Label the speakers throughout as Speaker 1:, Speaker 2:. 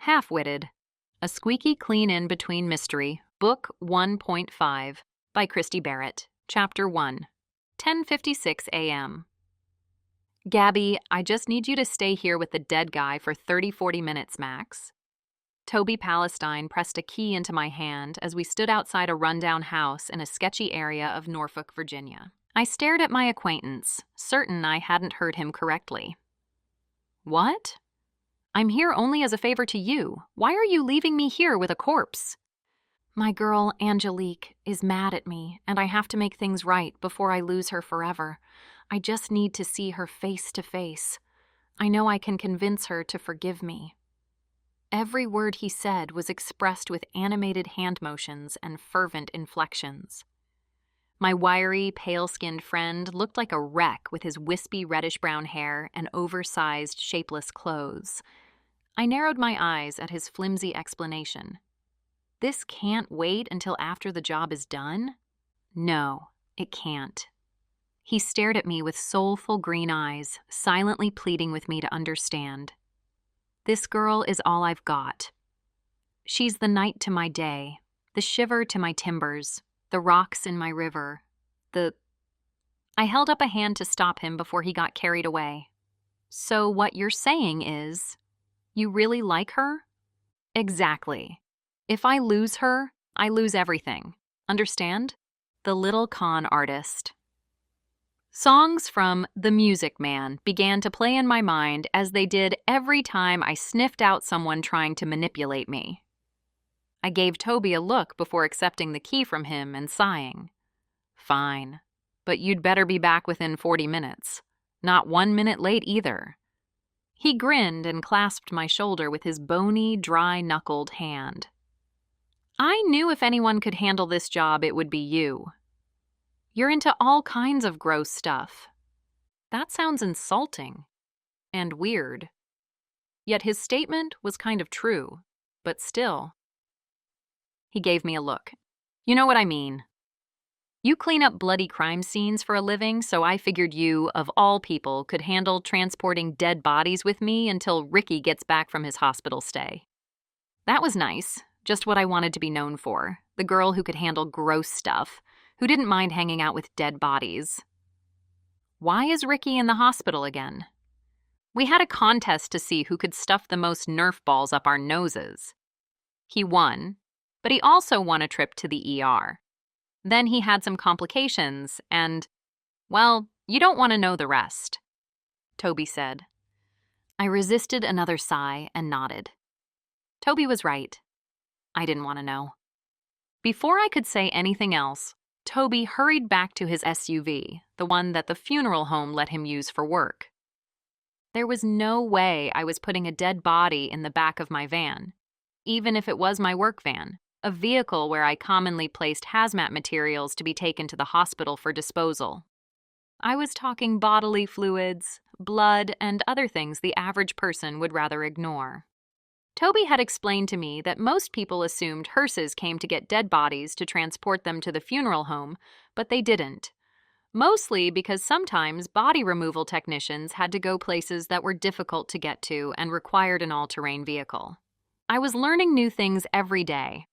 Speaker 1: Half-Witted, a squeaky clean in-between mystery, Book 1.5, by Christy Barritt, Chapter 1, 10:56 a.m. Gabby, I just need you to stay here with the dead guy for 30-40 minutes max. Toby Palestine pressed a key into my hand as we stood outside a rundown house in a sketchy area of Norfolk, Virginia. I stared at my acquaintance, certain I hadn't heard him correctly. What? I'm here only as a favor to you. Why are you leaving me here with a corpse? My girl, Angelique, is mad at me, and I have to make things right before I lose her forever. I just need to see her face to face. I know I can convince her to forgive me. Every word he said was expressed with animated hand motions and fervent inflections. My wiry, pale-skinned friend looked like a wreck with his wispy reddish-brown hair and oversized, shapeless clothes. I narrowed my eyes at his flimsy explanation. This can't wait until after the job is done? No, it can't. He stared at me with soulful green eyes, silently pleading with me to understand. This girl is all I've got. She's the night to my day, the shiver to my timbers, the rocks in my river, I held up a hand to stop him before he got carried away. So what you're saying is, you really like her? Exactly. If I lose her, I lose everything. Understand? The little con artist. Songs from The Music Man began to play in my mind as they did every time I sniffed out someone trying to manipulate me. I gave Toby a look before accepting the key from him and sighing. Fine, but you'd better be back within 40 minutes. Not 1 minute late either. He grinned and clasped my shoulder with his bony, dry-knuckled hand. I knew if anyone could handle this job, it would be you. You're into all kinds of gross stuff. That sounds insulting and weird. Yet his statement was kind of true, but still. He gave me a look. You know what I mean. You clean up bloody crime scenes for a living, so I figured you, of all people, could handle transporting dead bodies with me until Ricky gets back from his hospital stay. That was nice, just what I wanted to be known for, the girl who could handle gross stuff, who didn't mind hanging out with dead bodies. Why is Ricky in the hospital again? We had a contest to see who could stuff the most Nerf balls up our noses. He won, but he also won a trip to the ER. Then he had some complications and, well, you don't want to know the rest, Toby said. I resisted another sigh and nodded. Toby was right. I didn't want to know. Before I could say anything else, Toby hurried back to his SUV, the one that the funeral home let him use for work. There was no way I was putting a dead body in the back of my van, even if it was my work van, a vehicle where I commonly placed hazmat materials to be taken to the hospital for disposal. I was talking bodily fluids, blood, and other things the average person would rather ignore. Toby had explained to me that most people assumed hearses came to get dead bodies to transport them to the funeral home, but they didn't. Mostly because sometimes body removal technicians had to go places that were difficult to get to and required an all-terrain vehicle. I was learning new things every day.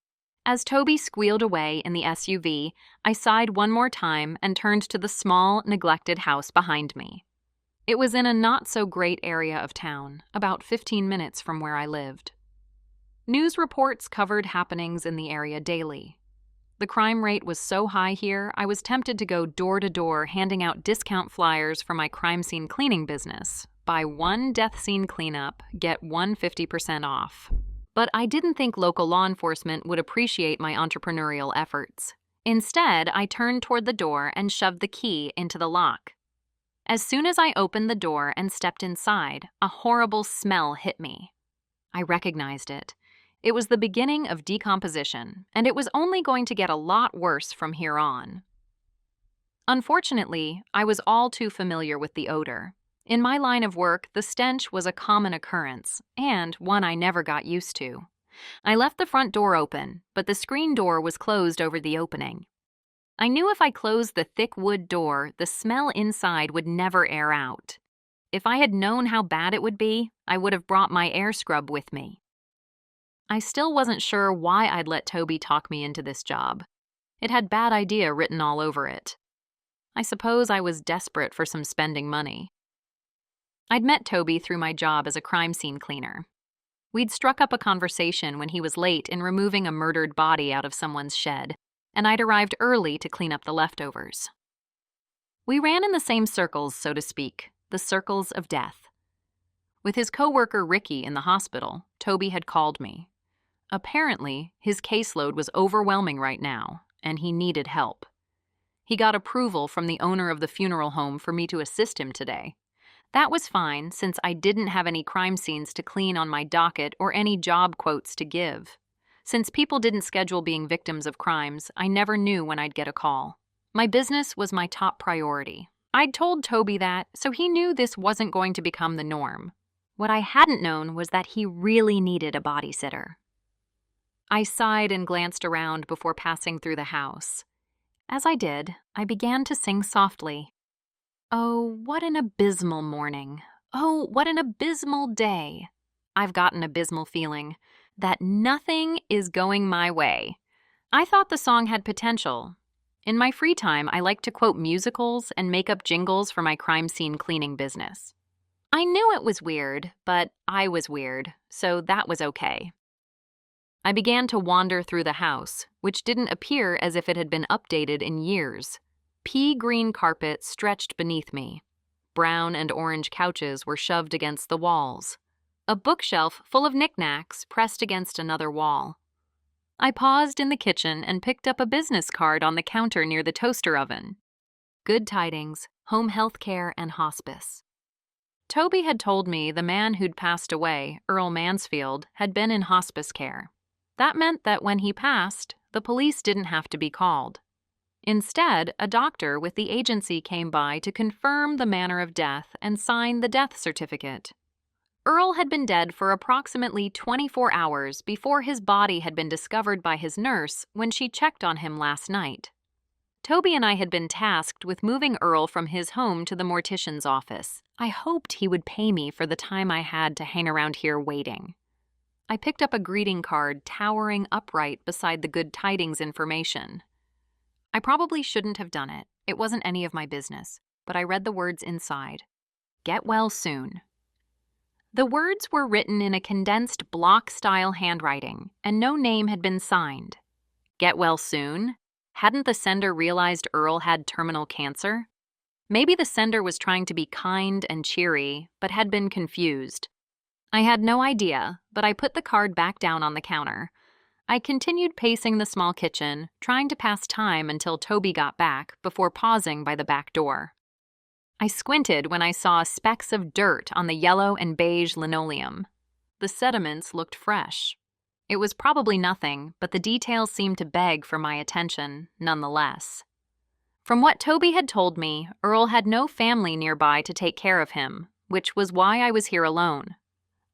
Speaker 1: As Toby squealed away in the SUV, I sighed one more time and turned to the small, neglected house behind me. It was in a not-so-great area of town, about 15 minutes from where I lived. News reports covered happenings in the area daily. The crime rate was so high here, I was tempted to go door-to-door handing out discount flyers for my crime scene cleaning business. Buy one death scene cleanup, get 150% off. But I didn't think local law enforcement would appreciate my entrepreneurial efforts. Instead, I turned toward the door and shoved the key into the lock. As soon as I opened the door and stepped inside, a horrible smell hit me. I recognized it. It was the beginning of decomposition, and it was only going to get a lot worse from here on. Unfortunately, I was all too familiar with the odor. In my line of work, the stench was a common occurrence, and one I never got used to. I left the front door open, but the screen door was closed over the opening. I knew if I closed the thick wood door, the smell inside would never air out. If I had known how bad it would be, I would have brought my air scrub with me. I still wasn't sure why I'd let Toby talk me into this job. It had bad idea written all over it. I suppose I was desperate for some spending money. I'd met Toby through my job as a crime scene cleaner. We'd struck up a conversation when he was late in removing a murdered body out of someone's shed, and I'd arrived early to clean up the leftovers. We ran in the same circles, so to speak, the circles of death. With his coworker Ricky in the hospital, Toby had called me. Apparently, his caseload was overwhelming right now, and he needed help. He got approval from the owner of the funeral home for me to assist him today. That was fine, since I didn't have any crime scenes to clean on my docket or any job quotes to give. Since people didn't schedule being victims of crimes, I never knew when I'd get a call. My business was my top priority. I'd told Toby that, so he knew this wasn't going to become the norm. What I hadn't known was that he really needed a body sitter. I sighed and glanced around before passing through the house. As I did, I began to sing softly. Oh, what an abysmal morning. Oh, what an abysmal day. I've got an abysmal feeling that nothing is going my way. I thought the song had potential. In my free time, I like to quote musicals and make up jingles for my crime scene cleaning business. I knew it was weird, but I was weird, so that was okay. I began to wander through the house, which didn't appear as if it had been updated in years. Pea-green carpet stretched beneath me. Brown and orange couches were shoved against the walls. A bookshelf full of knickknacks pressed against another wall. I paused in the kitchen and picked up a business card on the counter near the toaster oven. Good tidings, home health care and hospice. Toby had told me the man who'd passed away, Earl Mansfield, had been in hospice care. That meant that when he passed, the police didn't have to be called. Instead, a doctor with the agency came by to confirm the manner of death and sign the death certificate. Earl had been dead for approximately 24 hours before his body had been discovered by his nurse when she checked on him last night. Toby and I had been tasked with moving Earl from his home to the mortician's office. I hoped he would pay me for the time I had to hang around here waiting. I picked up a greeting card towering upright beside the good tidings information. I probably shouldn't have done it. It wasn't any of my business, but I read the words inside. Get well soon. The words were written in a condensed block-style handwriting, and no name had been signed. Get well soon? Hadn't the sender realized Earl had terminal cancer? Maybe the sender was trying to be kind and cheery, but had been confused. I had no idea, but I put the card back down on the counter. I continued pacing the small kitchen, trying to pass time until Toby got back before pausing by the back door. I squinted when I saw specks of dirt on the yellow and beige linoleum. The sediments looked fresh. It was probably nothing, but the details seemed to beg for my attention, nonetheless. From what Toby had told me, Earl had no family nearby to take care of him, which was why I was here alone.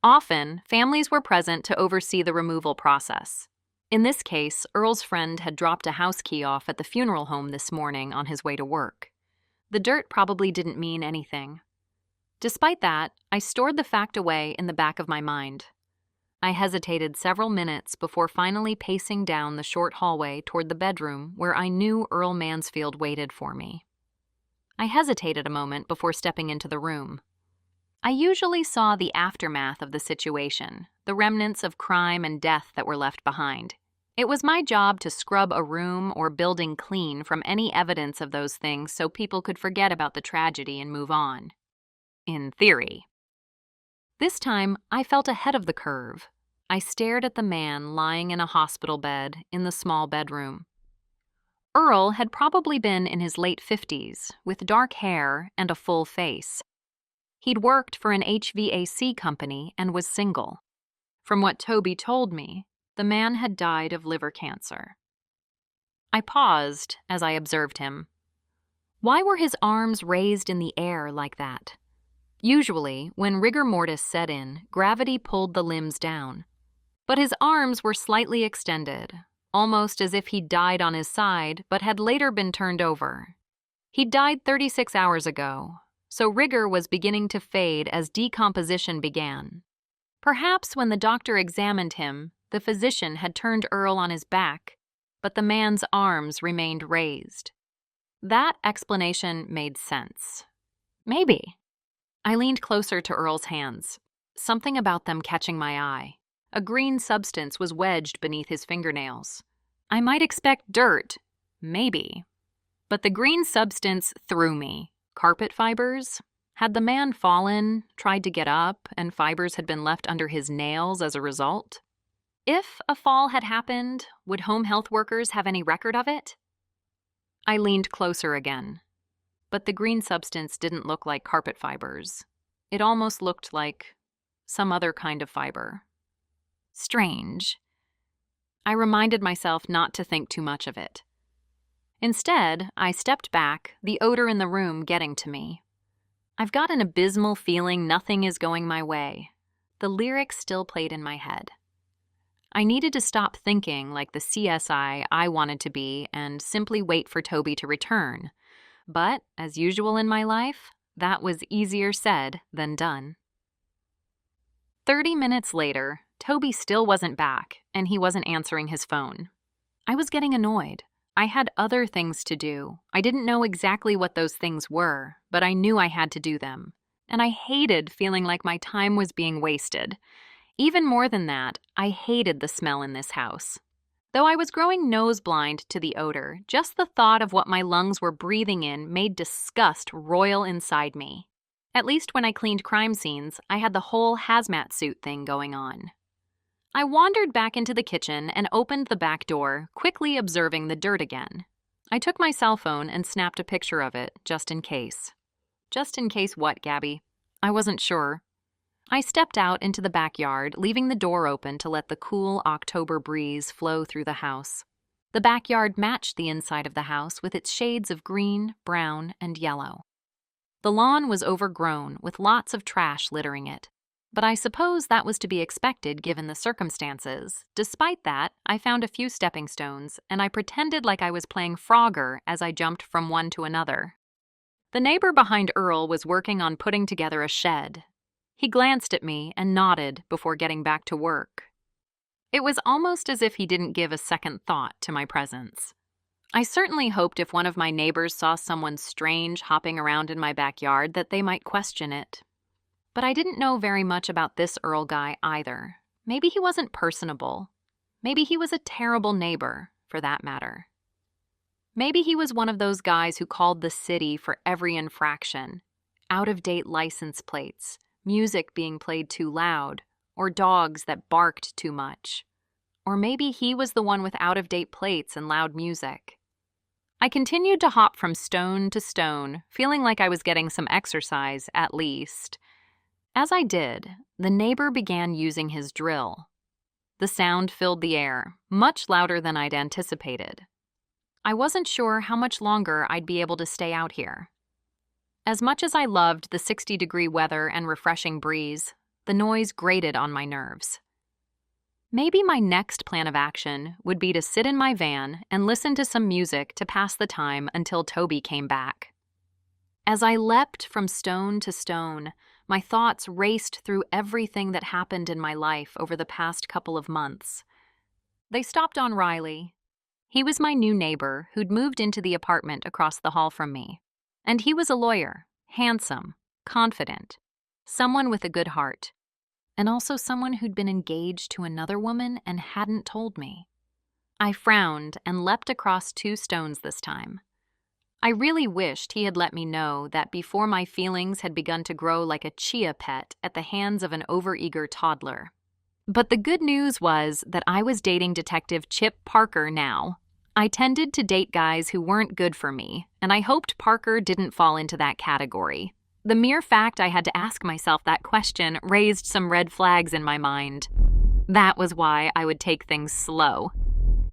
Speaker 1: Often, families were present to oversee the removal process. In this case, Earl's friend had dropped a house key off at the funeral home this morning on his way to work. The dirt probably didn't mean anything. Despite that, I stored the fact away in the back of my mind. I hesitated several minutes before finally pacing down the short hallway toward the bedroom where I knew Earl Mansfield waited for me. I hesitated a moment before stepping into the room. I usually saw the aftermath of the situation, the remnants of crime and death that were left behind. It was my job to scrub a room or building clean from any evidence of those things so people could forget about the tragedy and move on. In theory. This time, I felt ahead of the curve. I stared at the man lying in a hospital bed in the small bedroom. Earl had probably been in his late 50s, with dark hair and a full face. He'd worked for an HVAC company and was single. From what Toby told me, the man had died of liver cancer. I paused as I observed him. Why were his arms raised in the air like that? Usually, when rigor mortis set in, gravity pulled the limbs down. But his arms were slightly extended, almost as if he'd died on his side but had later been turned over. He'd died 36 hours ago, so rigor was beginning to fade as decomposition began. Perhaps when the doctor examined him, The physician had turned Earl on his back, but the man's arms remained raised. That explanation made sense. Maybe. I leaned closer to Earl's hands, something about them catching my eye. A green substance was wedged beneath his fingernails. I might expect dirt, maybe. But the green substance threw me. Carpet fibers? Had the man fallen, tried to get up, and fibers had been left under his nails as a result? If a fall had happened, would home health workers have any record of it? I leaned closer again. But the green substance didn't look like carpet fibers. It almost looked like some other kind of fiber. Strange. I reminded myself not to think too much of it. Instead, I stepped back, the odor in the room getting to me. I've got an abysmal feeling nothing is going my way. The lyrics still played in my head. I needed to stop thinking like the CSI I wanted to be and simply wait for Toby to return. But, as usual in my life, that was easier said than done. 30 minutes later, Toby still wasn't back, and he wasn't answering his phone. I was getting annoyed. I had other things to do. I didn't know exactly what those things were, but I knew I had to do them. And I hated feeling like my time was being wasted. Even more than that, I hated the smell in this house. Though I was growing nose-blind to the odor, just the thought of what my lungs were breathing in made disgust roil inside me. At least when I cleaned crime scenes, I had the whole hazmat suit thing going on. I wandered back into the kitchen and opened the back door, quickly observing the dirt again. I took my cell phone and snapped a picture of it, just in case. Just in case what, Gabby? I wasn't sure. I stepped out into the backyard, leaving the door open to let the cool October breeze flow through the house. The backyard matched the inside of the house with its shades of green, brown, and yellow. The lawn was overgrown, with lots of trash littering it. But I suppose that was to be expected given the circumstances. Despite that, I found a few stepping stones, and I pretended like I was playing Frogger as I jumped from one to another. The neighbor behind Earl was working on putting together a shed. He glanced at me and nodded before getting back to work. It was almost as if he didn't give a second thought to my presence. I certainly hoped if one of my neighbors saw someone strange hopping around in my backyard that they might question it. But I didn't know very much about this Earl guy either. Maybe he wasn't personable. Maybe he was a terrible neighbor, for that matter. Maybe he was one of those guys who called the city for every infraction. Out-of-date license plates, music being played too loud, or dogs that barked too much. Or maybe he was the one with out-of-date plates and loud music. I continued to hop from stone to stone, feeling like I was getting some exercise, at least. As I did, the neighbor began using his drill. The sound filled the air, much louder than I'd anticipated. I wasn't sure how much longer I'd be able to stay out here. As much as I loved the 60-degree weather and refreshing breeze, the noise grated on my nerves. Maybe my next plan of action would be to sit in my van and listen to some music to pass the time until Toby came back. As I leapt from stone to stone, my thoughts raced through everything that happened in my life over the past couple of months. They stopped on Riley. He was my new neighbor who'd moved into the apartment across the hall from me. And he was a lawyer, handsome, confident, someone with a good heart, and also someone who'd been engaged to another woman and hadn't told me. I frowned and leapt across 2 stones this time. I really wished he had let me know that before my feelings had begun to grow like a chia pet at the hands of an overeager toddler. But the good news was that I was dating Detective Chip Parker now. I tended to date guys who weren't good for me, and I hoped Parker didn't fall into that category. The mere fact I had to ask myself that question raised some red flags in my mind. That was why I would take things slow.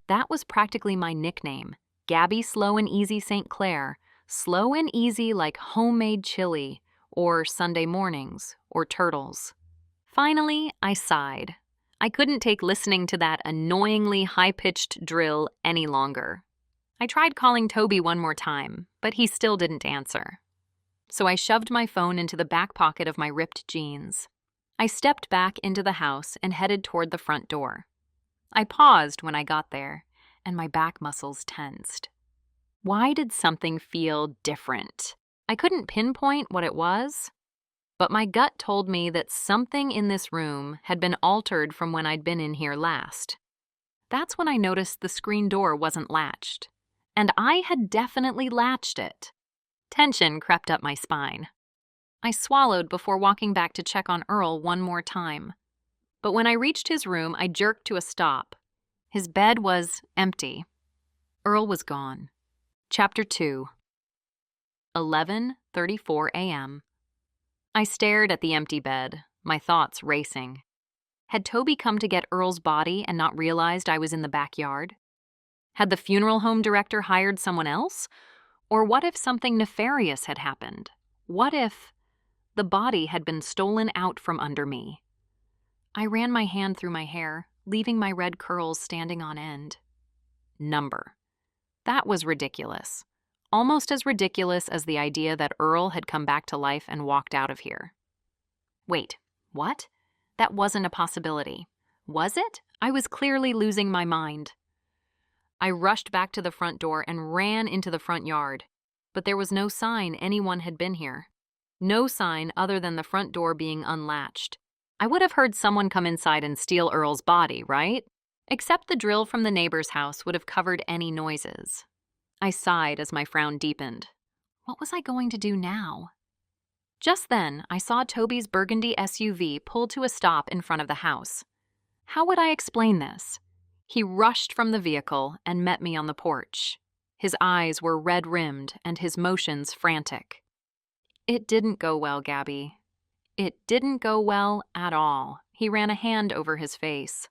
Speaker 1: That was practically my nickname. Gabby Slow and Easy St. Clair, slow and easy like homemade chili, or Sunday mornings, or turtles. Finally, I sighed. I couldn't take listening to that annoyingly high-pitched drill any longer. I tried calling Toby one more time, but he still didn't answer. So I shoved my phone into the back pocket of my ripped jeans. I stepped back into the house and headed toward the front door. I paused when I got there, and my back muscles tensed. Why did something feel different? I couldn't pinpoint what it was, but my gut told me that something in this room had been altered from when I'd been in here last. That's when I noticed the screen door wasn't latched, and I had definitely latched it. Tension crept up my spine. I swallowed before walking back to check on Earl one more time. But when I reached his room, I jerked to a stop. His bed was empty. Earl was gone. Chapter 2. 11:34 a.m. I stared at the empty bed, my thoughts racing. Had Toby come to get Earl's body and not realized I was in the backyard? Had the funeral home director hired someone else? Or what if something nefarious had happened? What if the body had been stolen out from under me? I ran my hand through my hair, leaving my red curls standing on end. Number. That was ridiculous. Almost as ridiculous as the idea that Earl had come back to life and walked out of here. Wait, what? That wasn't a possibility. Was it? I was clearly losing my mind. I rushed back to the front door and ran into the front yard, but there was no sign anyone had been here. No sign other than the front door being unlatched. I would have heard someone come inside and steal Earl's body, right? Except the drill from the neighbor's house would have covered any noises. I sighed as my frown deepened. What was I going to do now? Just then, I saw Toby's burgundy SUV pull to a stop in front of the house. How would I explain this? He rushed from the vehicle and met me on the porch. His eyes were red-rimmed and his motions frantic. It didn't go well, Gabby. It didn't go well at all. He ran a hand over his face.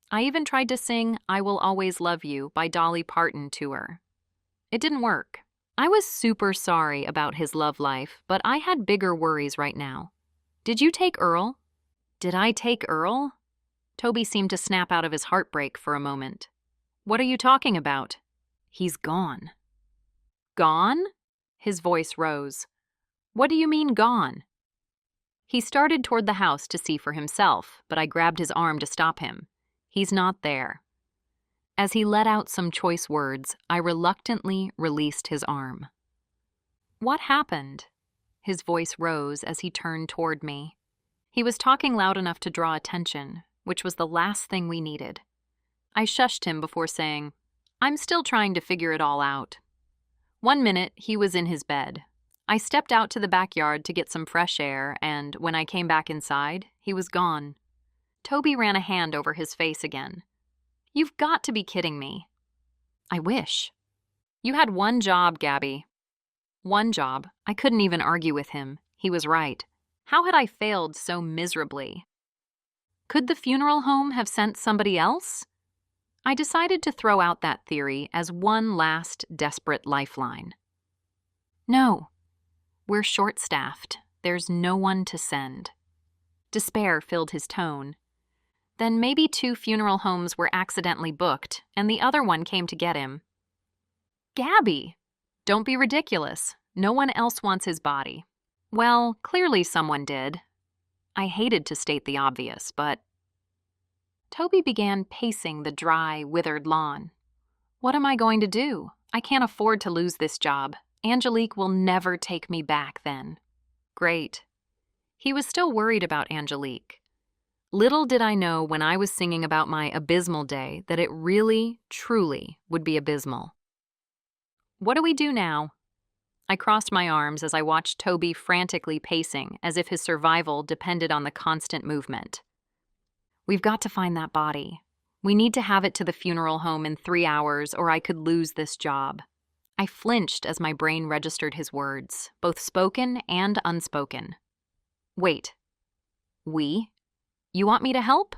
Speaker 1: I even tried to sing "I Will Always Love You" by Dolly Parton to her. It didn't work. I was super sorry about his love life, but I had bigger worries right now. Did you take Earl? Did I take Earl? Toby seemed to snap out of his heartbreak for a moment. What are you talking about? He's gone. Gone? His voice rose. What do you mean gone? He started toward the house to see for himself, but I grabbed his arm to stop him. He's not there. As he let out some choice words, I reluctantly released his arm. What happened? His voice rose as he turned toward me. He was talking loud enough to draw attention, which was the last thing we needed. I shushed him before saying, I'm still trying to figure it all out. 1 minute, he was in his bed. I stepped out to the backyard to get some fresh air, and when I came back inside, he was gone. Toby ran a hand over his face again. You've got to be kidding me. I wish. You had one job, Gabby. One job. I couldn't even argue with him. He was right. How had I failed so miserably? Could the funeral home have sent somebody else? I decided to throw out that theory as one last desperate lifeline. No. We're short-staffed. There's no one to send. Despair filled his tone. Then maybe 2 funeral homes were accidentally booked, and the other one came to get him. Gabby! Don't be ridiculous. No one else wants his body. Well, clearly someone did. I hated to state the obvious, but... Toby began pacing the dry, withered lawn. What am I going to do? I can't afford to lose this job. Angelique will never take me back then. Great. He was still worried about Angelique. Little did I know when I was singing about my abysmal day that it really, truly would be abysmal. What do we do now? I crossed my arms as I watched Toby frantically pacing as if his survival depended on the constant movement. We've got to find that body. We need to have it to the funeral home in 3 hours or I could lose this job. I flinched as my brain registered his words, both spoken and unspoken. Wait. We? You want me to help?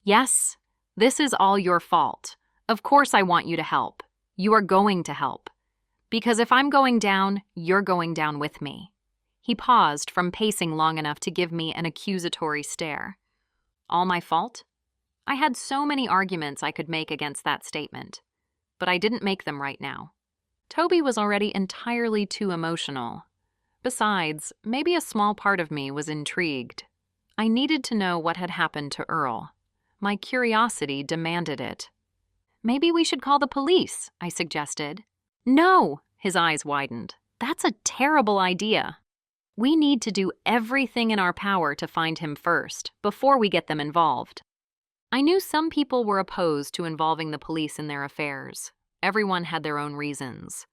Speaker 1: Yes. This is all your fault. Of course I want you to help. You are going to help. Because if I'm going down, you're going down with me. He paused from pacing long enough to give me an accusatory stare. All my fault? I had so many arguments I could make against that statement, but I didn't make them right now. Toby was already entirely too emotional. Besides, maybe a small part of me was intrigued. I needed to know what had happened to Earl. My curiosity demanded it. "Maybe we should call the police," I suggested. "No," his eyes widened. "That's a terrible idea. We need to do everything in our power to find him first, before we get them involved." I knew some people were opposed to involving the police in their affairs. Everyone had their own reasons.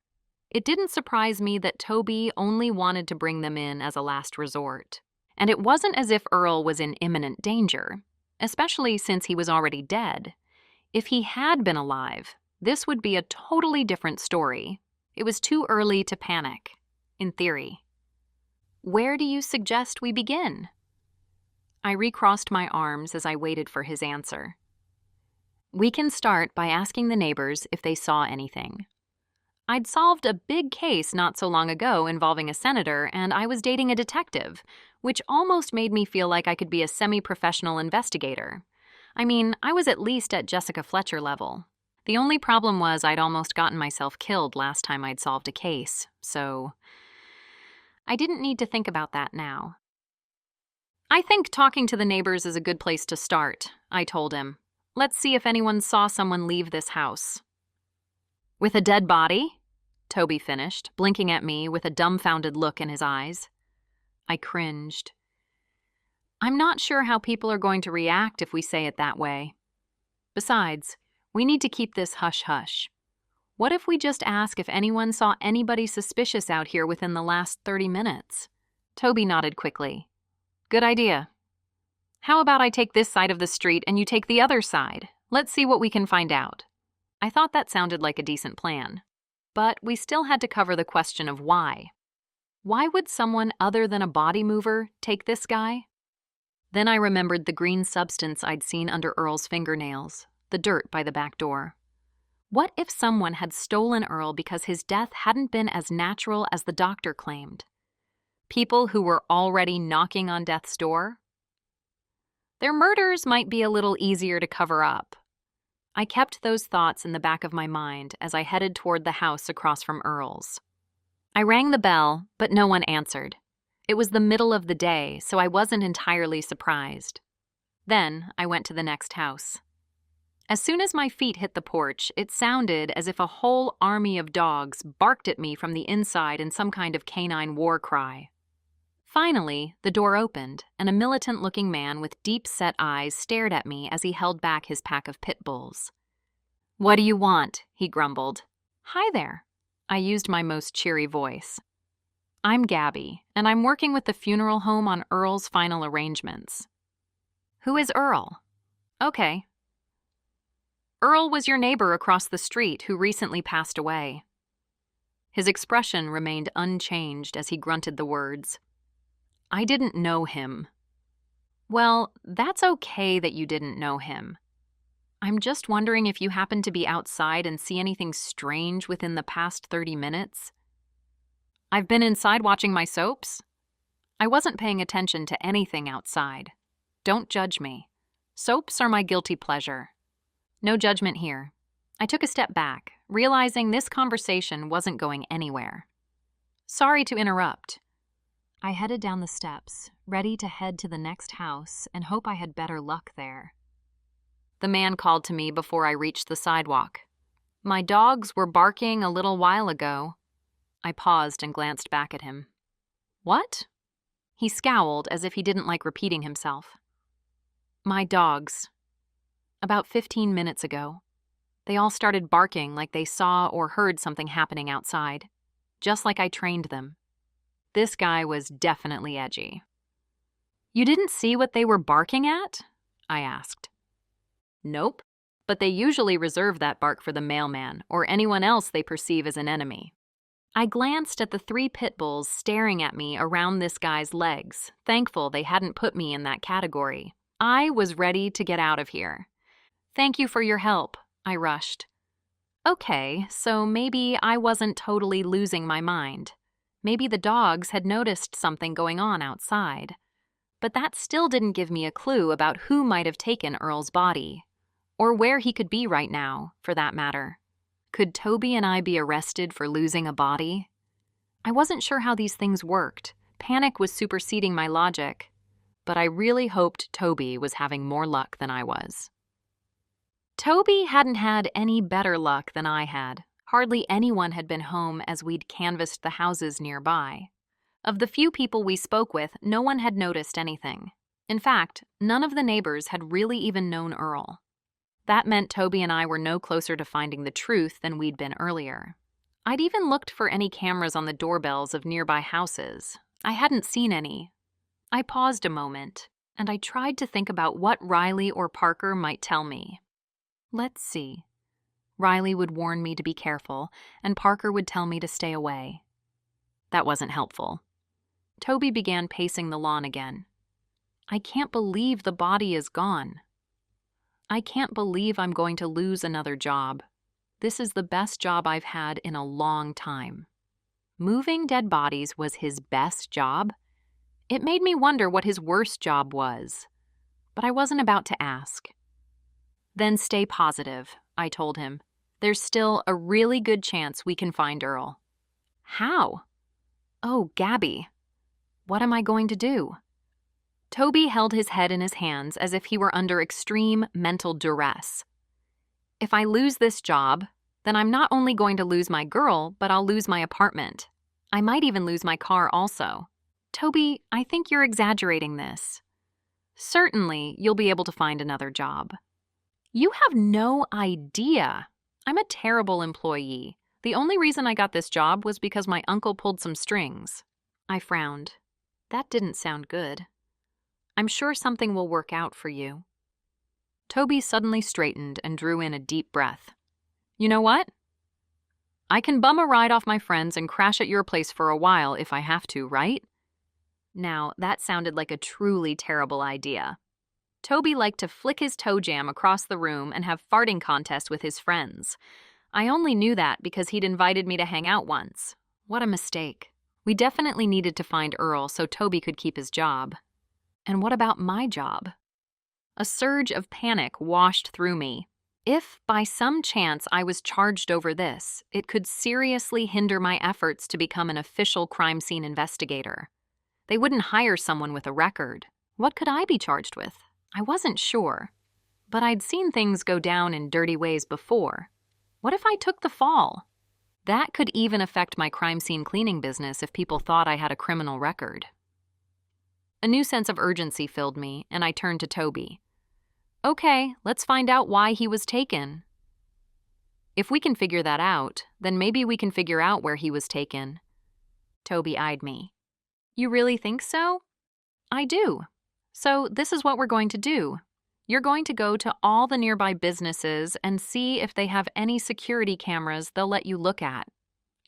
Speaker 1: It didn't surprise me that Toby only wanted to bring them in as a last resort. And it wasn't as if Earl was in imminent danger, especially since he was already dead. If he had been alive, this would be a totally different story. It was too early to panic, in theory. "Where do you suggest we begin?" I recrossed my arms as I waited for his answer. "We can start by asking the neighbors if they saw anything. I'd solved a big case not so long ago involving a senator, and I was dating a detective, which almost made me feel like I could be a semi-professional investigator. I mean, I was at least at Jessica Fletcher level. The only problem was I'd almost gotten myself killed last time I'd solved a case, so I didn't need to think about that now. "I think talking to the neighbors is a good place to start," I told him. "Let's see if anyone saw someone leave this house." "With a dead body?" Toby finished, blinking at me with a dumbfounded look in his eyes. I cringed. "I'm not sure how people are going to react if we say it that way. Besides, we need to keep this hush-hush. What if we just ask if anyone saw anybody suspicious out here within the last 30 minutes? Toby nodded quickly. "Good idea. How about I take this side of the street and you take the other side? Let's see what we can find out." I thought that sounded like a decent plan. But we still had to cover the question of why. Why would someone other than a body mover take this guy? Then I remembered the green substance I'd seen under Earl's fingernails, the dirt by the back door. What if someone had stolen Earl because his death hadn't been as natural as the doctor claimed? People who were already knocking on death's door? Their murders might be a little easier to cover up. I kept those thoughts in the back of my mind as I headed toward the house across from Earl's. I rang the bell, but no one answered. It was the middle of the day, so I wasn't entirely surprised. Then I went to the next house. As soon as my feet hit the porch, it sounded as if a whole army of dogs barked at me from the inside in some kind of canine war cry. Finally, the door opened, and a militant-looking man with deep-set eyes stared at me as he held back his pack of pit bulls. "What do you want?" he grumbled. "Hi there." I used my most cheery voice. "I'm Gabby, and I'm working with the funeral home on Earl's final arrangements." "Who is Earl?" "Okay." "Earl was your neighbor across the street who recently passed away." His expression remained unchanged as he grunted the words. "I didn't know him." "Well, that's okay that you didn't know him. I'm just wondering if you happen to be outside and see anything strange within the past 30 minutes. I've been inside watching my soaps. I wasn't paying attention to anything outside. Don't judge me. Soaps are my guilty pleasure. No judgment here. I took a step back, realizing this conversation wasn't going anywhere. Sorry to interrupt. I headed down the steps, ready to head to the next house and hope I had better luck there. The man called to me before I reached the sidewalk. "My dogs were barking a little while ago." I paused and glanced back at him. "What?" He scowled as if he didn't like repeating himself. "My dogs. About 15 minutes ago. They all started barking like they saw or heard something happening outside, just like I trained them." This guy was definitely edgy. "You didn't see what they were barking at?" I asked. "Nope, but they usually reserve that bark for the mailman or anyone else they perceive as an enemy." I glanced at the 3 pit bulls staring at me around this guy's legs, thankful they hadn't put me in that category. I was ready to get out of here. "Thank you for your help," I rushed. Okay, so maybe I wasn't totally losing my mind. Maybe the dogs had noticed something going on outside. But that still didn't give me a clue about who might have taken Earl's body. Or where he could be right now, for that matter. Could Toby and I be arrested for losing a body? I wasn't sure how these things worked. Panic was superseding my logic. But I really hoped Toby was having more luck than I was. Toby hadn't had any better luck than I had. Hardly anyone had been home as we'd canvassed the houses nearby. Of the few people we spoke with, no one had noticed anything. In fact, none of the neighbors had really even known Earl. That meant Toby and I were no closer to finding the truth than we'd been earlier. I'd even looked for any cameras on the doorbells of nearby houses. I hadn't seen any. I paused a moment, and I tried to think about what Riley or Parker might tell me. Let's see. Riley would warn me to be careful, and Parker would tell me to stay away. That wasn't helpful. Toby began pacing the lawn again. I can't believe the body is gone. I can't believe I'm going to lose another job. This is the best job I've had in a long time. Moving dead bodies was his best job? It made me wonder what his worst job was. But I wasn't about to ask. Then stay positive, I told him. There's still a really good chance we can find Earl. How? Oh, Gabby. What am I going to do? Toby held his head in his hands as if he were under extreme mental duress. If I lose this job, then I'm not only going to lose my girl, but I'll lose my apartment. I might even lose my car also. Toby, I think you're exaggerating this. Certainly, you'll be able to find another job. You have no idea. I'm a terrible employee. The only reason I got this job was because my uncle pulled some strings. I frowned. That didn't sound good. I'm sure something will work out for you. Toby suddenly straightened and drew in a deep breath. You know what? I can bum a ride off my friends and crash at your place for a while if I have to, right? Now, that sounded like a truly terrible idea. Toby liked to flick his toe jam across the room and have farting contests with his friends. I only knew that because he'd invited me to hang out once. What a mistake. We definitely needed to find Earl so Toby could keep his job. And what about my job? A surge of panic washed through me. If, by some chance, I was charged over this, it could seriously hinder my efforts to become an official crime scene investigator. They wouldn't hire someone with a record. What could I be charged with? I wasn't sure. But I'd seen things go down in dirty ways before. What if I took the fall? That could even affect my crime scene cleaning business if people thought I had a criminal record. A new sense of urgency filled me, and I turned to Toby. Okay, let's find out why he was taken. If we can figure that out, then maybe we can figure out where he was taken. Toby eyed me. You really think so? I do. So this is what we're going to do. You're going to go to all the nearby businesses and see if they have any security cameras they'll let you look at.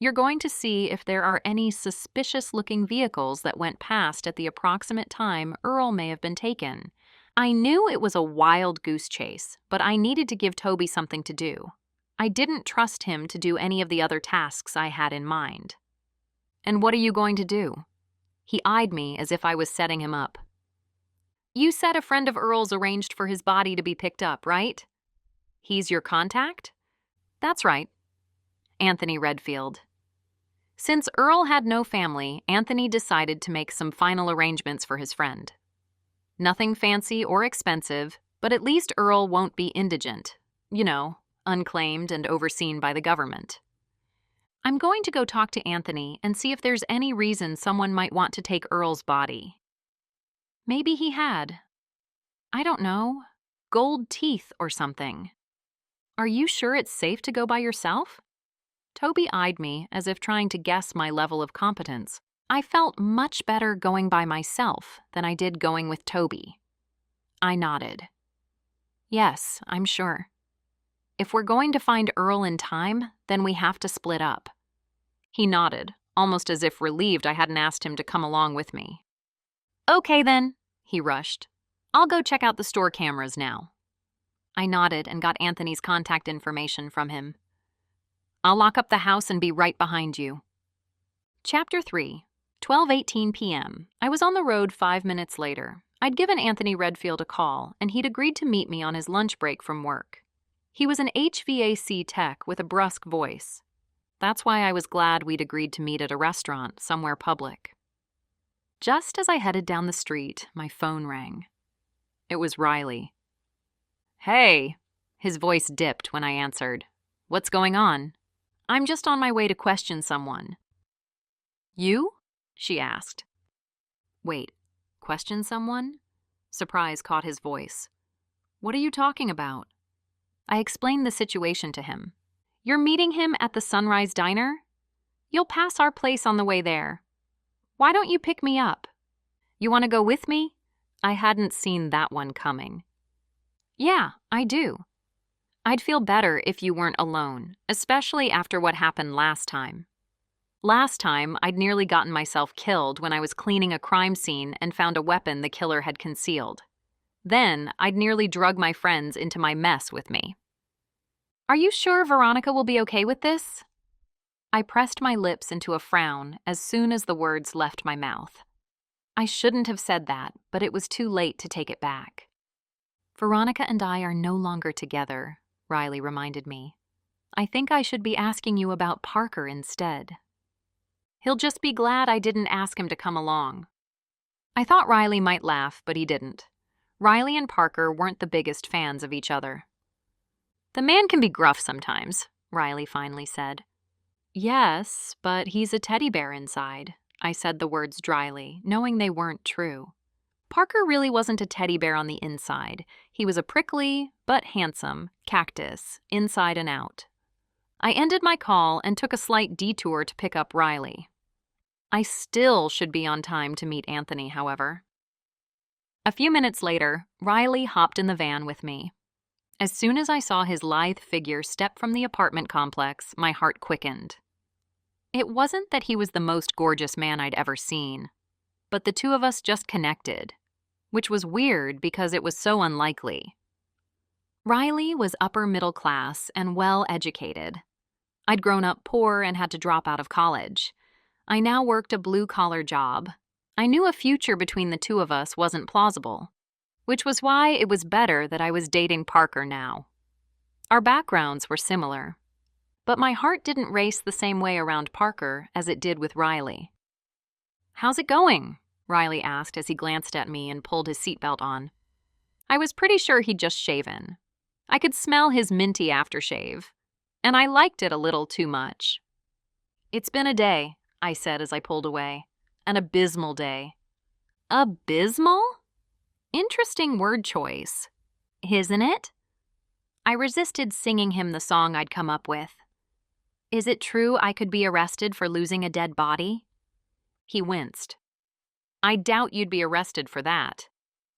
Speaker 1: You're going to see if there are any suspicious-looking vehicles that went past at the approximate time Earl may have been taken. I knew it was a wild goose chase, but I needed to give Toby something to do. I didn't trust him to do any of the other tasks I had in mind. And what are you going to do? He eyed me as if I was setting him up. You said a friend of Earl's arranged for his body to be picked up, right? He's your contact? That's right. Anthony Redfield. Since Earl had no family, Anthony decided to make some final arrangements for his friend. Nothing fancy or expensive, but at least Earl won't be indigent. You know, unclaimed and overseen by the government. I'm going to go talk to Anthony and see if there's any reason someone might want to take Earl's body. Maybe he had. I don't know. Gold teeth or something. Are you sure it's safe to go by yourself? Toby eyed me as if trying to guess my level of competence. I felt much better going by myself than I did going with Toby. I nodded. Yes, I'm sure. If we're going to find Earl in time, then we have to split up. He nodded, almost as if relieved I hadn't asked him to come along with me. Okay then, he rushed. I'll go check out the store cameras now. I nodded and got Anthony's contact information from him. I'll lock up the house and be right behind you. Chapter 3, 12:18 p.m. I was on the road 5 minutes later. I'd given Anthony Redfield a call, and he'd agreed to meet me on his lunch break from work. He was an HVAC tech with a brusque voice. That's why I was glad we'd agreed to meet at a restaurant somewhere public. Just as I headed down the street, my phone rang. It was Riley. Hey, His voice dipped when I answered. "What's going on?" "I'm just on my way to question someone." "You?" she asked. "Wait, question someone?" Surprise caught his voice. "What are you talking about?" I explained the situation to him. "You're meeting him at the Sunrise Diner? You'll pass our place on the way there. Why don't you pick me up? You want to go with me?" I hadn't seen that one coming. "Yeah, I do. I'd feel better if you weren't alone, especially after what happened last time. Last time, I'd nearly gotten myself killed when I was cleaning a crime scene and found a weapon the killer had concealed. Then, I'd nearly drug my friends into my mess with me." "Are you sure Veronica will be okay with this?" I pressed my lips into a frown as soon as the words left my mouth. I shouldn't have said that, but it was too late to take it back. "Veronica and I are no longer together," Riley reminded me. "I think I should be asking you about Parker instead." "He'll just be glad I didn't ask him to come along." I thought Riley might laugh, but he didn't. Riley and Parker weren't the biggest fans of each other. "The man can be gruff sometimes," Riley finally said. "Yes, but he's a teddy bear inside," I said the words dryly, knowing they weren't true. Parker really wasn't a teddy bear on the inside. He was a prickly, but handsome, cactus, inside and out. I ended my call and took a slight detour to pick up Riley. I still should be on time to meet Anthony, however. A few minutes later, Riley hopped in the van with me. As soon as I saw his lithe figure step from the apartment complex, my heart quickened. It wasn't that he was the most gorgeous man I'd ever seen, but the two of us just connected, which was weird because it was so unlikely. Riley was upper middle class and well-educated. I'd grown up poor and had to drop out of college. I now worked a blue-collar job. I knew a future between the two of us wasn't plausible, which was why it was better that I was dating Parker now. Our backgrounds were similar, but my heart didn't race the same way around Parker as it did with Riley. "How's it going?" Riley asked as he glanced at me and pulled his seatbelt on. I was pretty sure he'd just shaven. I could smell his minty aftershave, and I liked it a little too much. "It's been a day," I said as I pulled away. "An abysmal day." Abysmal? Interesting word choice, isn't it? I resisted singing him the song I'd come up with. "Is it true I could be arrested for losing a dead body?" He winced. "I doubt you'd be arrested for that.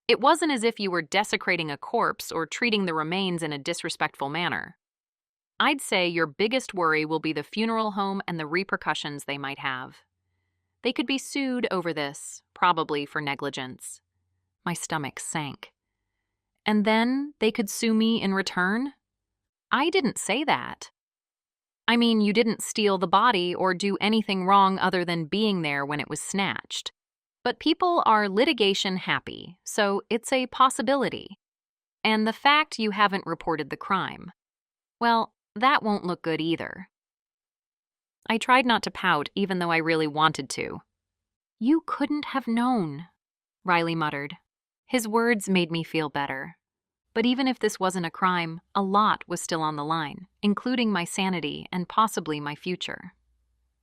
Speaker 1: It wasn't as if you were desecrating a corpse or treating the remains in a disrespectful manner. I'd say your biggest worry will be the funeral home and the repercussions they might have. They could be sued over this, probably for negligence." My stomach sank. "And then they could sue me in return?" I didn't say that. "I mean, you didn't steal the body or do anything wrong other than being there when it was snatched. But people are litigation happy, so it's a possibility. And the fact you haven't reported the crime, well, that won't look good either." I tried not to pout, even though I really wanted to. "You couldn't have known," Riley muttered. His words made me feel better. But even if this wasn't a crime, a lot was still on the line, including my sanity and possibly my future.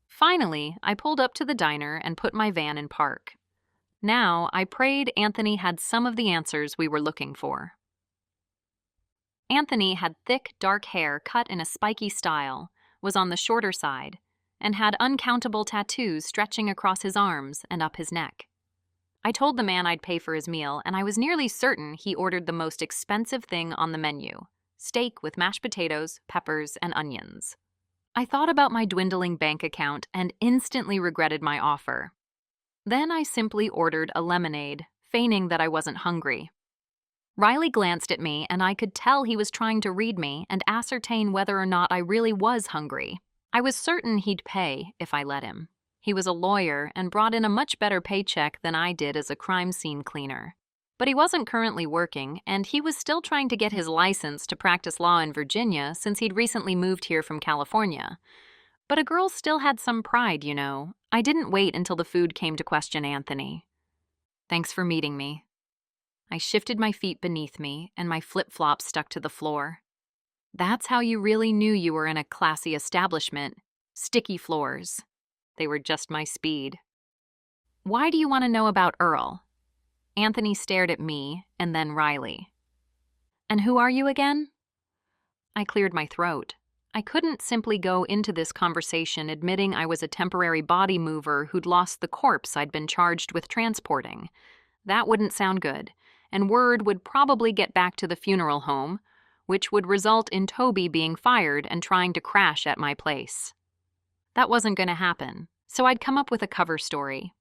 Speaker 1: Finally, I pulled up to the diner and put my van in park. Now, I prayed Anthony had some of the answers we were looking for. Anthony had thick, dark hair cut in a spiky style, was on the shorter side, and had uncountable tattoos stretching across his arms and up his neck. I told the man I'd pay for his meal, and I was nearly certain he ordered the most expensive thing on the menu: steak with mashed potatoes, peppers, and onions. I thought about my dwindling bank account and instantly regretted my offer. Then I simply ordered a lemonade, feigning that I wasn't hungry. Riley glanced at me, and I could tell he was trying to read me and ascertain whether or not I really was hungry. I was certain he'd pay if I let him. He was a lawyer and brought in a much better paycheck than I did as a crime scene cleaner. But he wasn't currently working, and he was still trying to get his license to practice law in Virginia since he'd recently moved here from California. But a girl still had some pride, you know. I didn't wait until the food came to question Anthony. "Thanks for meeting me." I shifted my feet beneath me, and my flip-flops stuck to the floor. That's how you really knew you were in a classy establishment. Sticky floors. They were just my speed. Why do you want to know about Earl? Anthony stared at me and then Riley. And who are you again? I cleared my throat. I couldn't simply go into this conversation admitting I was a temporary body mover who'd lost the corpse I'd been charged with transporting. That wouldn't sound good, and word would probably get back to the funeral home, which would result in Toby being fired and trying to crash at my place. That wasn't going to happen, so I'd come up with a cover story.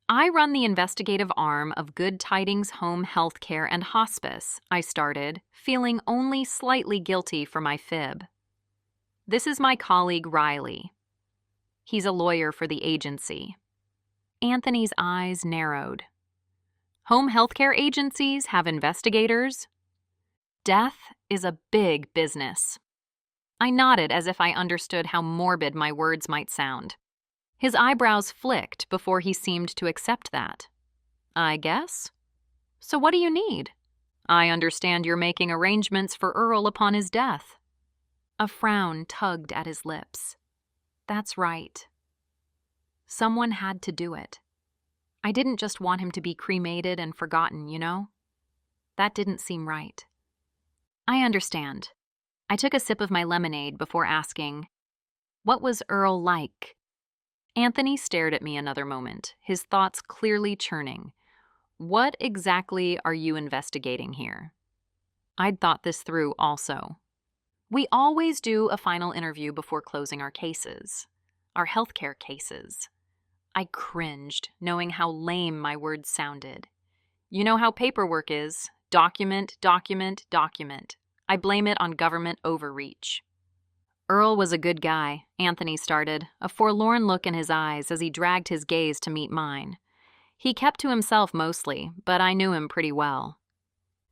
Speaker 1: I run the investigative arm of Good Tidings Home Healthcare and Hospice, I started, feeling only slightly guilty for my fib. This is my colleague Riley. He's a lawyer for the agency. Anthony's eyes narrowed. Home healthcare agencies have investigators? Death is a big business. I nodded as if I understood how morbid my words might sound. His eyebrows flicked before he seemed to accept that. I guess. So what do you need? I understand you're making arrangements for Earl upon his death. A frown tugged at his lips. That's right. Someone had to do it. I didn't just want him to be cremated and forgotten, you know? That didn't seem right. I understand. I took a sip of my lemonade before asking, what was Earl like? Anthony stared at me another moment, his thoughts clearly churning. What exactly are you investigating here? I'd thought this through also. We always do a final interview before closing our cases. Our healthcare cases. I cringed, knowing how lame my words sounded. You know how paperwork is. Document, document, document. I blame it on government overreach. Earl was a good guy, Anthony started, a forlorn look in his eyes as he dragged his gaze to meet mine. He kept to himself mostly, but I knew him pretty well.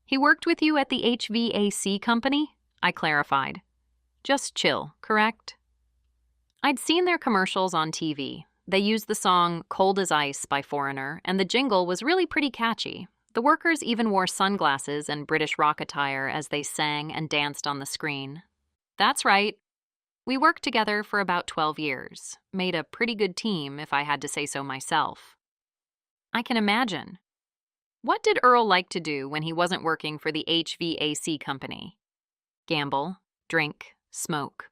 Speaker 1: He worked with you at the HVAC company? I clarified. Just chill, correct? I'd seen their commercials on TV. They used the song Cold as Ice by Foreigner, and the jingle was really pretty catchy. The workers even wore sunglasses and British rock attire as they sang and danced on the screen. That's right. We worked together for about 12 years. Made a pretty good team, if I had to say so myself. I can imagine. What did Earl like to do when he wasn't working for the HVAC company? Gamble, drink, smoke.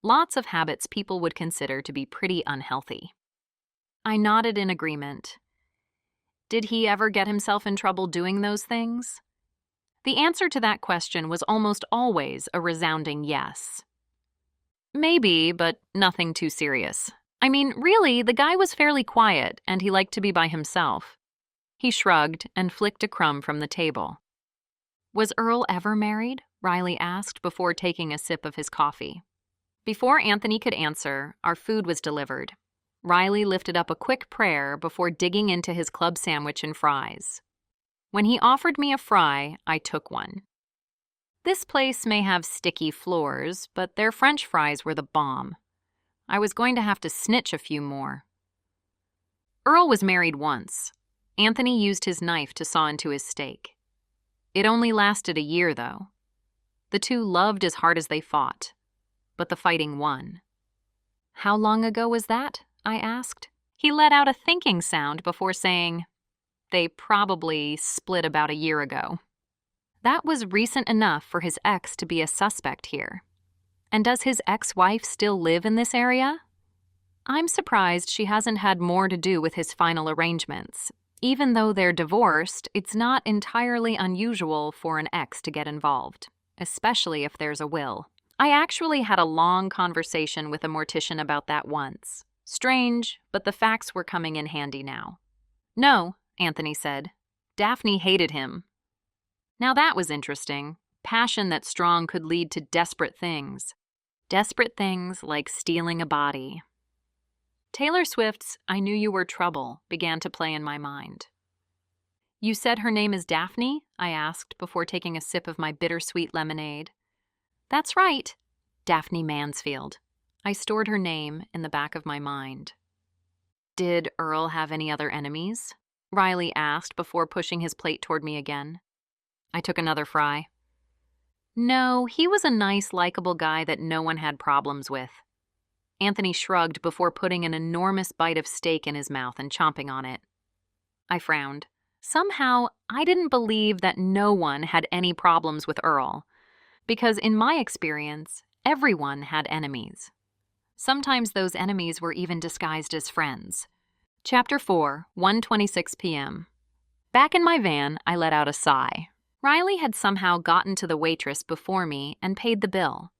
Speaker 1: Lots of habits people would consider to be pretty unhealthy. I nodded in agreement. Did he ever get himself in trouble doing those things? The answer to that question was almost always a resounding yes. Maybe, but nothing too serious. I mean, really, the guy was fairly quiet, and he liked to be by himself. He shrugged and flicked a crumb from the table. Was Earl ever married? Riley asked before taking a sip of his coffee. Before Anthony could answer, our food was delivered. Riley lifted up a quick prayer before digging into his club sandwich and fries. When he offered me a fry, I took one. This place may have sticky floors, but their French fries were the bomb. I was going to have to snitch a few more. Earl was married once. Anthony used his knife to saw into his steak. It only lasted a year, though. The two loved as hard as they fought, but the fighting won. How long ago was that? I asked. He let out a thinking sound before saying, they probably split about a year ago. That was recent enough for his ex to be a suspect here. And does his ex-wife still live in this area? I'm surprised she hasn't had more to do with his final arrangements. Even though they're divorced, it's not entirely unusual for an ex to get involved, especially if there's a will. I actually had a long conversation with a mortician about that once. Strange, but the facts were coming in handy now. No, Anthony said. Daphne hated him. Now that was interesting. Passion that strong could lead to desperate things. Desperate things like stealing a body. Taylor Swift's I Knew You Were Trouble began to play in my mind. You said her name is Daphne? I asked before taking a sip of my bittersweet lemonade. That's right, Daphne Mansfield. I stored her name in the back of my mind. Did Earl have any other enemies? Riley asked before pushing his plate toward me again. I took another fry. No, he was a nice, likable guy that no one had problems with. Anthony shrugged before putting an enormous bite of steak in his mouth and chomping on it. I frowned. Somehow, I didn't believe that no one had any problems with Earl, because in my experience, everyone had enemies. Sometimes those enemies were even disguised as friends. Chapter 4, 1:26 p.m. Back in my van, I let out a sigh. Riley had somehow gotten to the waitress before me and paid the bill.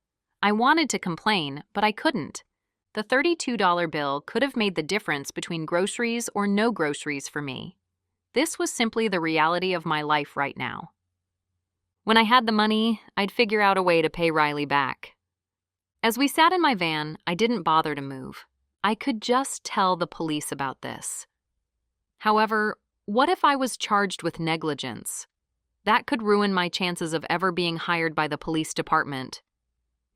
Speaker 1: I wanted to complain, but I couldn't. The $32 bill could have made the difference between groceries or no groceries for me. This was simply the reality of my life right now. When I had the money, I'd figure out a way to pay Riley back. As we sat in my van, I didn't bother to move. I could just tell the police about this. However, what if I was charged with negligence? That could ruin my chances of ever being hired by the police department.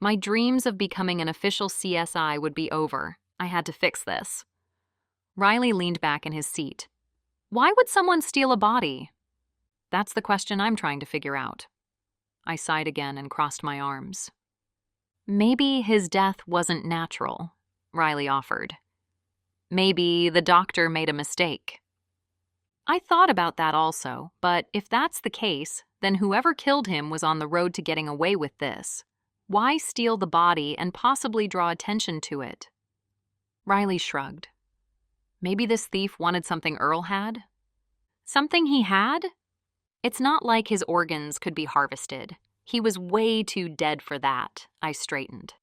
Speaker 1: My dreams of becoming an official CSI would be over. I had to fix this. Riley leaned back in his seat. Why would someone steal a body? That's the question I'm trying to figure out. I sighed again and crossed my arms. Maybe his death wasn't natural, Riley offered. Maybe the doctor made a mistake. I thought about that also, but if that's the case, then whoever killed him was on the road to getting away with this. Why steal the body and possibly draw attention to it? Riley shrugged. Maybe this thief wanted something Earl had? Something he had? It's not like his organs could be harvested. He was way too dead for that, I straightened.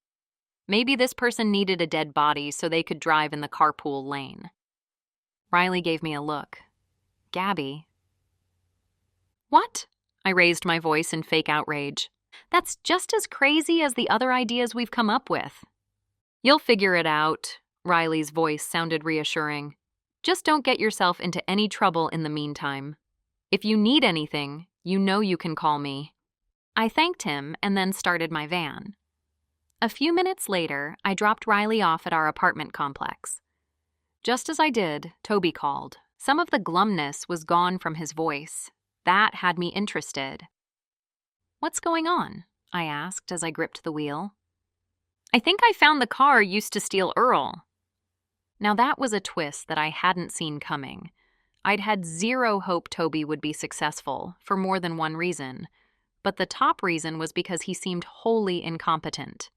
Speaker 1: Maybe this person needed a dead body so they could drive in the carpool lane. Riley gave me a look. Gabby. What? I raised my voice in fake outrage. That's just as crazy as the other ideas we've come up with. You'll figure it out, Riley's voice sounded reassuring. Just don't get yourself into any trouble in the meantime. If you need anything, you know you can call me. I thanked him and then started my van. A few minutes later, I dropped Riley off at our apartment complex. Just as I did, Toby called. Some of the glumness was gone from his voice. That had me interested. What's going on? I asked as I gripped the wheel. I think I found the car used to steal Earl. Now that was a twist that I hadn't seen coming. I'd had zero hope Toby would be successful, for more than one reason. But the top reason was because he seemed wholly incompetent.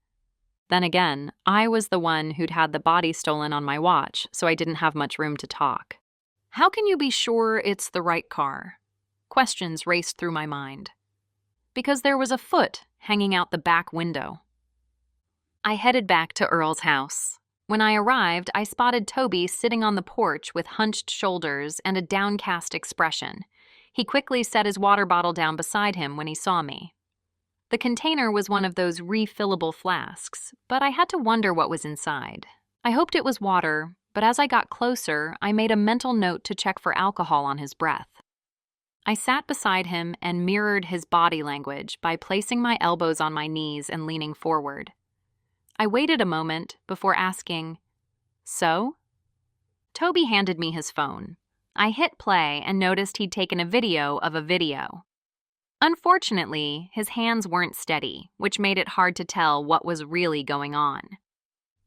Speaker 1: Then again, I was the one who'd had the body stolen on my watch, so I didn't have much room to talk. How can you be sure it's the right car? Questions raced through my mind. Because there was a foot hanging out the back window. I headed back to Earl's house. When I arrived, I spotted Toby sitting on the porch with hunched shoulders and a downcast expression. He quickly set his water bottle down beside him when he saw me. The container was one of those refillable flasks, but I had to wonder what was inside. I hoped it was water, but as I got closer, I made a mental note to check for alcohol on his breath. I sat beside him and mirrored his body language by placing my elbows on my knees and leaning forward. I waited a moment before asking, "So?" Toby handed me his phone. I hit play and noticed he'd taken a video of a video. Unfortunately, his hands weren't steady, which made it hard to tell what was really going on.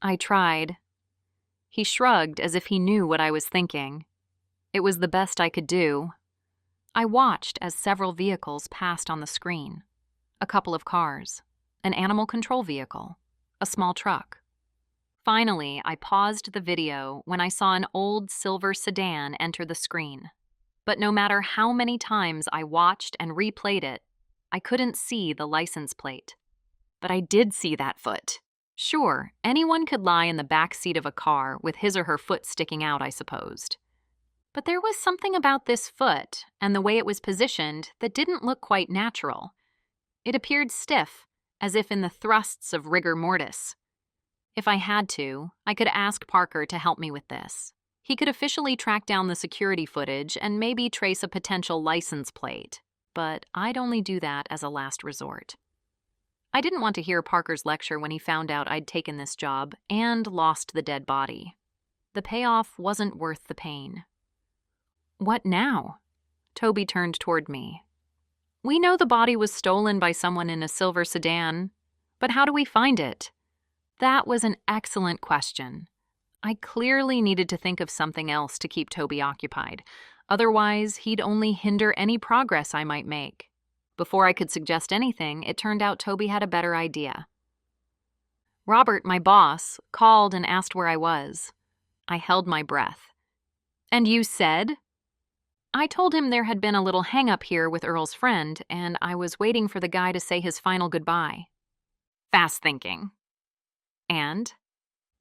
Speaker 1: I tried. He shrugged as if he knew what I was thinking. It was the best I could do. I watched as several vehicles passed on the screen. A couple of cars, an animal control vehicle, a small truck. Finally, I paused the video when I saw an old silver sedan enter the screen. But no matter how many times I watched and replayed it, I couldn't see the license plate. But I did see that foot. Sure, anyone could lie in the back seat of a car with his or her foot sticking out, I supposed. But there was something about this foot and the way it was positioned that didn't look quite natural. It appeared stiff, as if in the thrusts of rigor mortis. If I had to, I could ask Parker to help me with this. He could officially track down the security footage and maybe trace a potential license plate, but I'd only do that as a last resort. I didn't want to hear Parker's lecture when he found out I'd taken this job and lost the dead body. The payoff wasn't worth the pain. What now? Toby turned toward me. We know the body was stolen by someone in a silver sedan, but how do we find it? That was an excellent question. I clearly needed to think of something else to keep Toby occupied. Otherwise, he'd only hinder any progress I might make. Before I could suggest anything, it turned out Toby had a better idea. Robert, my boss, called and asked where I was. I held my breath. "And you said?" I told him there had been a little hang-up here with Earl's friend, and I was waiting for the guy to say his final goodbye. Fast thinking. And?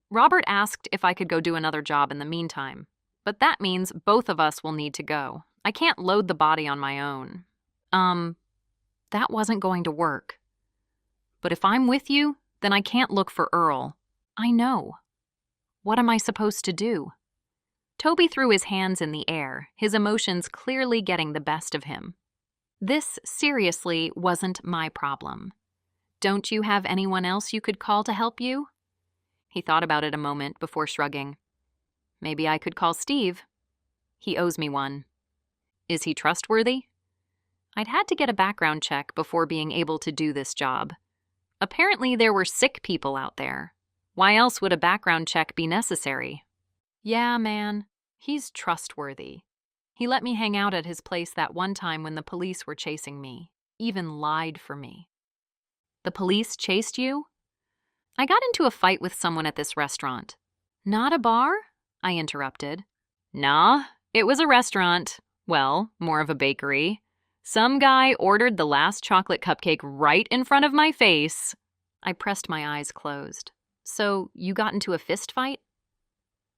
Speaker 1: Robert asked if I could go do another job in the meantime, but that means both of us will need to go. I can't load the body on my own. That wasn't going to work. But if I'm with you, then I can't look for Earl. I know. What am I supposed to do? Toby threw his hands in the air, his emotions clearly getting the best of him. This, seriously, wasn't my problem. Don't you have anyone else you could call to help you? He thought about it a moment before shrugging. Maybe I could call Steve. He owes me one. Is he trustworthy? I'd had to get a background check before being able to do this job. Apparently there were sick people out there. Why else would a background check be necessary? Yeah, man, he's trustworthy. He let me hang out at his place that one time when the police were chasing me, even lied for me. The police chased you? I got into a fight with someone at this restaurant. Not a bar? I interrupted. Nah, it was a restaurant. Well, more of a bakery. Some guy ordered the last chocolate cupcake right in front of my face. I pressed my eyes closed. So, you got into a fist fight?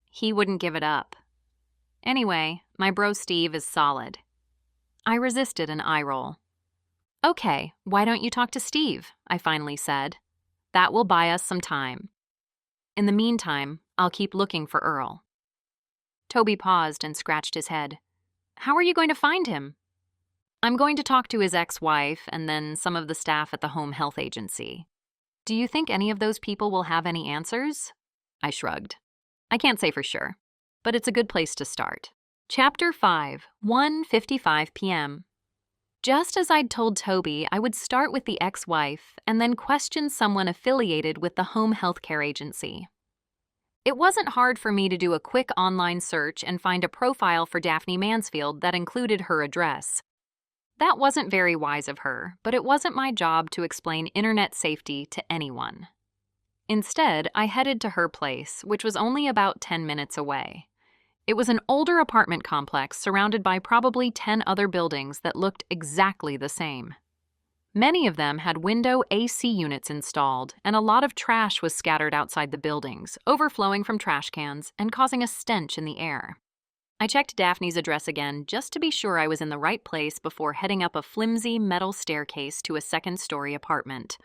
Speaker 1: He wouldn't give it up. Anyway, my bro Steve is solid. I resisted an eye roll. Okay, why don't you talk to Steve? I finally said. That will buy us some time. In the meantime, I'll keep looking for Earl. Toby paused and scratched his head. How are you going to find him? I'm going to talk to his ex-wife and then some of the staff at the home health agency. Do you think any of those people will have any answers? I shrugged. I can't say for sure, but it's a good place to start. Chapter 5, 1:55 p.m. Just as I'd told Toby, I would start with the ex-wife and then question someone affiliated with the home health care agency. It wasn't hard for me to do a quick online search and find a profile for Daphne Mansfield that included her address. That wasn't very wise of her, but it wasn't my job to explain internet safety to anyone. Instead, I headed to her place, which was only about 10 minutes away. It was an older apartment complex surrounded by probably 10 other buildings that looked exactly the same. Many of them had window AC units installed, and a lot of trash was scattered outside the buildings, overflowing from trash cans and causing a stench in the air. I checked Daphne's address again just to be sure I was in the right place before heading up a flimsy metal staircase to a second-story apartment.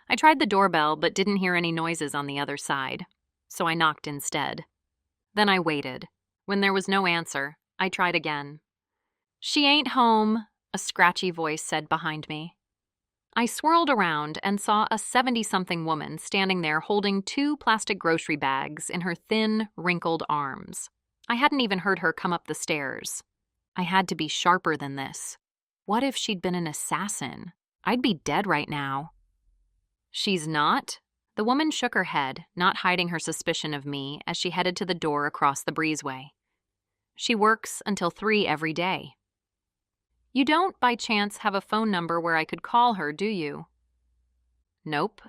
Speaker 1: I tried the doorbell but didn't hear any noises on the other side, so I knocked instead. Then I waited. When there was no answer, I tried again. "She ain't home," a scratchy voice said behind me. I swirled around and saw a 70-something woman standing there holding 2 plastic grocery bags in her thin, wrinkled arms. I hadn't even heard her come up the stairs. I had to be sharper than this. What if she'd been an assassin? I'd be dead right now. She's not? The woman shook her head, not hiding her suspicion of me as she headed to the door across the breezeway. She works until 3 every day. You don't, by chance, have a phone number where I could call her, do you? Nope.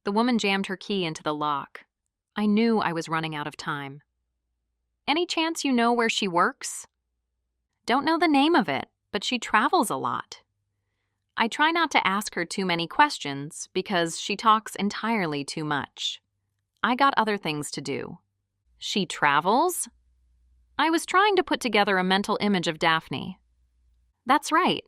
Speaker 1: The woman jammed her key into the lock. I knew I was running out of time. Any chance you know where she works? Don't know the name of it, but she travels a lot. I try not to ask her too many questions because she talks entirely too much. I got other things to do. She travels? I was trying to put together a mental image of Daphne. That's right.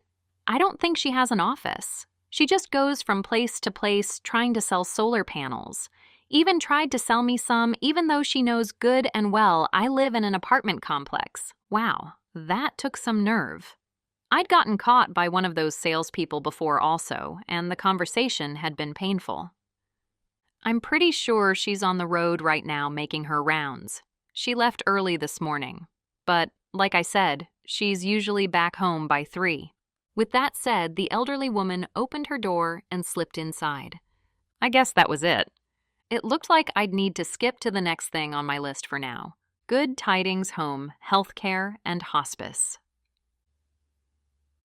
Speaker 1: I don't think she has an office. She just goes from place to place trying to sell solar panels. Even tried to sell me some, even though she knows good and well I live in an apartment complex. Wow, that took some nerve. I'd gotten caught by one of those salespeople before also, and the conversation had been painful. I'm pretty sure she's on the road right now making her rounds. She left early this morning. But, like I said, she's usually back home by 3. With that said, the elderly woman opened her door and slipped inside. I guess that was it. It looked like I'd need to skip to the next thing on my list for now. Good Tidings Home, Healthcare, and Hospice.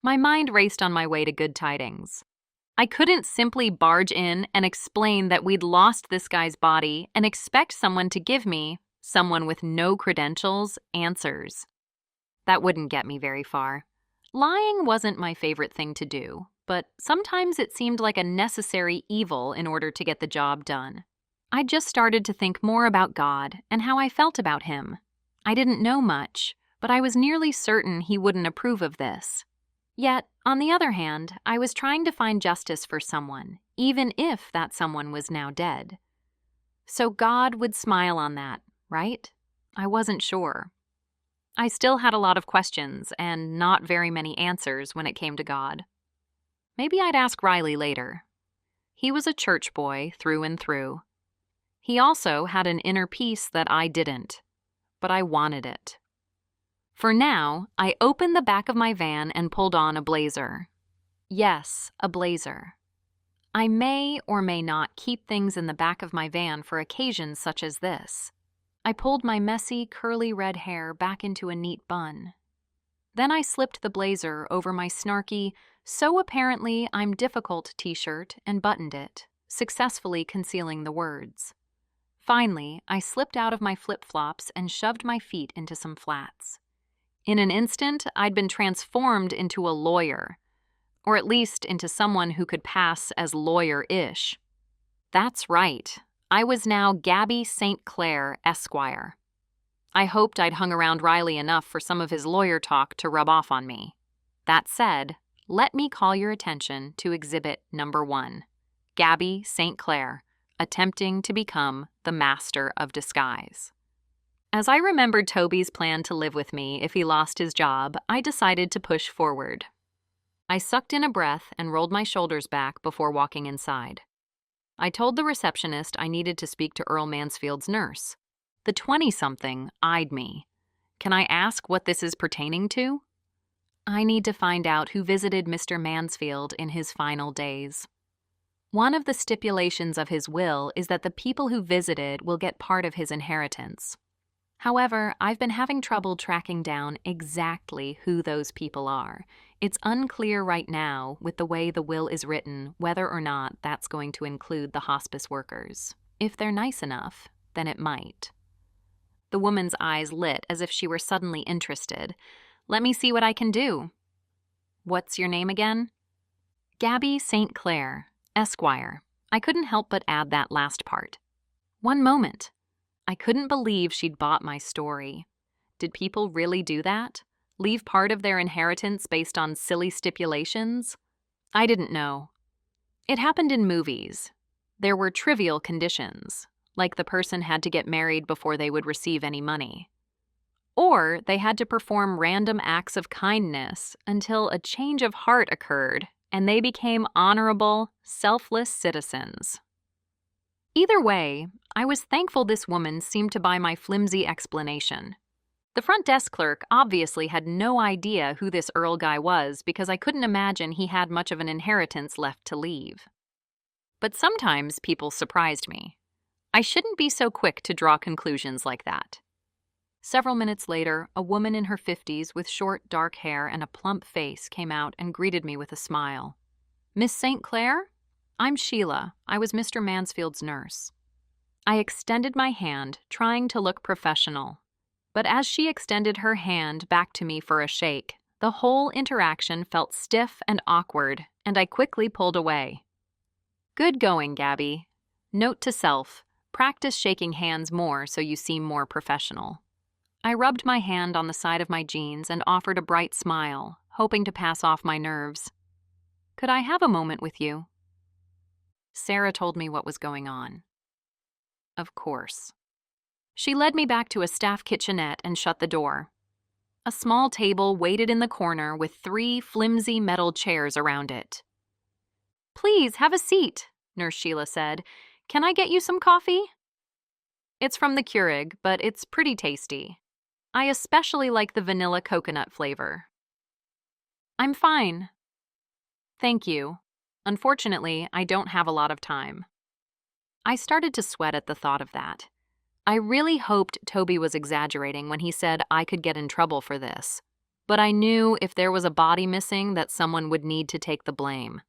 Speaker 1: My mind raced on my way to Good Tidings. I couldn't simply barge in and explain that we'd lost this guy's body and expect someone to give me, someone with no credentials, answers. That wouldn't get me very far. Lying wasn't my favorite thing to do, but sometimes it seemed like a necessary evil in order to get the job done. I just started to think more about God and how I felt about him. I didn't know much, but I was nearly certain he wouldn't approve of this. Yet, on the other hand, I was trying to find justice for someone, even if that someone was now dead. So God would smile on that, right? I wasn't sure. I still had a lot of questions and not very many answers when it came to God. Maybe I'd ask Riley later. He was a church boy through and through. He also had an inner peace that I didn't, but I wanted it. For now, I opened the back of my van and pulled on a blazer. Yes, a blazer. I may or may not keep things in the back of my van for occasions such as this. I pulled my messy, curly red hair back into a neat bun. Then I slipped the blazer over my snarky, "So apparently I'm difficult" t-shirt and buttoned it, successfully concealing the words. Finally, I slipped out of my flip-flops and shoved my feet into some flats. In an instant, I'd been transformed into a lawyer, or at least into someone who could pass as lawyer-ish. That's right. I was now Gabby St. Esquire. I hoped I'd hung around Riley enough for some of his lawyer talk to rub off on me. That said, let me call your attention to Exhibit Number 1, Gabby St. Clair, attempting to become the master of disguise. As I remembered Toby's plan to live with me if he lost his job, I decided to push forward. I sucked in a breath and rolled my shoulders back before walking inside. I told the receptionist I needed to speak to Earl Mansfield's nurse. The 20-something eyed me. Can I ask what this is pertaining to? I need to find out who visited Mr. Mansfield in his final days. One of the stipulations of his will is that the people who visited will get part of his inheritance. However, I've been having trouble tracking down exactly who those people are. It's unclear right now, with the way the will is written, whether or not that's going to include the hospice workers. If they're nice enough, then it might. The woman's eyes lit as if she were suddenly interested. Let me see what I can do. What's your name again? Gabby St. Esquire. I couldn't help but add that last part. One moment. I couldn't believe she'd bought my story. Did people really do that? Leave part of their inheritance based on silly stipulations? I didn't know. It happened in movies. There were trivial conditions, like the person had to get married before they would receive any money. Or they had to perform random acts of kindness until a change of heart occurred and they became honorable, selfless citizens. Either way, I was thankful this woman seemed to buy my flimsy explanation. The front desk clerk obviously had no idea who this Earl guy was because I couldn't imagine he had much of an inheritance left to leave. But sometimes people surprised me. I shouldn't be so quick to draw conclusions like that. Several minutes later, a woman in her 50s with short, dark hair and a plump face came out and greeted me with a smile. "Miss St. Clair? I'm Sheila. I was Mr. Mansfield's nurse." I extended my hand, trying to look professional. But as she extended her hand back to me for a shake, the whole interaction felt stiff and awkward, and I quickly pulled away. Good going, Gabby. Note to self, practice shaking hands more so you seem more professional. I rubbed my hand on the side of my jeans and offered a bright smile, hoping to pass off my nerves. Could I have a moment with you? Sarah told me what was going on. Of course. She led me back to a staff kitchenette and shut the door. A small table waited in the corner with 3 flimsy metal chairs around it. "Please, have a seat," Nurse Sheila said. "Can I get you some coffee?" It's from the Keurig, but it's pretty tasty. I especially like the vanilla coconut flavor. I'm fine. Thank you. Unfortunately, I don't have a lot of time. I started to sweat at the thought of that. I really hoped Toby was exaggerating when he said I could get in trouble for this. But I knew if there was a body missing that someone would need to take the blame.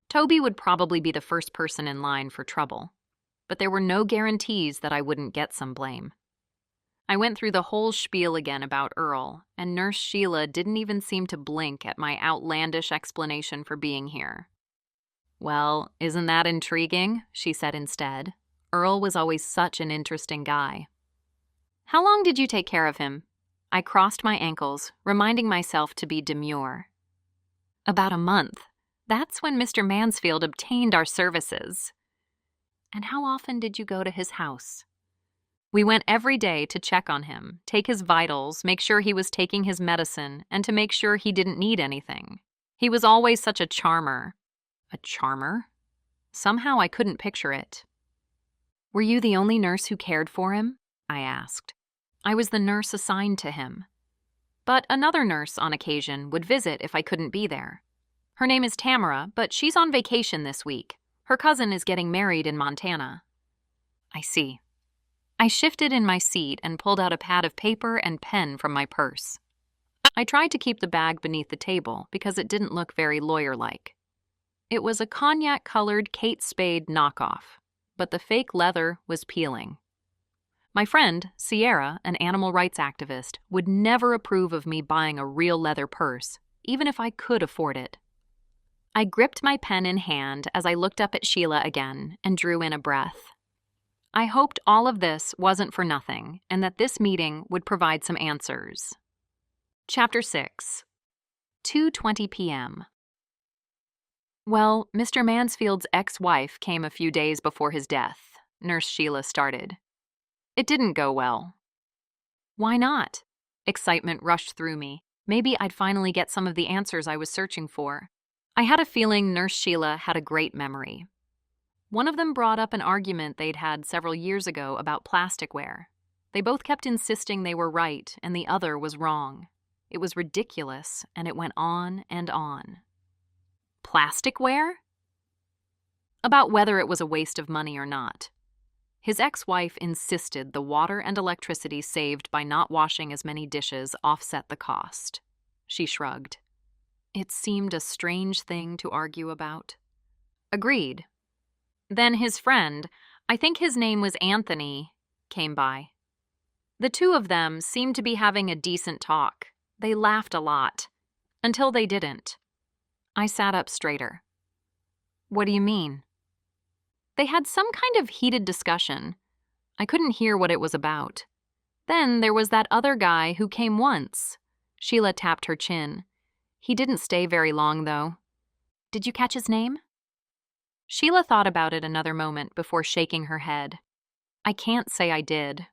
Speaker 1: Toby would probably be the first person in line for trouble. But there were no guarantees that I wouldn't get some blame. I went through the whole spiel again about Earl, and Nurse Sheila didn't even seem to blink at my outlandish explanation for being here. Well, isn't that intriguing? She said instead. Earl was always such an interesting guy. How long did you take care of him? I crossed my ankles, reminding myself to be demure. About a month. That's when Mr. Mansfield obtained our services. And how often did you go to his house? We went every day to check on him, take his vitals, make sure he was taking his medicine, and to make sure he didn't need anything. He was always such a charmer. A charmer? Somehow I couldn't picture it. Were you the only nurse who cared for him? I asked. I was the nurse assigned to him. But another nurse on occasion would visit if I couldn't be there. Her name is Tamara, but she's on vacation this week. Her cousin is getting married in Montana. I see. I shifted in my seat and pulled out a pad of paper and pen from my purse. I tried to keep the bag beneath the table because it didn't look very lawyer-like. It was a cognac-colored Kate Spade knockoff, but the fake leather was peeling. My friend, Sierra, an animal rights activist, would never approve of me buying a real leather purse, even if I could afford it. I gripped my pen in hand as I looked up at Sheila again and drew in a breath. I hoped all of this wasn't for nothing and that this meeting would provide some answers. Chapter 6. 2:20 p.m. Well, Mr. Mansfield's ex-wife came a few days before his death, Nurse Sheila started. It didn't go well. Why not? Excitement rushed through me. Maybe I'd finally get some of the answers I was searching for. I had a feeling Nurse Sheila had a great memory. One of them brought up an argument they'd had several years ago about plasticware. They both kept insisting they were right and the other was wrong. It was ridiculous, and it went on and on. Plasticware? About whether it was a waste of money or not. His ex-wife insisted the water and electricity saved by not washing as many dishes offset the cost. She shrugged. It seemed a strange thing to argue about. Agreed. Then his friend, I think his name was Anthony, came by. The two of them seemed to be having a decent talk. They laughed a lot. Until they didn't. I sat up straighter. What do you mean? They had some kind of heated discussion. I couldn't hear what it was about. Then there was that other guy who came once. Sheila tapped her chin. He didn't stay very long, though. Did you catch his name? Sheila thought about it another moment before shaking her head. I can't say I did.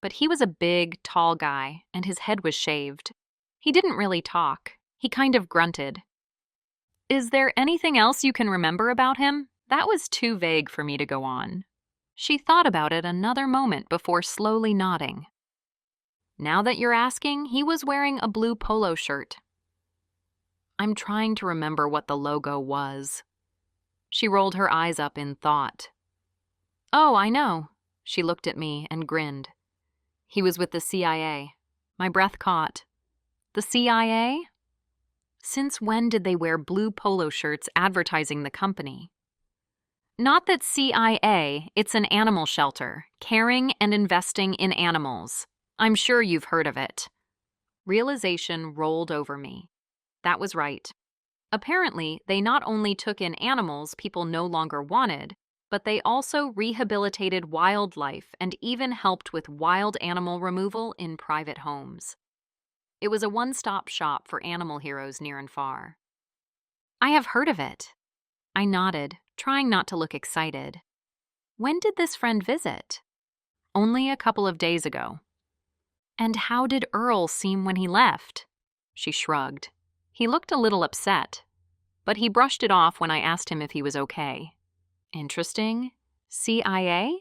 Speaker 1: But he was a big, tall guy, and his head was shaved. He didn't really talk. He kind of grunted. Is there anything else you can remember about him? That was too vague for me to go on. She thought about it another moment before slowly nodding. Now that you're asking, he was wearing a blue polo shirt. I'm trying to remember what the logo was. She rolled her eyes up in thought. Oh, I know. She looked at me and grinned. He was with the CIA. My breath caught. The CIA? Since when did they wear blue polo shirts advertising the company? Not that CIA, it's an animal shelter, caring and investing in animals. I'm sure you've heard of it. Realization rolled over me. That was right. Apparently, they not only took in animals people no longer wanted, but they also rehabilitated wildlife and even helped with wild animal removal in private homes. It was a one-stop shop for animal heroes near and far. I have heard of it. I nodded, trying not to look excited. When did this friend visit? Only a couple of days ago. And how did Earl seem when he left? She shrugged. He looked a little upset, but he brushed it off when I asked him if he was okay. Interesting. CIA?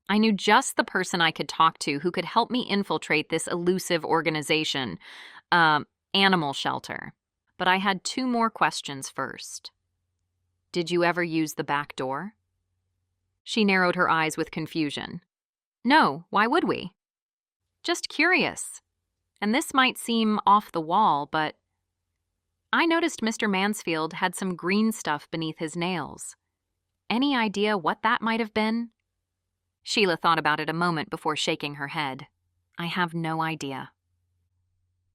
Speaker 1: I knew just the person I could talk to who could help me infiltrate this elusive organization, animal shelter. But I had two more questions first. Did you ever use the back door? She narrowed her eyes with confusion. No, why would we? Just curious. And this might seem off the wall, but I noticed Mr. Mansfield had some green stuff beneath his nails. Any idea what that might have been? Sheila thought about it a moment before shaking her head. I have no idea.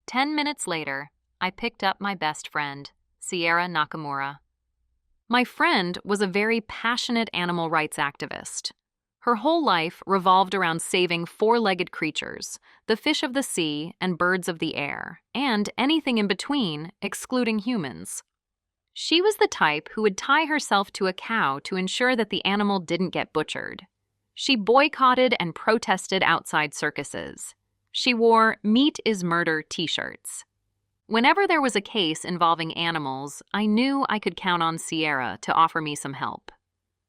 Speaker 1: 10 minutes later, I picked up my best friend, Sierra Nakamura. My friend was a very passionate animal rights activist. Her whole life revolved around saving four-legged creatures, the fish of the sea and birds of the air, and anything in between, excluding humans. She was the type who would tie herself to a cow to ensure that the animal didn't get butchered. She boycotted and protested outside circuses. She wore "Meat is Murder" t-shirts. Whenever there was a case involving animals, I knew I could count on Sierra to offer me some help.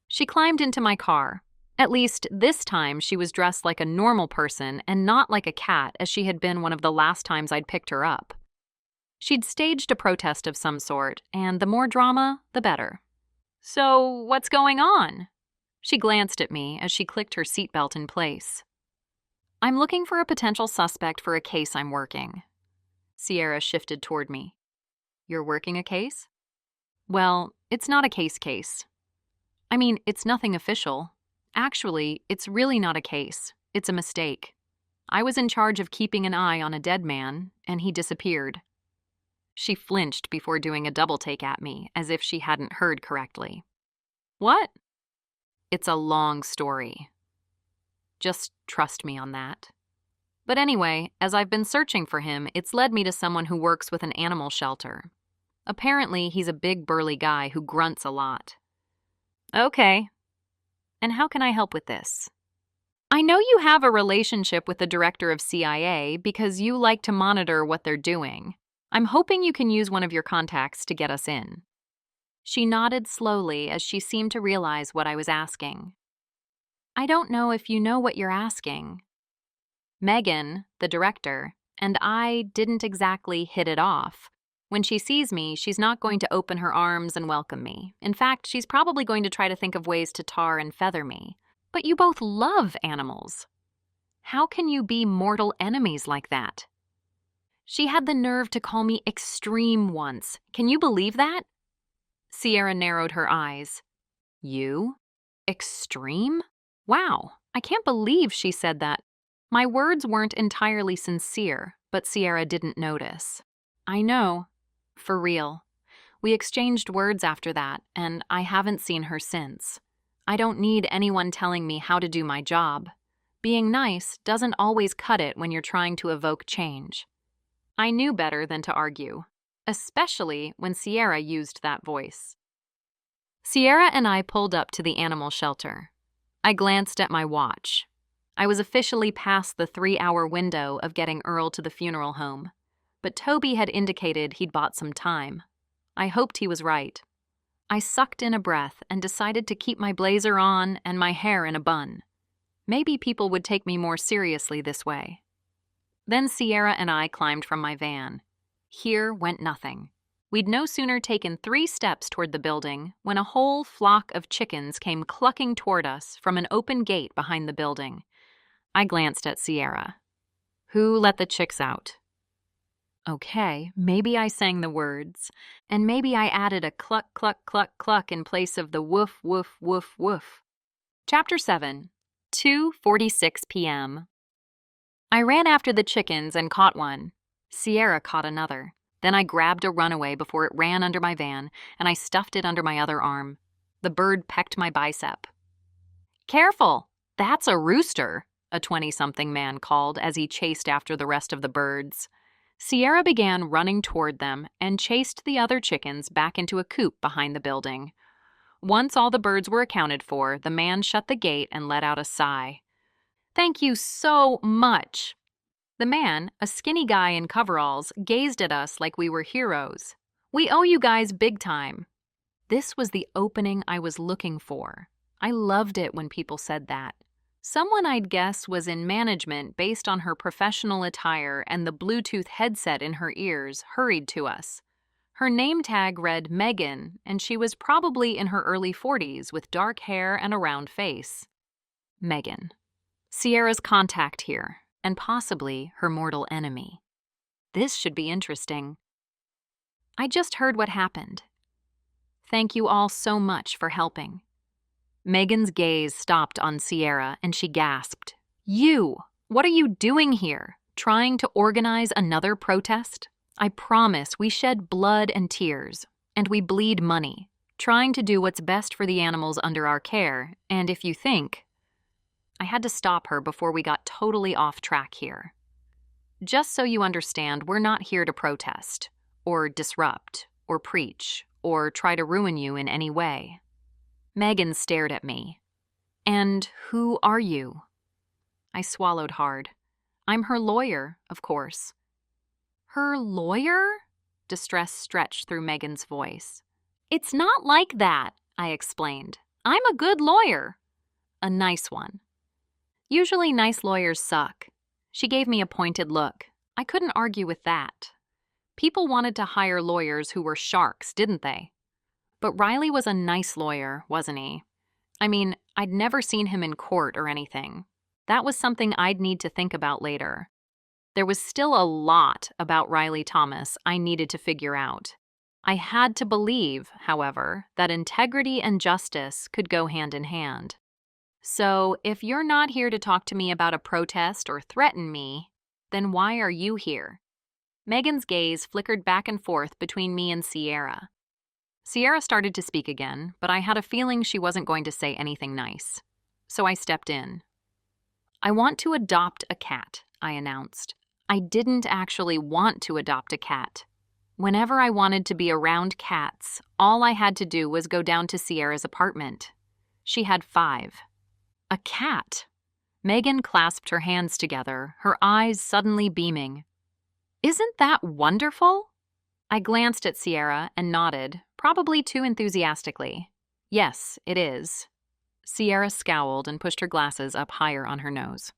Speaker 1: She climbed into my car. At least this time she was dressed like a normal person and not like a cat as she had been one of the last times I'd picked her up. She'd staged a protest of some sort, and the more drama, the better. So, what's going on? She glanced at me as she clicked her seatbelt in place. I'm looking for a potential suspect for a case I'm working. Sierra shifted toward me. You're working a case? Well, it's not a case. I mean, it's nothing official. Actually, it's really not a case. It's a mistake. I was in charge of keeping an eye on a dead man, and he disappeared. She flinched before doing a double take at me, as if she hadn't heard correctly. What? It's a long story. Just trust me on that. But anyway, as I've been searching for him, it's led me to someone who works with an animal shelter. Apparently, he's a big burly guy who grunts a lot. Okay. And how can I help with this? I know you have a relationship with the director of CIA because you like to monitor what they're doing. I'm hoping you can use one of your contacts to get us in. She nodded slowly as she seemed to realize what I was asking. I don't know if you know what you're asking. Megan, the director, and I didn't exactly hit it off. When she sees me, she's not going to open her arms and welcome me. In fact, she's probably going to try to think of ways to tar and feather me. But you both love animals. How can you be mortal enemies like that? She had the nerve to call me extreme once. Can you believe that? Sierra narrowed her eyes. You? Extreme? Wow, I can't believe she said that. My words weren't entirely sincere, but Sierra didn't notice. I know. For real. We exchanged words after that, and I haven't seen her since. I don't need anyone telling me how to do my job. Being nice doesn't always cut it when you're trying to evoke change. I knew better than to argue, especially when Sierra used that voice. Sierra and I pulled up to the animal shelter. I glanced at my watch. I was officially past the 3-hour window of getting Earl to the funeral home, but Toby had indicated he'd bought some time. I hoped he was right. I sucked in a breath and decided to keep my blazer on and my hair in a bun. Maybe people would take me more seriously this way. Then Sierra and I climbed from my van. Here went nothing. We'd no sooner taken 3 steps toward the building when a whole flock of chickens came clucking toward us from an open gate behind the building. I glanced at Sierra. Who let the chicks out? Okay, maybe I sang the words, and maybe I added a cluck, cluck, cluck, cluck in place of the woof, woof, woof, woof. Chapter 7, 2:46 p.m. I ran after the chickens and caught one. Sierra caught another. Then I grabbed a runaway before it ran under my van, and I stuffed it under my other arm. The bird pecked my bicep. Careful! That's a rooster, a 20-something man called as he chased after the rest of the birds. Sierra began running toward them and chased the other chickens back into a coop behind the building. Once all the birds were accounted for, the man shut the gate and let out a sigh. Thank you so much. The man, a skinny guy in coveralls, gazed at us like we were heroes. We owe you guys big time. This was the opening I was looking for. I loved it when people said that. Someone I'd guess was in management based on her professional attire and the Bluetooth headset in her ears hurried to us. Her name tag read Megan, and she was probably in her early 40s with dark hair and a round face. Megan. Sierra's contact here, and possibly her mortal enemy. This should be interesting. I just heard what happened. Thank you all so much for helping. Megan's gaze stopped on Sierra, and she gasped. You! What are you doing here? Trying to organize another protest? I promise we shed blood and tears, and we bleed money, trying to do what's best for the animals under our care, and if you think... I had to stop her before we got totally off track here. Just so you understand, we're not here to protest, or disrupt, or preach, or try to ruin you in any way. Megan stared at me. And who are you? I swallowed hard. I'm her lawyer, of course. Her lawyer? Distress stretched through Megan's voice. It's not like that, I explained. I'm a good lawyer. A nice one. Usually nice lawyers suck. She gave me a pointed look. I couldn't argue with that. People wanted to hire lawyers who were sharks, didn't they? But Riley was a nice lawyer, wasn't he? I mean, I'd never seen him in court or anything. That was something I'd need to think about later. There was still a lot about Riley Thomas I needed to figure out. I had to believe, however, that integrity and justice could go hand in hand. So, if you're not here to talk to me about a protest or threaten me, then why are you here? Megan's gaze flickered back and forth between me and Sierra. Sierra started to speak again, but I had a feeling she wasn't going to say anything nice. So I stepped in. I want to adopt a cat, I announced. I didn't actually want to adopt a cat. Whenever I wanted to be around cats, all I had to do was go down to Sierra's apartment. She had 5. A cat. Megan clasped her hands together, her eyes suddenly beaming. Isn't that wonderful? I glanced at Sierra and nodded, probably too enthusiastically. Yes, it is. Sierra scowled and pushed her glasses up higher on her nose.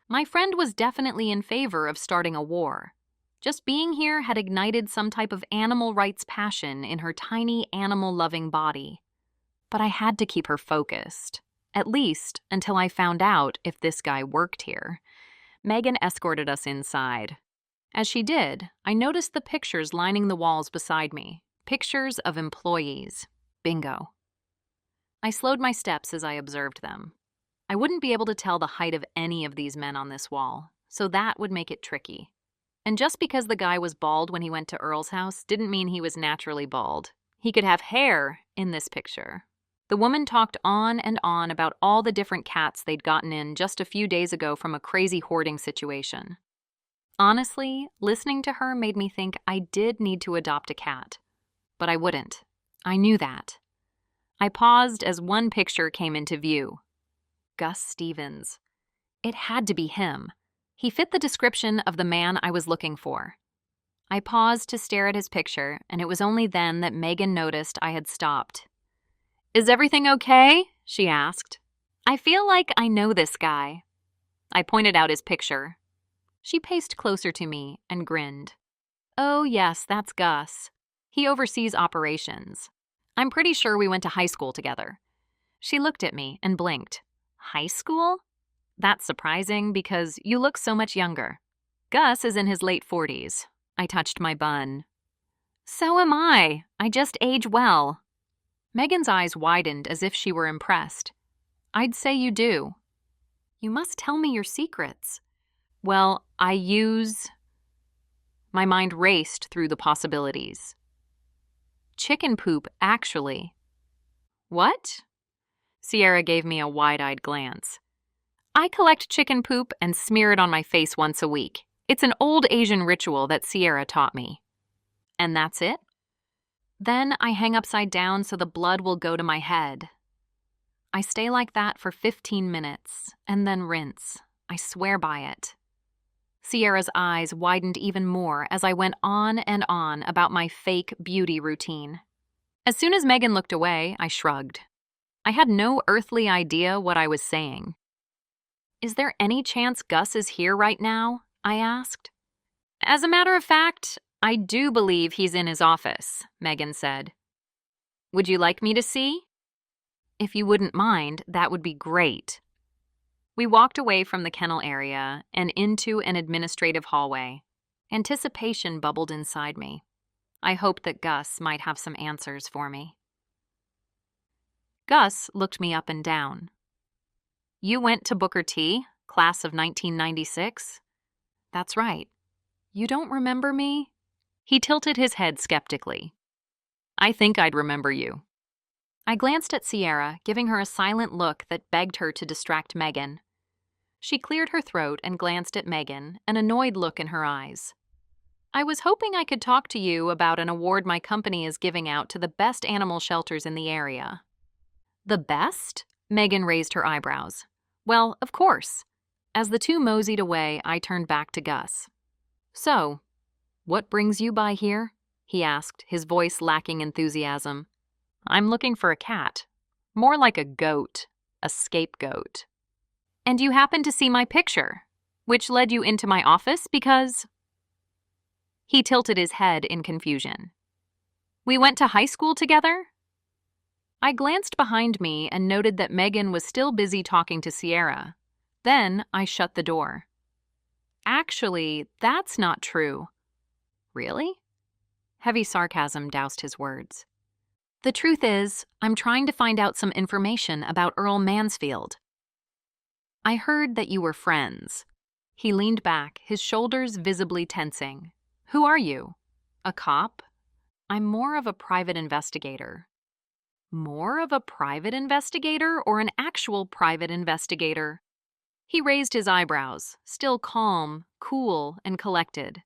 Speaker 1: My friend was definitely in favor of starting a war. Just being here had ignited some type of animal rights passion in her tiny animal-loving body. But I had to keep her focused. At least until I found out if this guy worked here. Megan escorted us inside. As she did, I noticed the pictures lining the walls beside me. Pictures of employees. Bingo. I slowed my steps as I observed them. I wouldn't be able to tell the height of any of these men on this wall, so that would make it tricky. And just because the guy was bald when he went to Earl's house didn't mean he was naturally bald. He could have hair in this picture. The woman talked on and on about all the different cats they'd gotten in just a few days ago from a crazy hoarding situation. Honestly, listening to her made me think I did need to adopt a cat. But I wouldn't. I knew that. I paused as one picture came into view. Gus Stevens. It had to be him. He fit the description of the man I was looking for. I paused to stare at his picture, and it was only then that Megan noticed I had stopped. Is everything okay? She asked. I feel like I know this guy. I pointed out his picture. She paced closer to me and grinned. Oh, yes, that's Gus. He oversees operations. I'm pretty sure we went to high school together. She looked at me and blinked. High school? That's surprising because you look so much younger. Gus is in his late 40s. I touched my bun. So am I. I just age well. Megan's eyes widened as if she were impressed. I'd say you do. You must tell me your secrets. Well, I use... My mind raced through the possibilities. Chicken poop, actually. What? Sierra gave me a wide-eyed glance. I collect chicken poop and smear it on my face once a week. It's an old Asian ritual that Sierra taught me. And that's it? Then I hang upside down so the blood will go to my head. I stay like that for 15 minutes, and then rinse. I swear by it. Sierra's eyes widened even more as I went on and on about my fake beauty routine. As soon as Megan looked away, I shrugged. I had no earthly idea what I was saying. Is there any chance Gus is here right now? I asked. As a matter of fact, I do believe he's in his office, Megan said. Would you like me to see? If you wouldn't mind, that would be great. We walked away from the kennel area and into an administrative hallway. Anticipation bubbled inside me. I hoped that Gus might have some answers for me. Gus looked me up and down. You went to Booker T, class of 1996? That's right. You don't remember me? He tilted his head skeptically. I think I'd remember you. I glanced at Sierra, giving her a silent look that begged her to distract Megan. She cleared her throat and glanced at Megan, an annoyed look in her eyes. I was hoping I could talk to you about an award my company is giving out to the best animal shelters in the area. The best? Megan raised her eyebrows. Well, of course. As the two moseyed away, I turned back to Gus. So, what brings you by here? He asked, his voice lacking enthusiasm. I'm looking for a cat. More like a goat. A scapegoat. And you happened to see my picture, which led you into my office because... He tilted his head in confusion. We went to high school together? I glanced behind me and noted that Megan was still busy talking to Sierra. Then I shut the door. Actually, that's not true. Really? Heavy sarcasm doused his words. The truth is, I'm trying to find out some information about Earl Mansfield. I heard that you were friends. He leaned back, his shoulders visibly tensing. Who are you? A cop? I'm more of a private investigator. More of a private investigator or an actual private investigator? He raised his eyebrows, still calm, cool, and collected.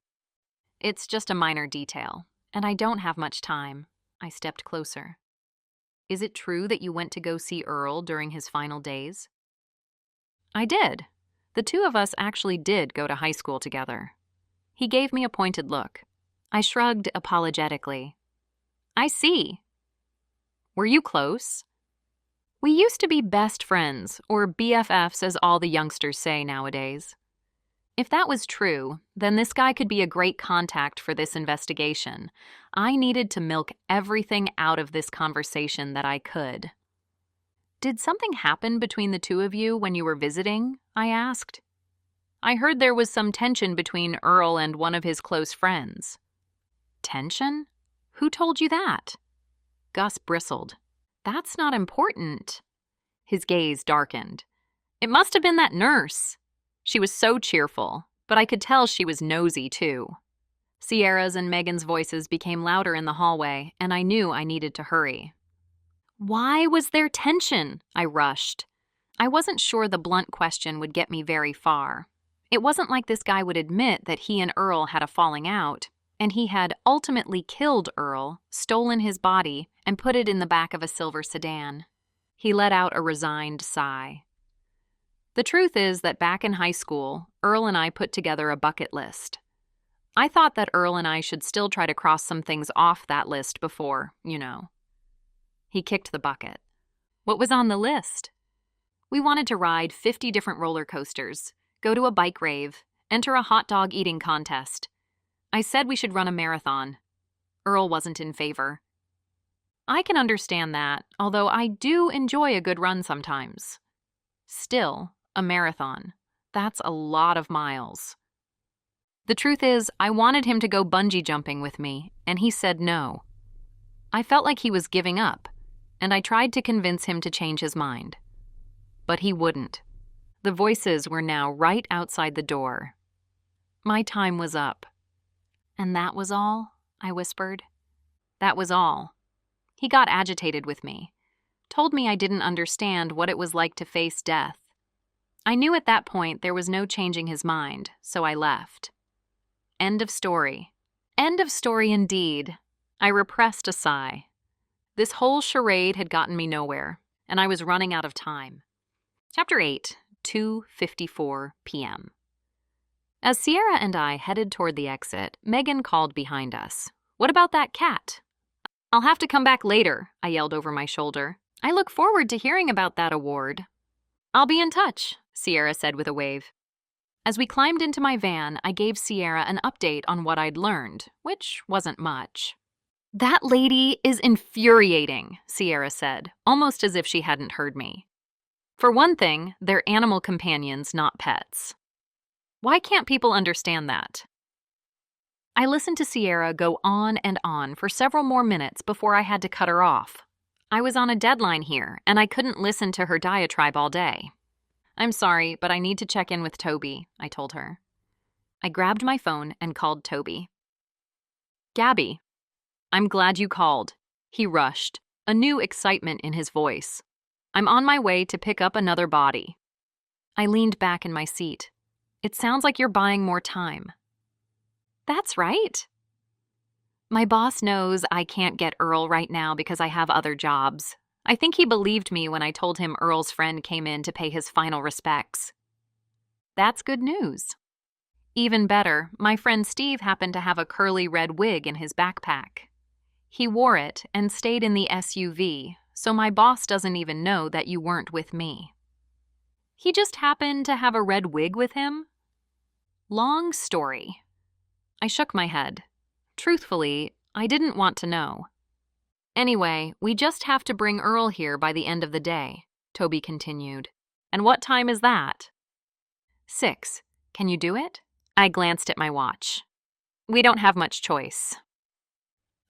Speaker 1: It's just a minor detail, and I don't have much time. I stepped closer. Is it true that you went to go see Earl during his final days? I did. The two of us actually did go to high school together. He gave me a pointed look. I shrugged apologetically. I see. Were you close? We used to be best friends, or BFFs as all the youngsters say nowadays. If that was true, then this guy could be a great contact for this investigation. I needed to milk everything out of this conversation that I could. Did something happen between the two of you when you were visiting? I asked. I heard there was some tension between Earl and one of his close friends. Tension? Who told you that? Gus bristled. That's not important. His gaze darkened. It must have been that nurse. She was so cheerful, but I could tell she was nosy too. Sierra's and Megan's voices became louder in the hallway, and I knew I needed to hurry. Why was there tension? I rushed. I wasn't sure the blunt question would get me very far. It wasn't like this guy would admit that he and Earl had a falling out, and he had ultimately killed Earl, stolen his body, and put it in the back of a silver sedan. He let out a resigned sigh. The truth is that back in high school, Earl and I put together a bucket list. I thought that Earl and I should still try to cross some things off that list before, you know. He kicked the bucket. What was on the list? We wanted to ride 50 different roller coasters, go to a bike rave, enter a hot dog eating contest. I said we should run a marathon. Earl wasn't in favor. I can understand that, although I do enjoy a good run sometimes. Still, a marathon. That's a lot of miles. The truth is, I wanted him to go bungee jumping with me, and he said no. I felt like he was giving up, and I tried to convince him to change his mind. But he wouldn't. The voices were now right outside the door. My time was up. And that was all? I whispered. That was all. He got agitated with me, told me I didn't understand what it was like to face death. I knew at that point there was no changing his mind, so I left. End of story. End of story indeed. I repressed a sigh. This whole charade had gotten me nowhere, and I was running out of time. Chapter 8, 2:54 p.m. As Sierra and I headed toward the exit, Megan called behind us. What about that cat? I'll have to come back later, I yelled over my shoulder. I look forward to hearing about that award. I'll be in touch, Sierra said with a wave. As we climbed into my van, I gave Sierra an update on what I'd learned, which wasn't much. "That lady is infuriating," Sierra said, almost as if she hadn't heard me. "For one thing, they're animal companions, not pets. Why can't people understand that?" I listened to Sierra go on and on for several more minutes before I had to cut her off. I was on a deadline here, and I couldn't listen to her diatribe all day. "I'm sorry, but I need to check in with Toby," I told her. I grabbed my phone and called Toby. "Gabby, I'm glad you called," he rushed, a new excitement in his voice. "I'm on my way to pick up another body." I leaned back in my seat. "It sounds like you're buying more time." "That's right." "My boss knows I can't get Earl right now because I have other jobs. I think he believed me when I told him Earl's friend came in to pay his final respects." "That's good news." Even better, my friend Steve happened to have a curly red wig in his backpack. He wore it and stayed in the SUV, so my boss doesn't even know that you weren't with me. "He just happened to have a red wig with him?" "Long story." I shook my head. Truthfully, I didn't want to know. "Anyway, we just have to bring Earl here by the end of the day," Toby continued. "And what time is that?" 6. Can you do it?" I glanced at my watch. "We don't have much choice."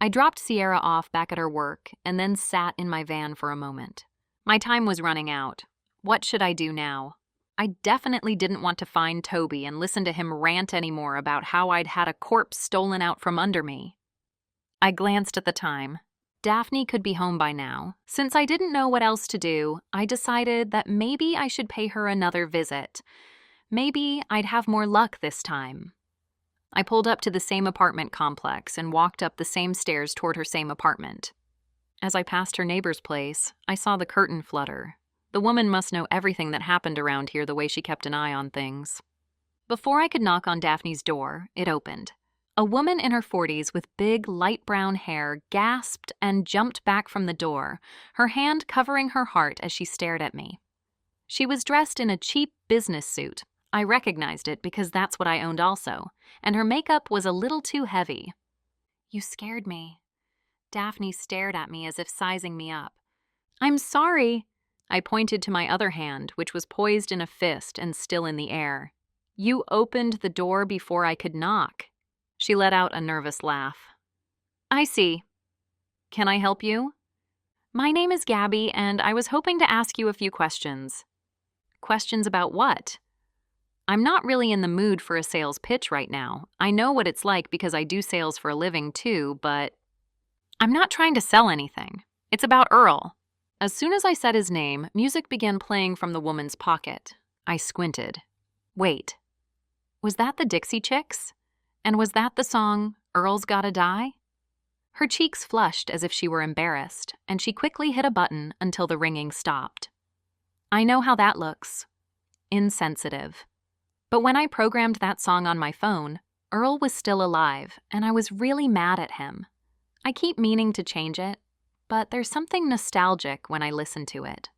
Speaker 1: I dropped Sierra off back at her work and then sat in my van for a moment. My time was running out. What should I do now? I definitely didn't want to find Toby and listen to him rant anymore about how I'd had a corpse stolen out from under me. I glanced at the time. Daphne could be home by now. Since I didn't know what else to do, I decided that maybe I should pay her another visit. Maybe I'd have more luck this time. I pulled up to the same apartment complex and walked up the same stairs toward her same apartment. As I passed her neighbor's place, I saw the curtain flutter. The woman must know everything that happened around here the way she kept an eye on things. Before I could knock on Daphne's door, it opened. A woman in her 40s with big, light brown hair gasped and jumped back from the door, her hand covering her heart as she stared at me. She was dressed in a cheap business suit. I recognized it because that's what I owned also, and her makeup was a little too heavy. "You scared me." Daphne stared at me as if sizing me up. "I'm sorry." I pointed to my other hand, which was poised in a fist and still in the air. "You opened the door before I could knock." She let out a nervous laugh. "I see. Can I help you?" "My name is Gabby, and I was hoping to ask you a few questions." "Questions about what?" "I'm not really in the mood for a sales pitch right now. I know what it's like because I do sales for a living too, but I'm not trying to sell anything. It's about Earl." As soon as I said his name, music began playing from the woman's pocket. I squinted. Wait. Was that the Dixie Chicks? And was that the song, "Earl's Gotta Die"? Her cheeks flushed as if she were embarrassed, and she quickly hit a button until the ringing stopped. I know how that looks. Insensitive. But when I programmed that song on my phone, Earl was still alive, and I was really mad at him. I keep meaning to change it, but there's something nostalgic when I listen to it.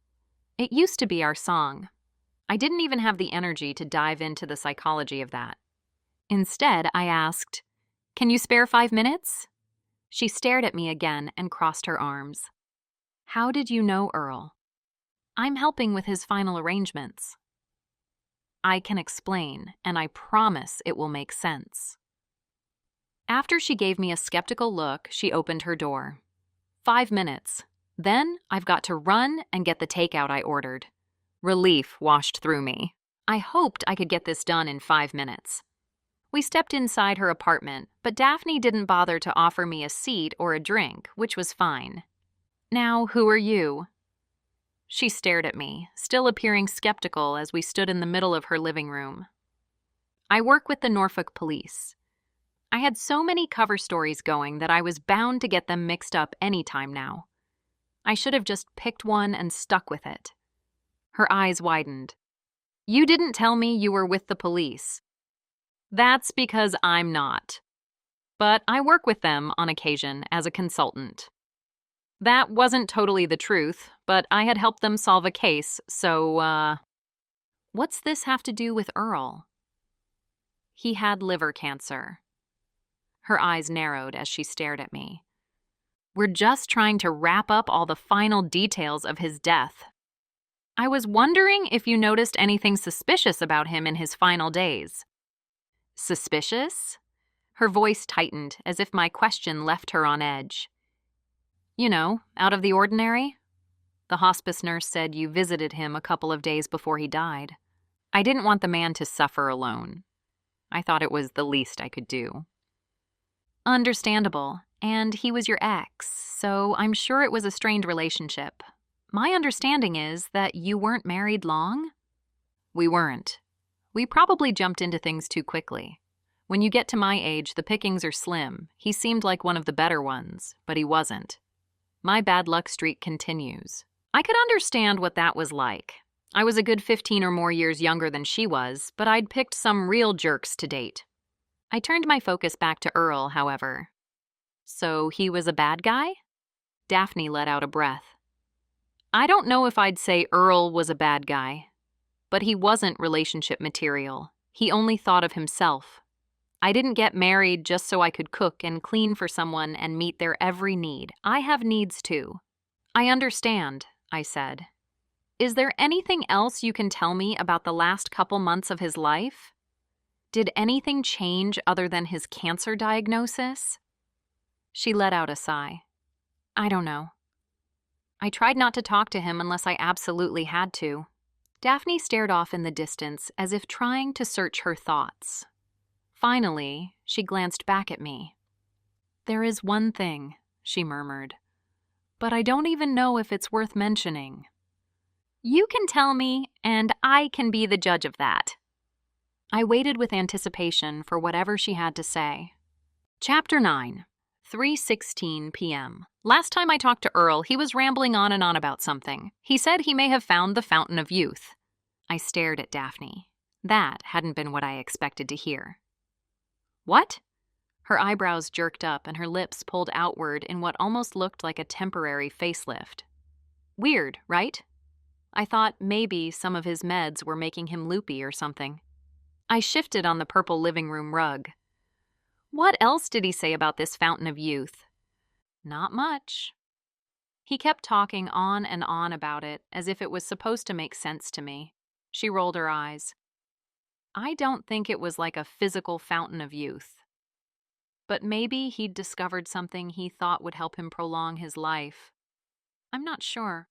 Speaker 1: It used to be our song. I didn't even have the energy to dive into the psychology of that. Instead, I asked, "Can you spare 5 minutes?" She stared at me again and crossed her arms. "How did you know Earl?" "I'm helping with his final arrangements." I can explain, and I promise it will make sense. After she gave me a skeptical look, she opened her door. 5 minutes. Then I've got to run and get the takeout I ordered. Relief washed through me. I hoped I could get this done in 5 minutes. We stepped inside her apartment, but Daphne didn't bother to offer me a seat or a drink, which was fine. "Now, who are you?" She stared at me, still appearing skeptical as we stood in the middle of her living room. "I work with the Norfolk Police." I had so many cover stories going that I was bound to get them mixed up any time now. I should have just picked one and stuck with it. Her eyes widened. "You didn't tell me you were with the police." "That's because I'm not. But I work with them on occasion as a consultant." That wasn't totally the truth, but I had helped them solve a case, so, What's this have to do with Earl? He had liver cancer. Her eyes narrowed as she stared at me. We're just trying to wrap up all the final details of his death. I was wondering if you noticed anything suspicious about him in his final days. Suspicious? Her voice tightened as if my question left her on edge. You know, out of the ordinary? The hospice nurse said you visited him a couple of days before he died. I didn't want the man to suffer alone. I thought it was the least I could do. Understandable, and he was your ex, so I'm sure it was a strained relationship. My understanding is that you weren't married long? We weren't. We probably jumped into things too quickly. When you get to my age, the pickings are slim. He seemed like one of the better ones, but he wasn't. My bad luck streak continues. I could understand what that was like. I was a good 15 or more years younger than she was, but I'd picked some real jerks to date. I turned my focus back to Earl, however. So he was a bad guy? Daphne let out a breath. I don't know if I'd say Earl was a bad guy, but he wasn't relationship material. He only thought of himself. I didn't get married just so I could cook and clean for someone and meet their every need. I have needs too. I understand, I said. Is there anything else you can tell me about the last couple months of his life? Did anything change other than his cancer diagnosis? She let out a sigh. I don't know. I tried not to talk to him unless I absolutely had to. Daphne stared off in the distance as if trying to search her thoughts. Finally, she glanced back at me. There is one thing, she murmured, but I don't even know if it's worth mentioning. You can tell me, and I can be the judge of that. I waited with anticipation for whatever she had to say. Chapter 9, 3:16 p.m. Last time I talked to Earl, he was rambling on and on about something. He said he may have found the Fountain of Youth. I stared at Daphne. That hadn't been what I expected to hear. What? Her eyebrows jerked up and her lips pulled outward in what almost looked like a temporary facelift. Weird, right? I thought maybe some of his meds were making him loopy or something. I shifted on the purple living room rug. What else did he say about this Fountain of Youth? Not much. He kept talking on and on about it as if it was supposed to make sense to me. She rolled her eyes. I don't think it was like a physical fountain of youth. But maybe he'd discovered something he thought would help him prolong his life. I'm not sure.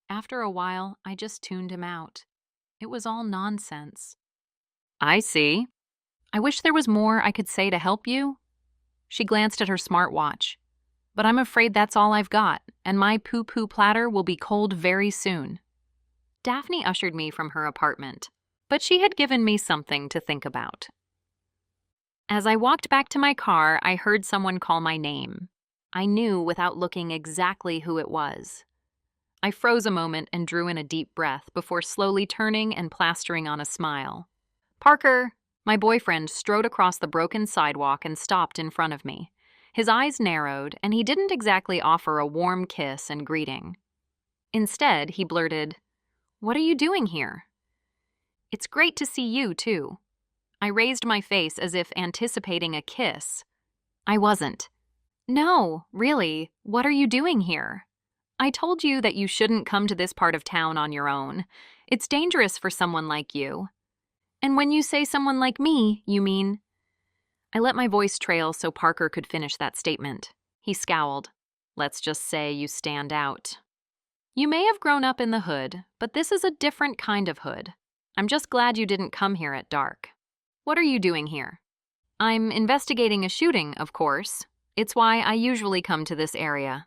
Speaker 1: After a while, I just tuned him out. It was all nonsense. I see. I wish there was more I could say to help you. She glanced at her smartwatch. But I'm afraid that's all I've got, and my poo-poo platter will be cold very soon. Daphne ushered me from her apartment, but she had given me something to think about. As I walked back to my car, I heard someone call my name. I knew without looking exactly who it was. I froze a moment and drew in a deep breath before slowly turning and plastering on a smile. Parker! My boyfriend strode across the broken sidewalk and stopped in front of me. His eyes narrowed, and he didn't exactly offer a warm kiss and greeting. Instead, he blurted, "What are you doing here?" It's great to see you, too. I raised my face as if anticipating a kiss. I wasn't. No, really, what are you doing here? I told you that you shouldn't come to this part of town on your own. It's dangerous for someone like you. And when you say someone like me, you mean... I let my voice trail so Parker could finish that statement. He scowled. Let's just say you stand out. You may have grown up in the hood, but this is a different kind of hood. I'm just glad you didn't come here at dark. What are you doing here? I'm investigating a shooting, of course. It's why I usually come to this area.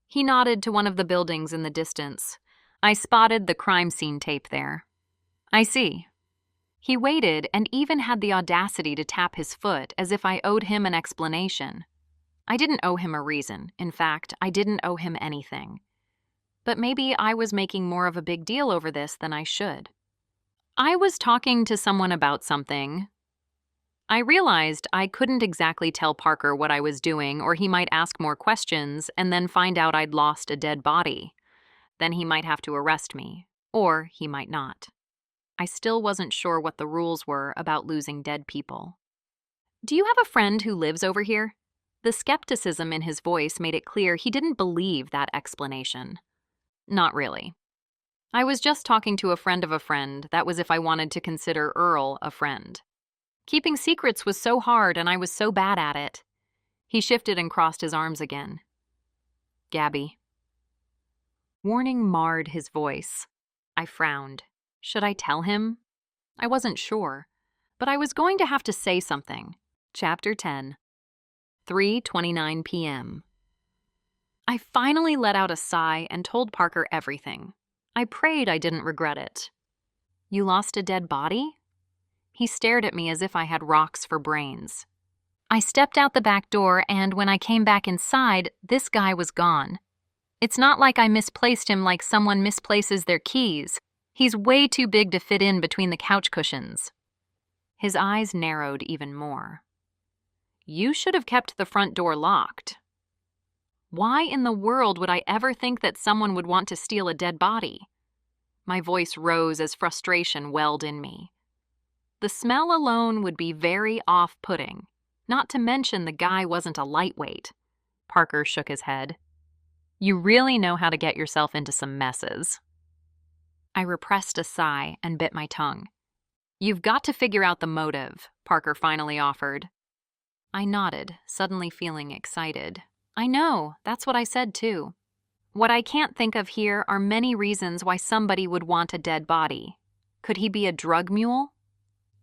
Speaker 1: He nodded to one of the buildings in the distance. I spotted the crime scene tape there. I see. He waited and even had the audacity to tap his foot as if I owed him an explanation. I didn't owe him a reason. In fact, I didn't owe him anything. But maybe I was making more of a big deal over this than I should. I was talking to someone about something. I realized I couldn't exactly tell Parker what I was doing, or he might ask more questions and then find out I'd lost a dead body. Then he might have to arrest me, or he might not. I still wasn't sure what the rules were about losing dead people. "Do you have a friend who lives over here?" The skepticism in his voice made it clear he didn't believe that explanation. "Not really. I was just talking to a friend of a friend. That was if I wanted to consider Earl a friend. Keeping secrets was so hard and I was so bad at it." He shifted and crossed his arms again. "Gabby." Warning marred his voice. I frowned. Should I tell him? I wasn't sure, but I was going to have to say something. Chapter 10. 3:29 p.m. I finally let out a sigh and told Parker everything. I prayed I didn't regret it. "You lost a dead body?" He stared at me as if I had rocks for brains. "I stepped out the back door, and when I came back inside, this guy was gone. It's not like I misplaced him like someone misplaces their keys. He's way too big to fit in between the couch cushions." His eyes narrowed even more. "You should have kept the front door locked." Why in the world would I ever think that someone would want to steal a dead body? My voice rose as frustration welled in me. The smell alone would be very off-putting, not to mention the guy wasn't a lightweight. Parker shook his head. "You really know how to get yourself into some messes." I repressed a sigh and bit my tongue. "You've got to figure out the motive," Parker finally offered. I nodded, suddenly feeling excited. "I know, that's what I said too. What I can't think of here are many reasons why somebody would want a dead body. Could he be a drug mule?"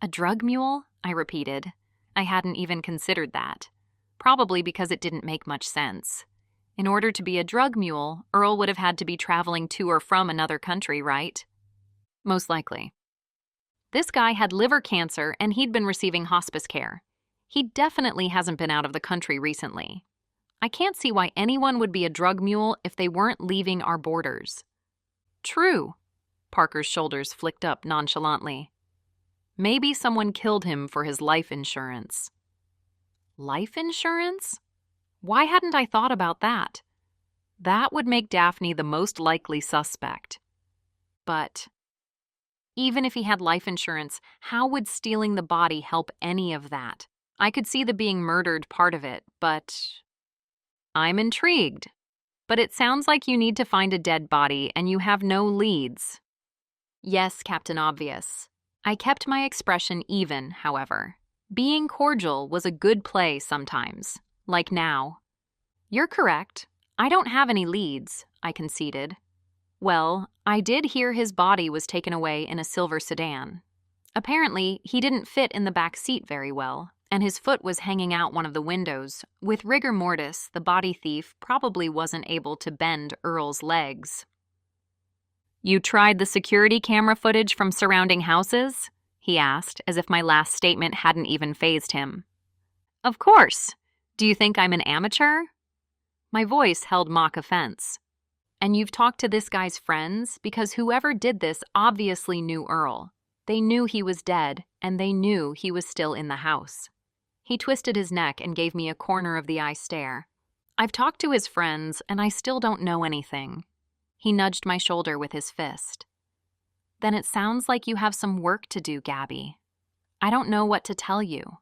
Speaker 1: "A drug mule?" I repeated. I hadn't even considered that. Probably because it didn't make much sense. In order to be a drug mule, Earl would have had to be traveling to or from another country, right? Most likely. This guy had liver cancer and he'd been receiving hospice care. He definitely hasn't been out of the country recently. I can't see why anyone would be a drug mule if they weren't leaving our borders. True. Parker's shoulders flicked up nonchalantly. Maybe someone killed him for his life insurance. Life insurance? Why hadn't I thought about that? That would make Daphne the most likely suspect. But even if he had life insurance, how would stealing the body help any of that? I could see the being murdered part of it, but I'm intrigued. But it sounds like you need to find a dead body and you have no leads. Yes, Captain Obvious. I kept my expression even, however. Being cordial was a good play sometimes, like now. You're correct. I don't have any leads, I conceded. Well, I did hear his body was taken away in a silver sedan. Apparently, he didn't fit in the back seat very well, and his foot was hanging out one of the windows. With rigor mortis, the body thief probably wasn't able to bend Earl's legs. You tried the security camera footage from surrounding houses? He asked, as if my last statement hadn't even fazed him. Of course. Do you think I'm an amateur? My voice held mock offense. And you've talked to this guy's friends? Because whoever did this obviously knew Earl. They knew he was dead, and they knew he was still in the house. He twisted his neck and gave me a corner-of-the-eye stare. I've talked to his friends, and I still don't know anything. He nudged my shoulder with his fist. Then it sounds like you have some work to do, Gabby. I don't know what to tell you,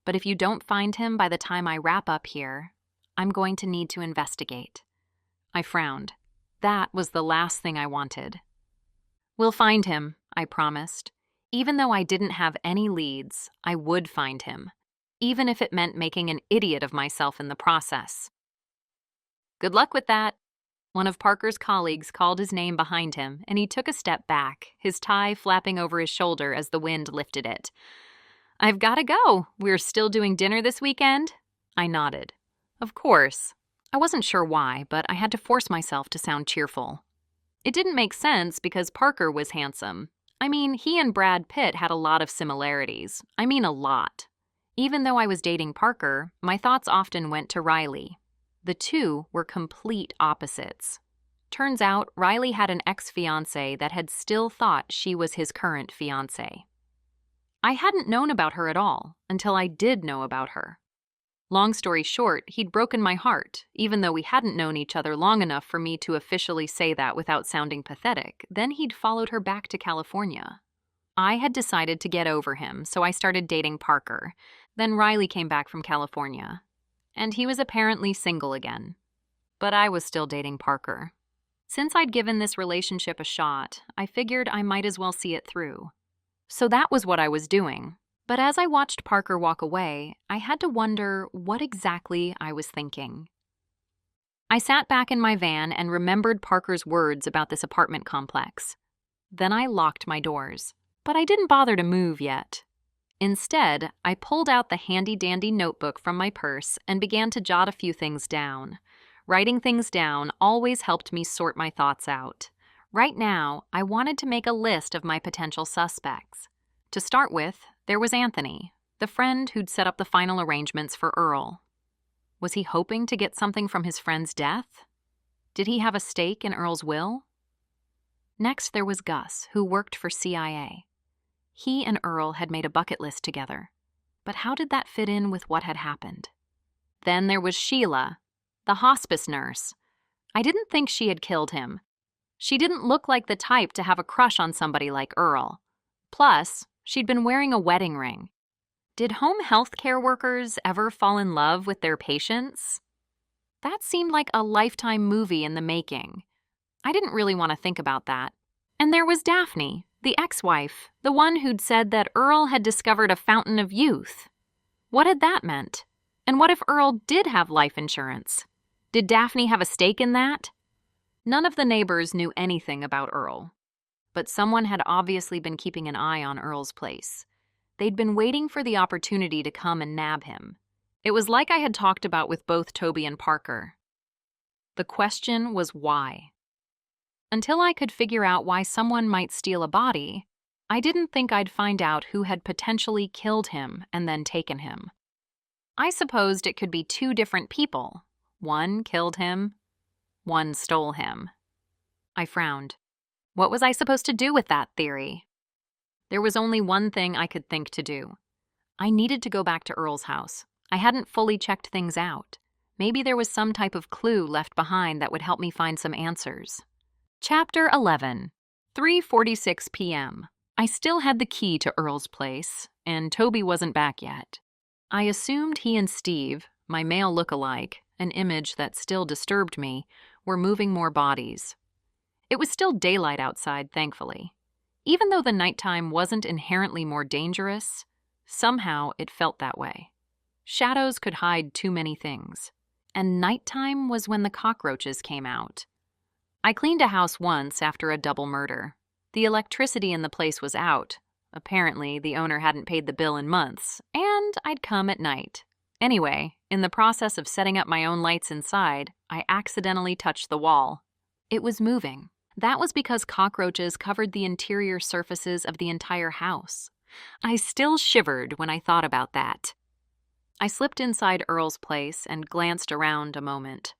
Speaker 1: but if you don't find him by the time I wrap up here, I'm going to need to investigate. I frowned. That was the last thing I wanted. We'll find him, I promised. Even though I didn't have any leads, I would find him, even if it meant making an idiot of myself in the process. Good luck with that. One of Parker's colleagues called his name behind him, and he took a step back, his tie flapping over his shoulder as the wind lifted it. I've got to go. We're still doing dinner this weekend? I nodded. Of course. I wasn't sure why, but I had to force myself to sound cheerful. It didn't make sense because Parker was handsome. I mean, he and Brad Pitt had a lot of similarities. I mean, a lot. Even though I was dating Parker, my thoughts often went to Riley. The two were complete opposites. Turns out, Riley had an ex-fiancé that had still thought she was his current fiancé. I hadn't known about her at all until I did know about her. Long story short, he'd broken my heart, even though we hadn't known each other long enough for me to officially say that without sounding pathetic. Then he'd followed her back to California. I had decided to get over him, so I started dating Parker. Then Riley came back from California, and he was apparently single again. But I was still dating Parker. Since I'd given this relationship a shot, I figured I might as well see it through. So that was what I was doing. But as I watched Parker walk away, I had to wonder what exactly I was thinking. I sat back in my van and remembered Parker's words about this apartment complex. Then I locked my doors. But I didn't bother to move yet. Instead, I pulled out the handy-dandy notebook from my purse and began to jot a few things down. Writing things down always helped me sort my thoughts out. Right now, I wanted to make a list of my potential suspects. To start with, there was Anthony, the friend who'd set up the final arrangements for Earl. Was he hoping to get something from his friend's death? Did he have a stake in Earl's will? Next, there was Gus, who worked for CIA. He and Earl had made a bucket list together. But how did that fit in with what had happened? Then there was Sheila, the hospice nurse. I didn't think she had killed him. She didn't look like the type to have a crush on somebody like Earl. Plus, she'd been wearing a wedding ring. Did home health care workers ever fall in love with their patients? That seemed like a Lifetime movie in the making. I didn't really want to think about that. And there was Daphne, the ex-wife, the one who'd said that Earl had discovered a fountain of youth. What had that meant? And what if Earl did have life insurance? Did Daphne have a stake in that? None of the neighbors knew anything about Earl. But someone had obviously been keeping an eye on Earl's place. They'd been waiting for the opportunity to come and nab him. It was like I had talked about with both Toby and Parker. The question was why. Until I could figure out why someone might steal a body, I didn't think I'd find out who had potentially killed him and then taken him. I supposed it could be two different people. One killed him, one stole him. I frowned. What was I supposed to do with that theory? There was only one thing I could think to do. I needed to go back to Earl's house. I hadn't fully checked things out. Maybe there was some type of clue left behind that would help me find some answers. Chapter 11. 3:46 p.m. I still had the key to Earl's place, and Toby wasn't back yet. I assumed he and Steve, my male look-alike, an image that still disturbed me, were moving more bodies. It was still daylight outside, thankfully. Even though the nighttime wasn't inherently more dangerous, somehow it felt that way. Shadows could hide too many things. And nighttime was when the cockroaches came out. I cleaned a house once after a double murder. The electricity in the place was out. Apparently, the owner hadn't paid the bill in months, and I'd come at night. Anyway, in the process of setting up my own lights inside, I accidentally touched the wall. It was moving. That was because cockroaches covered the interior surfaces of the entire house. I still shivered when I thought about that. I slipped inside Earl's place and glanced around a moment.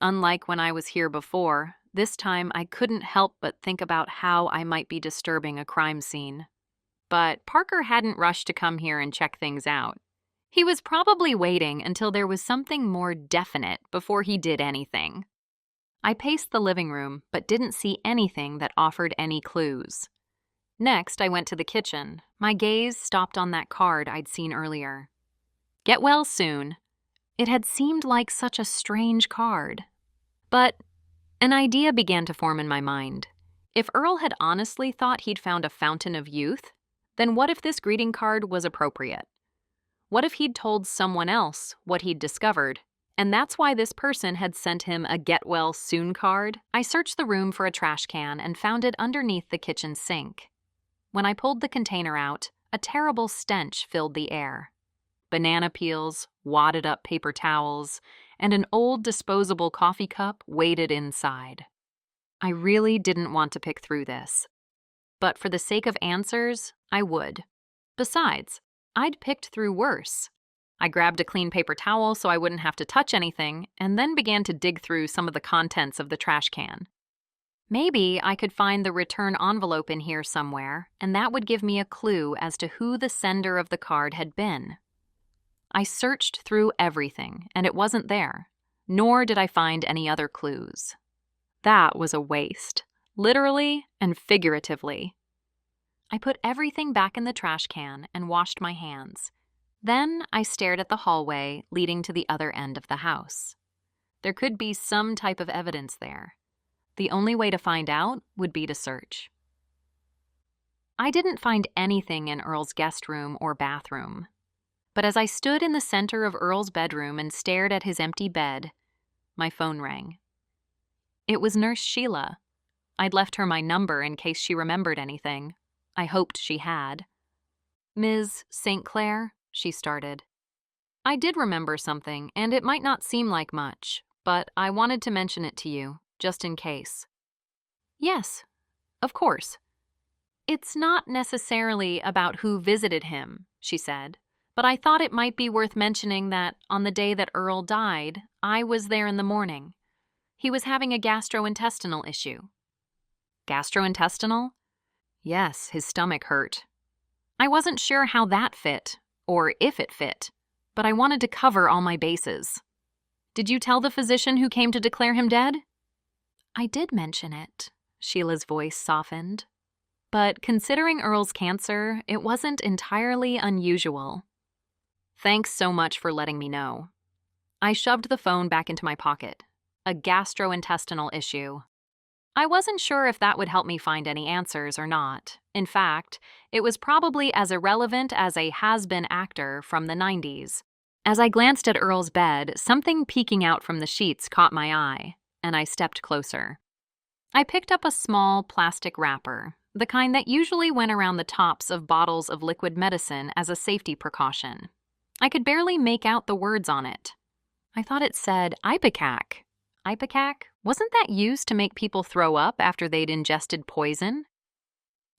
Speaker 1: Unlike when I was here before, this time I couldn't help but think about how I might be disturbing a crime scene. But Parker hadn't rushed to come here and check things out. He was probably waiting until there was something more definite before he did anything. I paced the living room, but didn't see anything that offered any clues. Next, I went to the kitchen. My gaze stopped on that card I'd seen earlier. Get well soon. It had seemed like such a strange card. But an idea began to form in my mind. If Earl had honestly thought he'd found a fountain of youth, then what if this greeting card was appropriate? What if he'd told someone else what he'd discovered, and that's why this person had sent him a get well soon card? I searched the room for a trash can and found it underneath the kitchen sink. When I pulled the container out, a terrible stench filled the air. Banana peels, wadded up paper towels, and an old disposable coffee cup waited inside. I really didn't want to pick through this. But for the sake of answers, I would. Besides, I'd picked through worse. I grabbed a clean paper towel so I wouldn't have to touch anything, and then began to dig through some of the contents of the trash can. Maybe I could find the return envelope in here somewhere, and that would give me a clue as to who the sender of the card had been. I searched through everything, and it wasn't there, nor did I find any other clues. That was a waste, literally and figuratively. I put everything back in the trash can and washed my hands. Then I stared at the hallway leading to the other end of the house. There could be some type of evidence there. The only way to find out would be to search. I didn't find anything in Earl's guest room or bathroom. But as I stood in the center of Earl's bedroom and stared at his empty bed, my phone rang. It was Nurse Sheila. I'd left her my number in case she remembered anything. I hoped she had. "Ms. St. Clair," she started. "I did remember something, and it might not seem like much, but I wanted to mention it to you, just in case." "Yes, of course." "It's not necessarily about who visited him," she said, "but I thought it might be worth mentioning that on the day that Earl died, I was there in the morning. He was having a gastrointestinal issue." "Gastrointestinal?" "Yes, his stomach hurt." I wasn't sure how that fit, or if it fit, but I wanted to cover all my bases. "Did you tell the physician who came to declare him dead?" "I did mention it," Sheila's voice softened. "But considering Earl's cancer, it wasn't entirely unusual." "Thanks so much for letting me know." I shoved the phone back into my pocket. A gastrointestinal issue. I wasn't sure if that would help me find any answers or not. In fact, it was probably as irrelevant as a has-been actor from the 90s. As I glanced at Earl's bed, something peeking out from the sheets caught my eye, and I stepped closer. I picked up a small plastic wrapper, the kind that usually went around the tops of bottles of liquid medicine as a safety precaution. I could barely make out the words on it. I thought it said Ipecac. Ipecac? Wasn't that used to make people throw up after they'd ingested poison?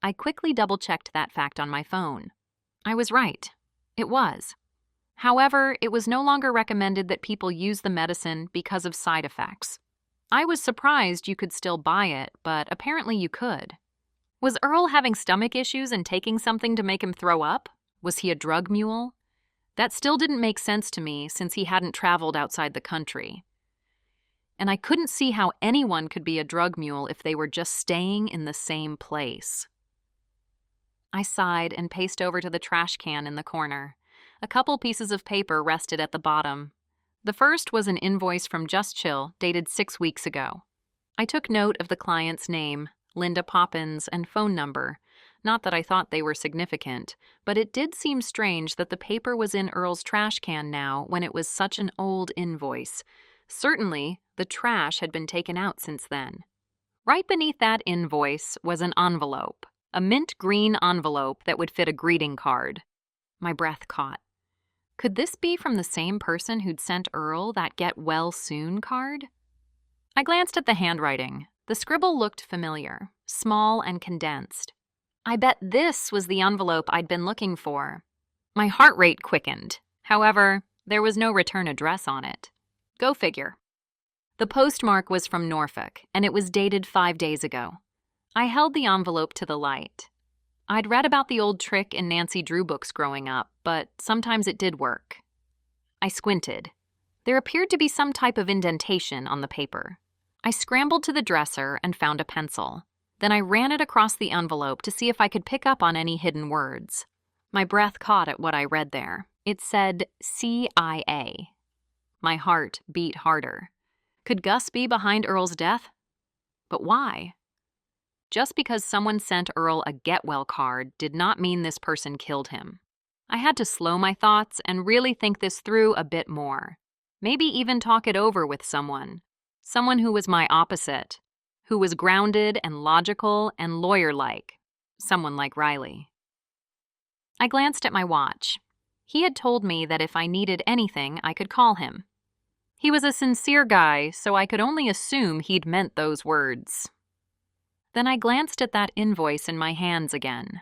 Speaker 1: I quickly double-checked that fact on my phone. I was right. It was. However, it was no longer recommended that people use the medicine because of side effects. I was surprised you could still buy it, but apparently you could. Was Earl having stomach issues and taking something to make him throw up? Was he a drug mule? That still didn't make sense to me since he hadn't traveled outside the country. And I couldn't see how anyone could be a drug mule if they were just staying in the same place. I sighed and paced over to the trash can in the corner. A couple pieces of paper rested at the bottom. The first was an invoice from Just Chill, dated 6 weeks ago. I took note of the client's name, Linda Poppins, and phone number. Not that I thought they were significant, but it did seem strange that the paper was in Earl's trash can now when it was such an old invoice. Certainly, the trash had been taken out since then. Right beneath that invoice was an envelope, a mint green envelope that would fit a greeting card. My breath caught. Could this be from the same person who'd sent Earl that get well soon card? I glanced at the handwriting. The scribble looked familiar, small and condensed. I bet this was the envelope I'd been looking for. My heart rate quickened. However, there was no return address on it. Go figure. The postmark was from Norfolk, and it was dated 5 days ago. I held the envelope to the light. I'd read about the old trick in Nancy Drew books growing up, but sometimes it did work. I squinted. There appeared to be some type of indentation on the paper. I scrambled to the dresser and found a pencil. Then I ran it across the envelope to see if I could pick up on any hidden words. My breath caught at what I read there. It said CIA. My heart beat harder. Could Gus be behind Earl's death? But why? Just because someone sent Earl a get well card did not mean this person killed him. I had to slow my thoughts and really think this through a bit more. Maybe even talk it over with someone. Someone who was my opposite. Who was grounded and logical and lawyer-like. Someone like Riley. I glanced at my watch. He had told me that if I needed anything, I could call him. He was a sincere guy, so I could only assume he'd meant those words. Then I glanced at that invoice in my hands again.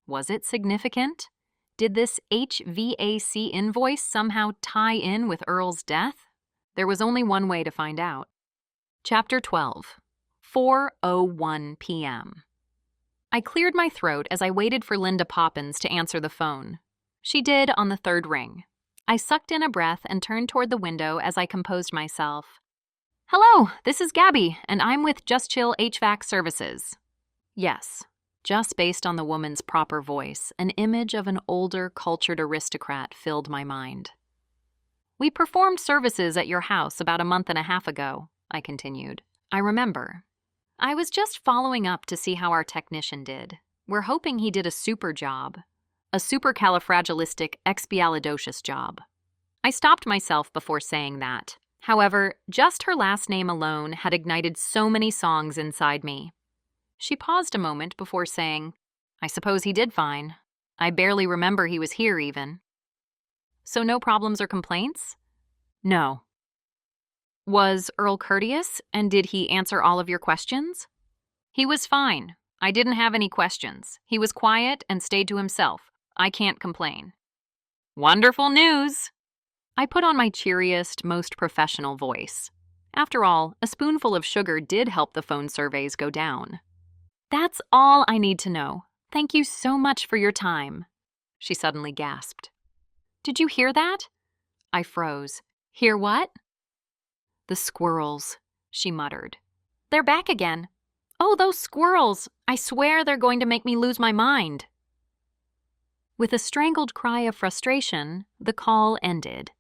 Speaker 1: Was it significant? Did this HVAC invoice somehow tie in with Earl's death? There was only one way to find out. Chapter 12. 4:01 p.m. I cleared my throat as I waited for Linda Poppins to answer the phone. She did on the third ring. I sucked in a breath and turned toward the window as I composed myself. "Hello, this is Gabby, and I'm with Just Chill HVAC Services." Yes, Just based on the woman's proper voice, an image of an older, cultured aristocrat filled my mind. "We performed services at your house about a month and a half ago," I continued. "I remember. I was just following up to see how our technician did. We're hoping he did a super job. A supercalifragilisticexpialidocious job." I stopped myself before saying that. However, just her last name alone had ignited so many songs inside me. She paused a moment before saying, "I suppose he did fine. I barely remember he was here even." "So no problems or complaints?" "No." "Was Earl courteous, and did he answer all of your questions?" "He was fine. I didn't have any questions. He was quiet and stayed to himself. I can't complain." "Wonderful news!" I put on my cheeriest, most professional voice. After all, a spoonful of sugar did help the phone surveys go down. "That's all I need to know. Thank you so much for your time," she suddenly gasped. "Did you hear that?" I froze. "Hear what?" "The squirrels," she muttered. "They're back again. Oh, those squirrels! I swear they're going to make me lose my mind." With a strangled cry of frustration, the call ended.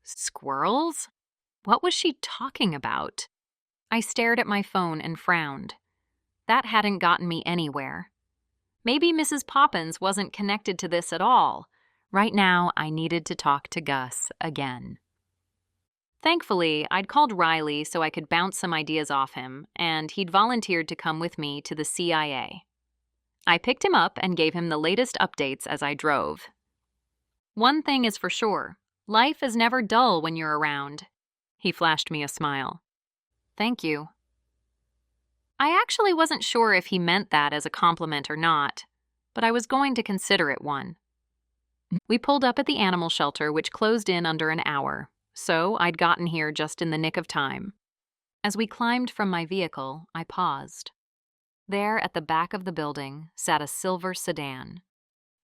Speaker 1: Squirrels? What was she talking about? I stared at my phone and frowned. That hadn't gotten me anywhere. Maybe Mrs. Poppins wasn't connected to this at all. Right now, I needed to talk to Gus again. Thankfully, I'd called Riley so I could bounce some ideas off him, and he'd volunteered to come with me to the CIA. I picked him up and gave him the latest updates as I drove. "One thing is for sure, life is never dull when you're around." He flashed me a smile. "Thank you." I actually wasn't sure if he meant that as a compliment or not, but I was going to consider it one. We pulled up at the animal shelter, which closed in under an hour, so I'd gotten here just in the nick of time. As we climbed from my vehicle, I paused. There at the back of the building sat a silver sedan.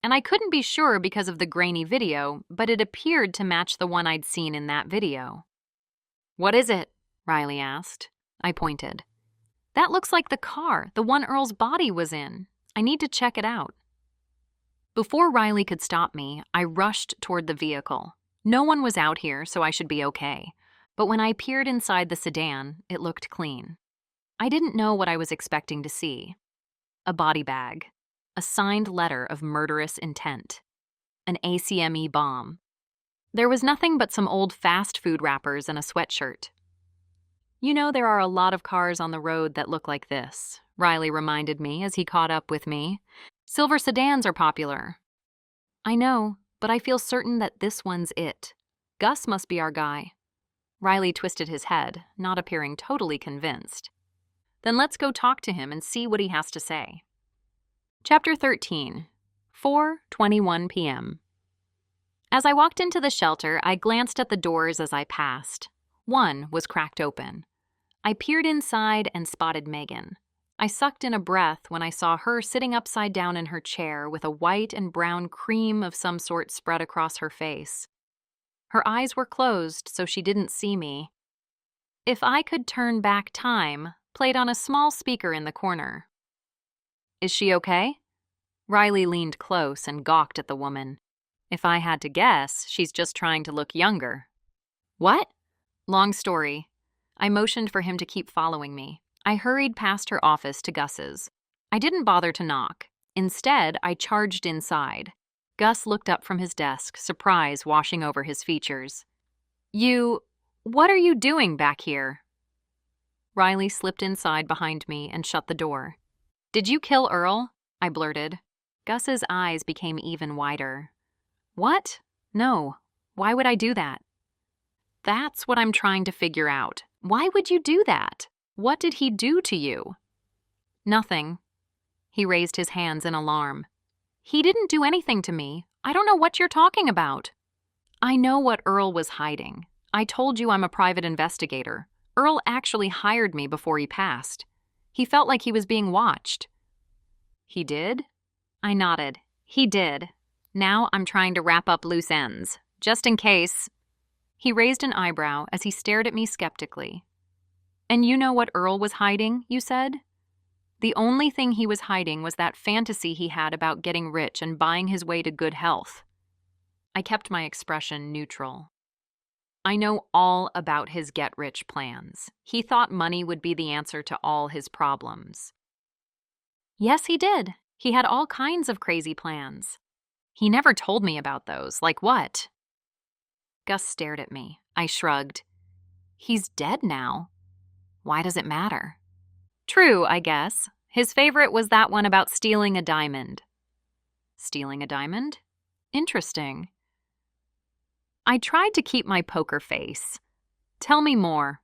Speaker 1: And I couldn't be sure because of the grainy video, but it appeared to match the one I'd seen in that video. "What is it?" Riley asked. I pointed. "That looks like the car, the one Earl's body was in. I need to check it out." Before Riley could stop me, I rushed toward the vehicle. No one was out here, so I should be okay. But when I peered inside the sedan, it looked clean. I didn't know what I was expecting to see. A body bag. A signed letter of murderous intent. An ACME bomb. There was nothing but some old fast food wrappers and a sweatshirt. "You know there are a lot of cars on the road that look like this," Riley reminded me as he caught up with me. "Silver sedans are popular." "I know, but I feel certain that this one's it. Gus must be our guy." Riley twisted his head, not appearing totally convinced. "Then let's go talk to him and see what he has to say." Chapter 13, 4:21 p.m. As I walked into the shelter, I glanced at the doors as I passed. One was cracked open. I peered inside and spotted Megan. I sucked in a breath when I saw her sitting upside down in her chair with a white and brown cream of some sort spread across her face. Her eyes were closed, so she didn't see me. "If I Could Turn Back Time" played on a small speaker in the corner. "Is she okay?" Riley leaned close and gawked at the woman. "If I had to guess, she's just trying to look younger." "What?" "Long story." I motioned for him to keep following me. I hurried past her office to Gus's. I didn't bother to knock. Instead, I charged inside. Gus looked up from his desk, surprise washing over his features. What are you doing back here?" Riley slipped inside behind me and shut the door. "Did you kill Earl?" I blurted. Gus's eyes became even wider. "What? No. Why would I do that?" "That's what I'm trying to figure out. Why would you do that? What did he do to you?" "Nothing." He raised his hands in alarm. "He didn't do anything to me. I don't know what you're talking about." "I know what Earl was hiding. I told you I'm a private investigator. Earl actually hired me before he passed. He felt like he was being watched." "He did?" I nodded. "He did. Now I'm trying to wrap up loose ends, just in case." He raised an eyebrow as he stared at me skeptically. "And you know what Earl was hiding, you said?" The only thing he was hiding was that fantasy he had about getting rich and buying his way to good health. I kept my expression neutral. I know all about his get-rich plans. He thought money would be the answer to all his problems. Yes, he did. He had all kinds of crazy plans. He never told me about those. Like what? Gus stared at me. I shrugged. He's dead now. Why does it matter? True, I guess. His favorite was that one about stealing a diamond. Stealing a diamond? Interesting. I tried to keep my poker face. Tell me more.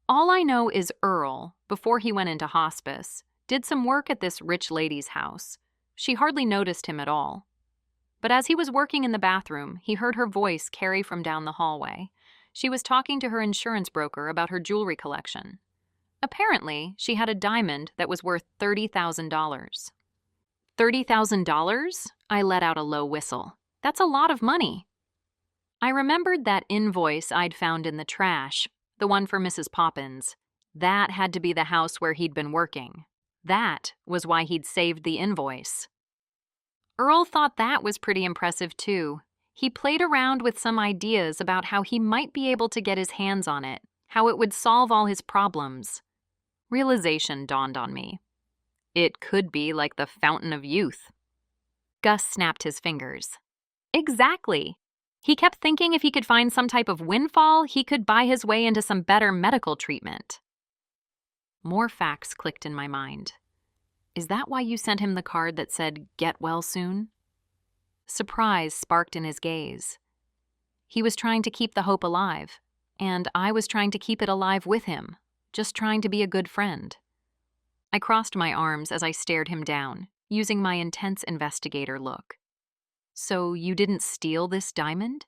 Speaker 1: All I know is Earl, before he went into hospice, did some work at this rich lady's house. She hardly noticed him at all. But as he was working in the bathroom, he heard her voice carry from down the hallway. She was talking to her insurance broker about her jewelry collection. Apparently, she had a diamond that was worth $30,000. $30,000? I let out a low whistle. That's a lot of money. I remembered that invoice I'd found in the trash, the one for Mrs. Poppins. That had to be the house where he'd been working. That was why he'd saved the invoice. Earl thought that was pretty impressive, too. He played around with some ideas about how he might be able to get his hands on it, how it would solve all his problems. Realization dawned on me. It could be like the fountain of youth. Gus snapped his fingers. Exactly. He kept thinking if he could find some type of windfall, he could buy his way into some better medical treatment. More facts clicked in my mind. Is that why you sent him the card that said, "Get well soon"? Surprise sparked in his gaze. He was trying to keep the hope alive, and I was trying to keep it alive with him, just trying to be a good friend. I crossed my arms as I stared him down, using my intense investigator look. So you didn't steal this diamond?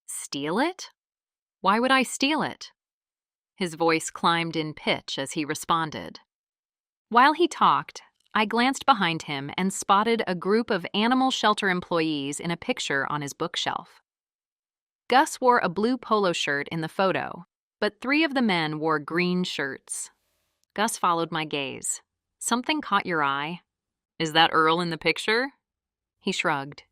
Speaker 1: Steal it? Why would I steal it? His voice climbed in pitch as he responded. While he talked, I glanced behind him and spotted a group of animal shelter employees in a picture on his bookshelf. Gus wore a blue polo shirt in the photo, but 3 of the men wore green shirts. Gus followed my gaze. Something caught your eye? Is that Earl in the picture? He shrugged.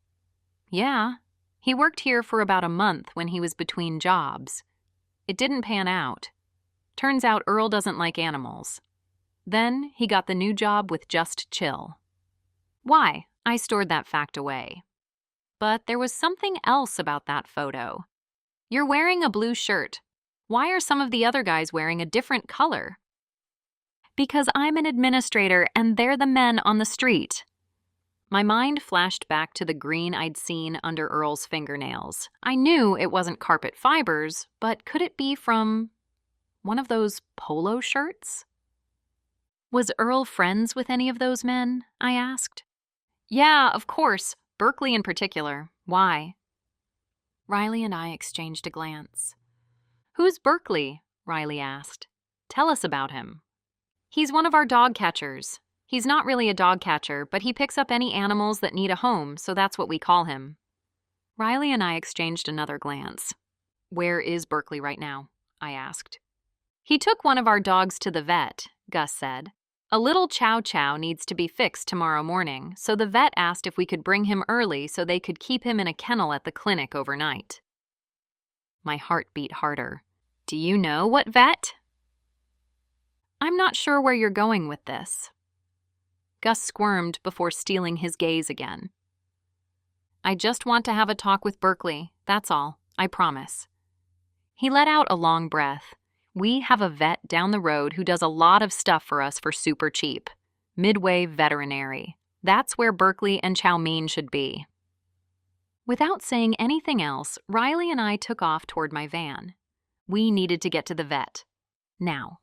Speaker 1: Yeah, he worked here for about a month when he was between jobs. It didn't pan out. Turns out Earl doesn't like animals. Then he got the new job with Just Chill. Why? I stored that fact away. But there was something else about that photo. You're wearing a blue shirt. Why are some of the other guys wearing a different color? Because I'm an administrator and they're the men on the street. My mind flashed back to the green I'd seen under Earl's fingernails. I knew it wasn't carpet fibers, but could it be from one of those polo shirts? Was Earl friends with any of those men? I asked. Yeah, of course. Berkeley in particular. Why? Riley and I exchanged a glance. Who's Berkeley? Riley asked. Tell us about him. He's one of our dog catchers. He's not really a dog catcher, but he picks up any animals that need a home, so that's what we call him. Riley and I exchanged another glance. Where is Berkeley right now? I asked. He took one of our dogs to the vet, Gus said. A little Chow Chow needs to be fixed tomorrow morning, so the vet asked if we could bring him early so they could keep him in a kennel at the clinic overnight. My heart beat harder. Do you know what vet? I'm not sure where you're going with this. Gus squirmed before stealing his gaze again. I just want to have a talk with Berkeley, that's all, I promise. He let out a long breath. We have a vet down the road who does a lot of stuff for us for super cheap. Midway Veterinary. That's where Berkeley and Chow Mein should be. Without saying anything else, Riley and I took off toward my van. We needed to get to the vet. Now.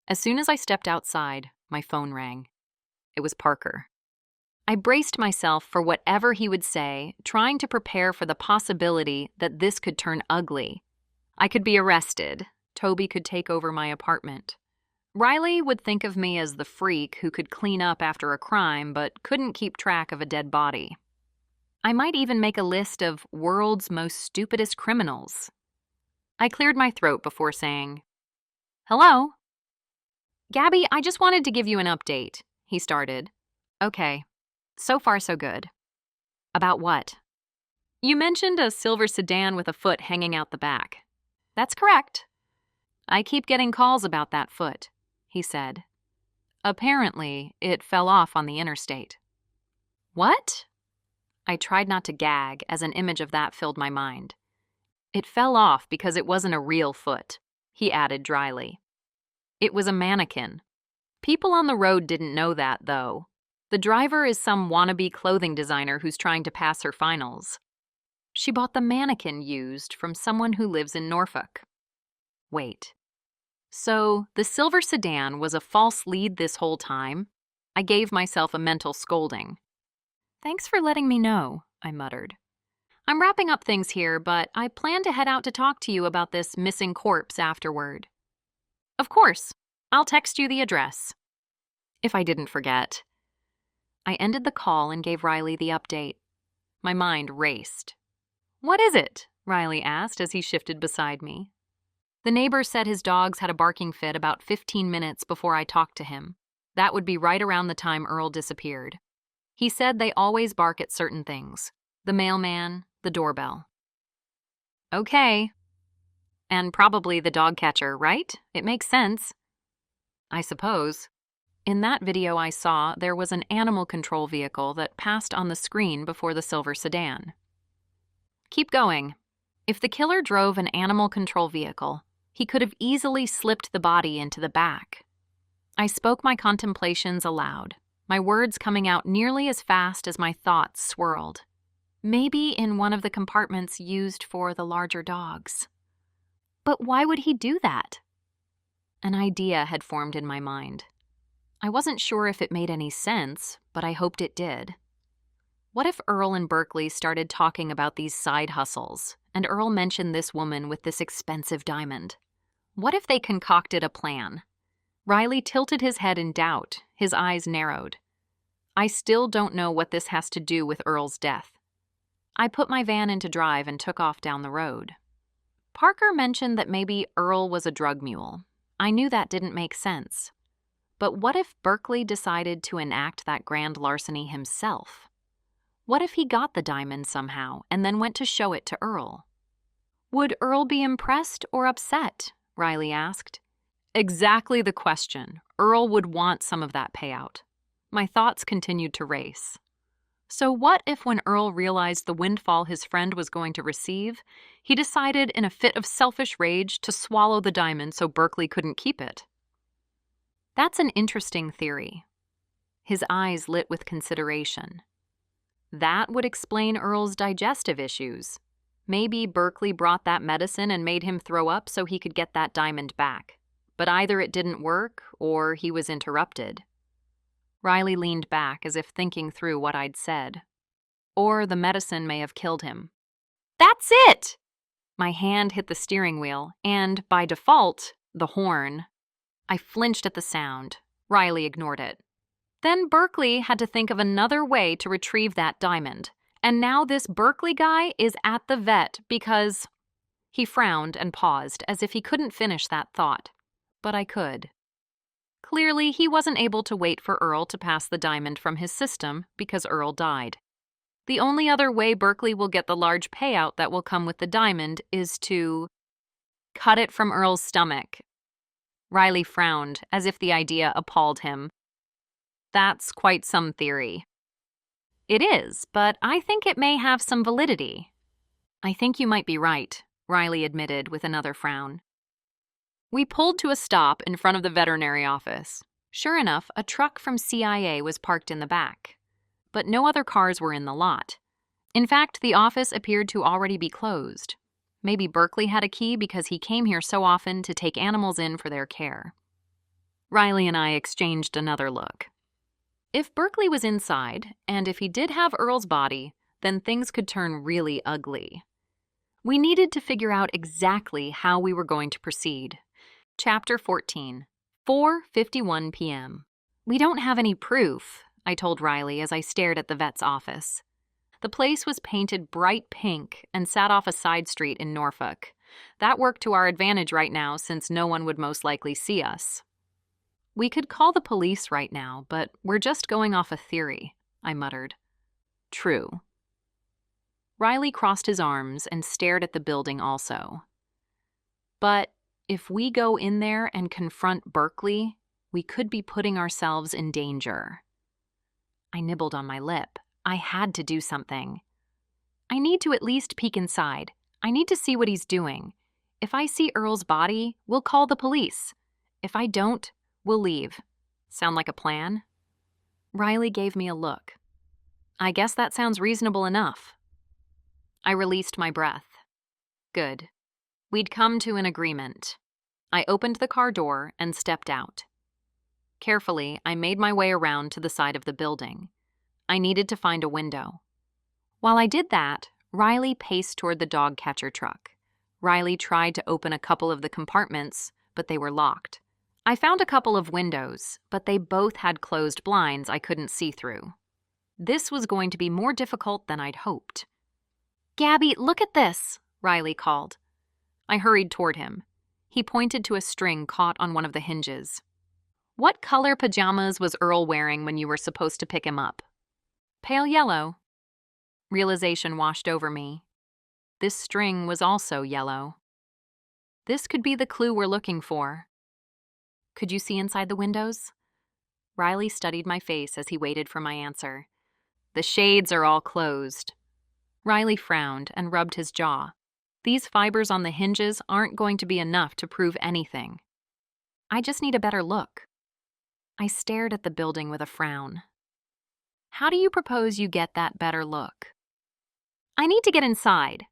Speaker 1: As soon as I stepped outside, my phone rang. It was Parker. I braced myself for whatever he would say, trying to prepare for the possibility that this could turn ugly. I could be arrested. Toby could take over my apartment. Riley would think of me as the freak who could clean up after a crime but couldn't keep track of a dead body. I might even make a list of world's most stupidest criminals. I cleared my throat before saying, "Hello?" Gabby, I just wanted to give you an update, he started. Okay. So far, so good. About what? You mentioned a silver sedan with a foot hanging out the back. That's correct. I keep getting calls about that foot, he said. Apparently, it fell off on the interstate. What? I tried not to gag as an image of that filled my mind. It fell off because it wasn't a real foot, he added dryly. It was a mannequin. People on the road didn't know that, though. The driver is some wannabe clothing designer who's trying to pass her finals. She bought the mannequin used from someone who lives in Norfolk. Wait. So, the silver sedan was a false lead this whole time? I gave myself a mental scolding. Thanks for letting me know, I muttered. I'm wrapping up things here, but I plan to head out to talk to you about this missing corpse afterward. Of course. I'll text you the address. If I didn't forget. I ended the call and gave Riley the update. My mind raced. What is it? Riley asked as he shifted beside me. The neighbor said his dogs had a barking fit about 15 minutes before I talked to him. That would be right around the time Earl disappeared. He said they always bark at certain things. The mailman, the doorbell. Okay. And probably the dog catcher, right? It makes sense. I suppose. In that video I saw, there was an animal control vehicle that passed on the screen before the silver sedan. Keep going. If the killer drove an animal control vehicle, he could have easily slipped the body into the back. I spoke my contemplations aloud, my words coming out nearly as fast as my thoughts swirled. Maybe in one of the compartments used for the larger dogs. But why would he do that? An idea had formed in my mind. I wasn't sure if it made any sense, but I hoped it did. What if Earl and Berkeley started talking about these side hustles, and Earl mentioned this woman with this expensive diamond? What if they concocted a plan? Riley tilted his head in doubt, his eyes narrowed. I still don't know what this has to do with Earl's death. I put my van into drive and took off down the road. Parker mentioned that maybe Earl was a drug mule. I knew that didn't make sense. But what if Berkeley decided to enact that grand larceny himself? What if he got the diamond somehow and then went to show it to Earl? Would Earl be impressed or upset? Riley asked. Exactly the question. Earl would want some of that payout. My thoughts continued to race. So what if when Earl realized the windfall his friend was going to receive, he decided in a fit of selfish rage to swallow the diamond so Berkeley couldn't keep it? That's an interesting theory. His eyes lit with consideration. That would explain Earl's digestive issues. Maybe Berkeley brought that medicine and made him throw up so he could get that diamond back. But either it didn't work or he was interrupted. Riley leaned back as if thinking through what I'd said. Or the medicine may have killed him. That's it! My hand hit the steering wheel and, by default, the horn. I flinched at the sound. Riley ignored it. Then Berkeley had to think of another way to retrieve that diamond. And now this Berkeley guy is at the vet because... He frowned and paused as if he couldn't finish that thought. But I could. Clearly, he wasn't able to wait for Earl to pass the diamond from his system because Earl died. The only other way Berkeley will get the large payout that will come with the diamond is to cut it from Earl's stomach. Riley frowned, as if the idea appalled him. That's quite some theory. It is, but I think it may have some validity. I think you might be right, Riley admitted with another frown. We pulled to a stop in front of the veterinary office. Sure enough, a truck from CIA was parked in the back. But no other cars were in the lot. In fact, the office appeared to already be closed. Maybe Berkeley had a key because he came here so often to take animals in for their care. Riley and I exchanged another look. If Berkeley was inside, and if he did have Earl's body, then things could turn really ugly. We needed to figure out exactly how we were going to proceed. Chapter 14, 4:51 p.m. We don't have any proof, I told Riley as I stared at the vet's office. The place was painted bright pink and sat off a side street in Norfolk. That worked to our advantage right now since no one would most likely see us. We could call the police right now, but we're just going off a theory, I muttered. True. Riley crossed his arms and stared at the building also. But if we go in there and confront Berkeley, we could be putting ourselves in danger. I nibbled on my lip. I had to do something. I need to at least peek inside. I need to see what he's doing. If I see Earl's body, we'll call the police. If I don't, we'll leave. Sound like a plan? Riley gave me a look. I guess that sounds reasonable enough. I released my breath. Good. We'd come to an agreement. I opened the car door and stepped out. Carefully, I made my way around to the side of the building. I needed to find a window. While I did that, Riley paced toward the dog catcher truck. Riley tried to open a couple of the compartments, but they were locked. I found a couple of windows, but they both had closed blinds I couldn't see through. This was going to be more difficult than I'd hoped. "Gabby, look at this," Riley called. I hurried toward him. He pointed to a string caught on one of the hinges. "What color pajamas was Earl wearing when you were supposed to pick him up?" "Pale yellow." Realization washed over me. This string was also yellow. This could be the clue we're looking for. "Could you see inside the windows?" Riley studied my face as he waited for my answer. "The shades are all closed." Riley frowned and rubbed his jaw. These fibers on the hinges aren't going to be enough to prove anything. I just need a better look. I stared at the building with a frown. "How do you propose you get that better look?" "I need to get inside."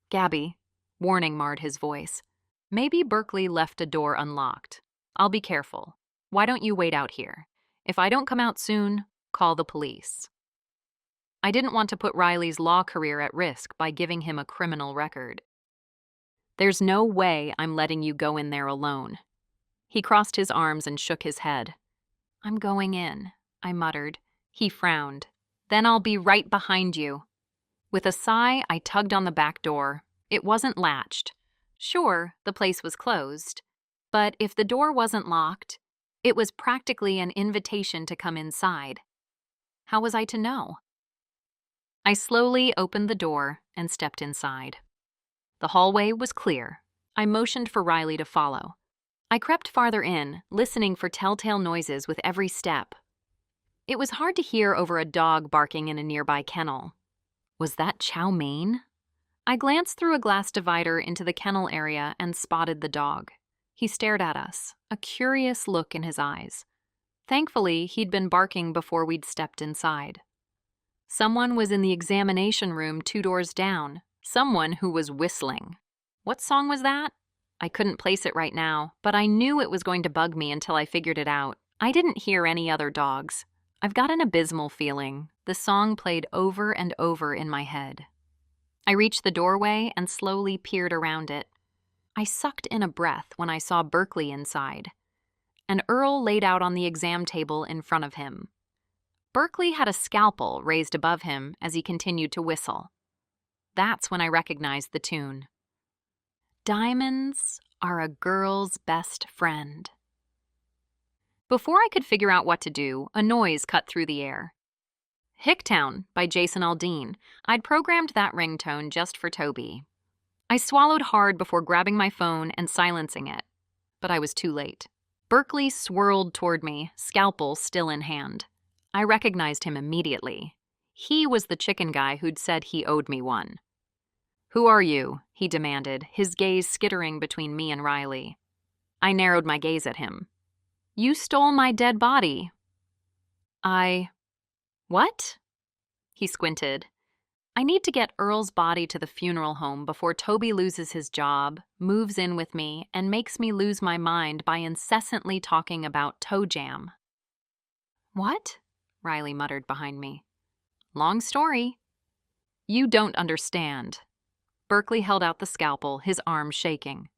Speaker 1: "Gabby," warning marred his voice. "Maybe Berkeley left a door unlocked. I'll be careful. Why don't you wait out here? If I don't come out soon, call the police." I didn't want to put Riley's law career at risk by giving him a criminal record. "There's no way I'm letting you go in there alone." He crossed his arms and shook his head. "I'm going in," I muttered. He frowned. "Then I'll be right behind you." With a sigh, I tugged on the back door. It wasn't latched. Sure, the place was closed. But if the door wasn't locked, it was practically an invitation to come inside. How was I to know? I slowly opened the door and stepped inside. The hallway was clear. I motioned for Riley to follow. I crept farther in, listening for telltale noises with every step. It was hard to hear over a dog barking in a nearby kennel. Was that chow mein? I glanced through a glass divider into the kennel area and spotted the dog. He stared at us, a curious look in his eyes. Thankfully, he'd been barking before we'd stepped inside. Someone was in the examination room 2 doors down. Someone who was whistling. What song was that? I couldn't place it right now, but I knew it was going to bug me until I figured it out. I didn't hear any other dogs. I've got an abysmal feeling. The song played over and over in my head. I reached the doorway and slowly peered around it. I sucked in a breath when I saw Berkeley inside. And Earl laid out on the exam table in front of him. Berkeley had a scalpel raised above him as he continued to whistle. That's when I recognized the tune. "Diamonds are a girl's best friend." Before I could figure out what to do, a noise cut through the air. "Hicktown" by Jason Aldean. I'd programmed that ringtone just for Toby. I swallowed hard before grabbing my phone and silencing it, but I was too late. Berkeley swirled toward me, scalpel still in hand. I recognized him immediately. He was the chicken guy who'd said he owed me one. "Who are you?" he demanded, his gaze skittering between me and Riley. I narrowed my gaze at him. "You stole my dead body." What?" He squinted. "I need to get Earl's body to the funeral home before Toby loses his job, moves in with me, and makes me lose my mind by incessantly talking about toe jam." "What?" Riley muttered behind me. "Long story." "You don't understand." Berkeley held out the scalpel, his arm shaking.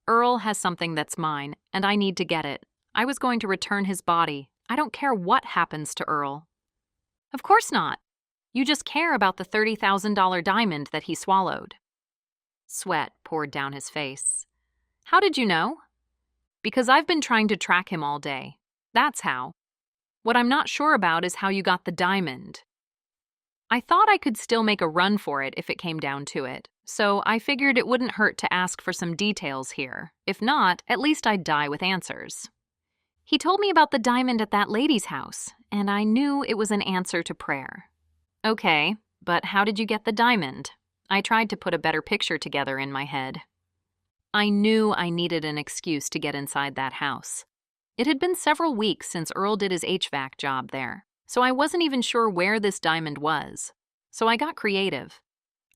Speaker 1: "Earl has something that's mine, and I need to get it. I was going to return his body. I don't care what happens to Earl." "Of course not. You just care about the $30,000 diamond that he swallowed." Sweat poured down his face. "How did you know?" "Because I've been trying to track him all day. That's how. What I'm not sure about is how you got the diamond. I thought I could still make a run for it if it came down to it, so I figured it wouldn't hurt to ask for some details here. If not, at least I'd die with answers. He told me about the diamond at that lady's house, and I knew it was an answer to prayer. Okay, but how did you get the diamond? I tried to put a better picture together in my head. I knew I needed an excuse to get inside that house. It had been several weeks since Earl did his HVAC job there, so I wasn't even sure where this diamond was. So I got creative.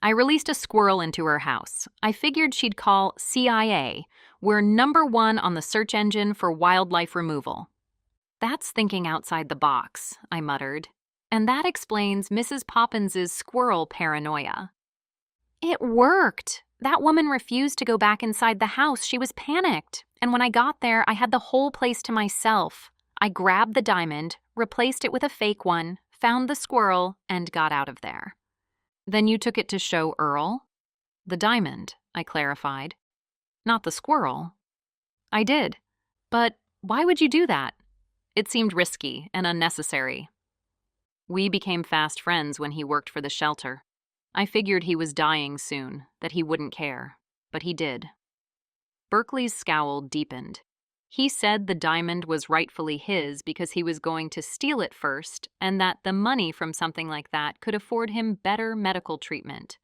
Speaker 1: I released a squirrel into her house. I figured she'd call CIA. We're #1 on the search engine for wildlife removal. That's thinking outside the box, I muttered. And that explains Mrs. Poppins's squirrel paranoia. It worked. That woman refused to go back inside the house. She was panicked. And when I got there, I had the whole place to myself. I grabbed the diamond, replaced it with a fake one, found the squirrel, and got out of there. Then you took it to show Earl? The diamond, I clarified. Not the squirrel. I did. But why would you do that? It seemed risky and unnecessary. We became fast friends when he worked for the shelter. I figured he was dying soon, that he wouldn't care. But he did. Berkeley's scowl deepened. He said the diamond was rightfully his because he was going to steal it first, and that the money from something like that could afford him better medical treatment.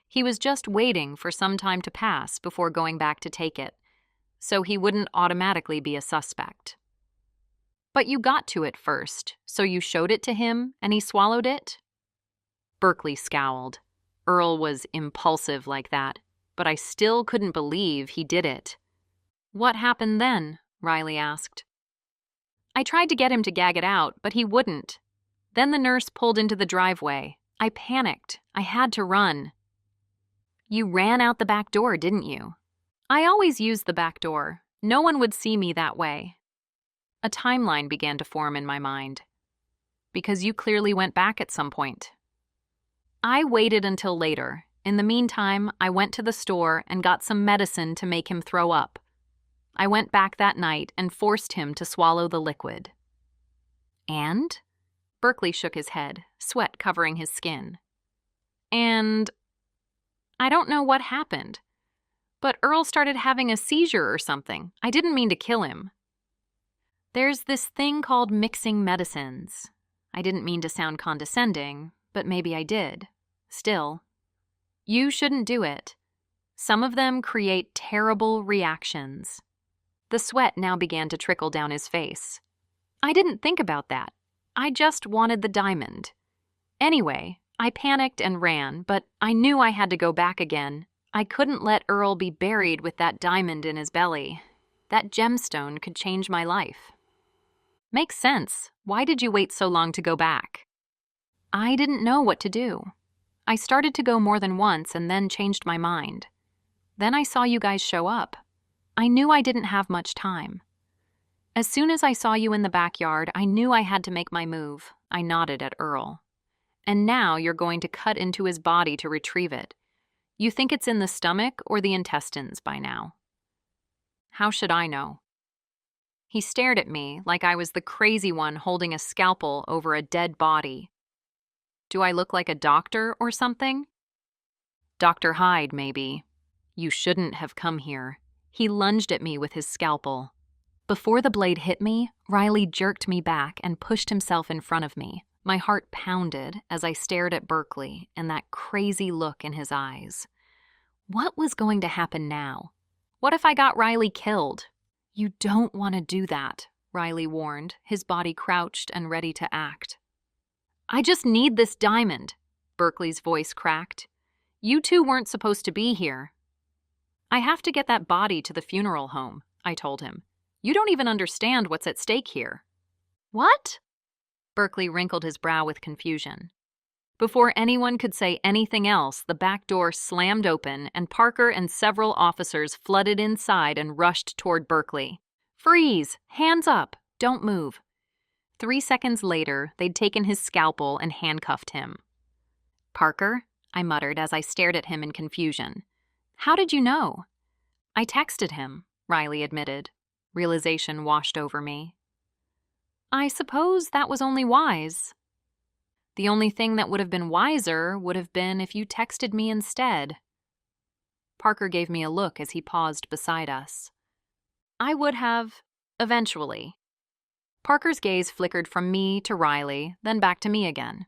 Speaker 1: He was just waiting for some time to pass before going back to take it, so he wouldn't automatically be a suspect. But you got to it first, so you showed it to him, and he swallowed it? Berkeley scowled. Earl was impulsive like that, but I still couldn't believe he did it. What happened then? Riley asked. I tried to get him to gag it out, but he wouldn't. Then the nurse pulled into the driveway. I panicked. I had to run. You ran out the back door, didn't you? I always used the back door. No one would see me that way. A timeline began to form in my mind. Because you clearly went back at some point. I waited until later. In the meantime, I went to the store and got some medicine to make him throw up. I went back that night and forced him to swallow the liquid. And? Berkeley shook his head, sweat covering his skin. And I don't know what happened, but Earl started having a seizure or something. I didn't mean to kill him. There's this thing called mixing medicines. I didn't mean to sound condescending, but maybe I did. Still, you shouldn't do it. Some of them create terrible reactions. The sweat now began to trickle down his face. I didn't think about that. I just wanted the diamond. Anyway, I panicked and ran, but I knew I had to go back again. I couldn't let Earl be buried with that diamond in his belly. That gemstone could change my life. Makes sense. Why did you wait so long to go back? I didn't know what to do. I started to go more than once and then changed my mind. Then I saw you guys show up. I knew I didn't have much time. As soon as I saw you in the backyard, I knew I had to make my move. I nodded at Earl. And now you're going to cut into his body to retrieve it. You think it's in the stomach or the intestines by now. How should I know? He stared at me like I was the crazy one holding a scalpel over a dead body. Do I look like a doctor or something? Dr. Hyde, maybe. You shouldn't have come here. He lunged at me with his scalpel. Before the blade hit me, Riley jerked me back and pushed himself in front of me. My heart pounded as I stared at Berkeley and that crazy look in his eyes. What was going to happen now? What if I got Riley killed? You don't want to do that, Riley warned, his body crouched and ready to act. I just need this diamond, Berkeley's voice cracked. You two weren't supposed to be here. I have to get that body to the funeral home, I told him. You don't even understand what's at stake here. What? Berkeley wrinkled his brow with confusion. Before anyone could say anything else, the back door slammed open and Parker and several officers flooded inside and rushed toward Berkeley. Freeze! Hands up! Don't move. 3 seconds later, they'd taken his scalpel and handcuffed him. Parker, I muttered as I stared at him in confusion. How did you know? I texted him, Riley admitted. Realization washed over me. I suppose that was only wise. The only thing that would have been wiser would have been if you texted me instead. Parker gave me a look as he paused beside us. I would have, eventually. Parker's gaze flickered from me to Riley, then back to me again.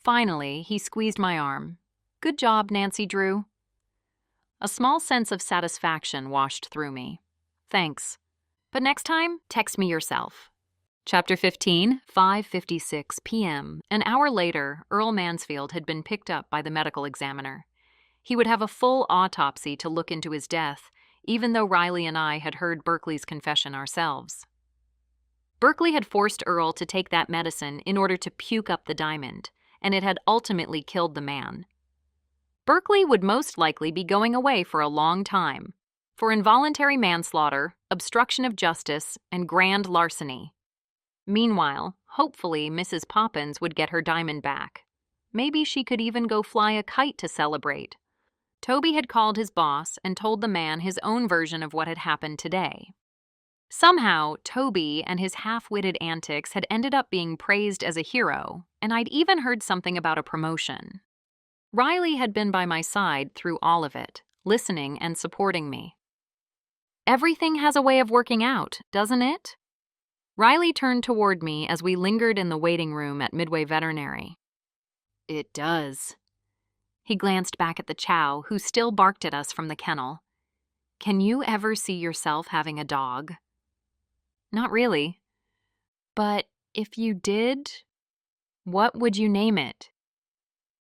Speaker 1: Finally, he squeezed my arm. Good job, Nancy Drew. A small sense of satisfaction washed through me. Thanks. But next time, text me yourself. Chapter 15, 5:56 p.m. An hour later, Earl Mansfield had been picked up by the medical examiner. He would have a full autopsy to look into his death, even though Riley and I had heard Berkeley's confession ourselves. Berkeley had forced Earl to take that medicine in order to puke up the diamond, and it had ultimately killed the man. Berkeley would most likely be going away for a long time, for involuntary manslaughter, obstruction of justice, and grand larceny. Meanwhile, hopefully Mrs. Poppins would get her diamond back. Maybe she could even go fly a kite to celebrate. Toby had called his boss and told the man his own version of what had happened today. Somehow, Toby and his half-witted antics had ended up being praised as a hero, and I'd even heard something about a promotion. Riley had been by my side through all of it, listening and supporting me. Everything has a way of working out, doesn't it? Riley turned toward me as we lingered in the waiting room at Midway Veterinary. It does. He glanced back at the chow, who still barked at us from the kennel. Can you ever see yourself having a dog? Not really. But if you did, what would you name it?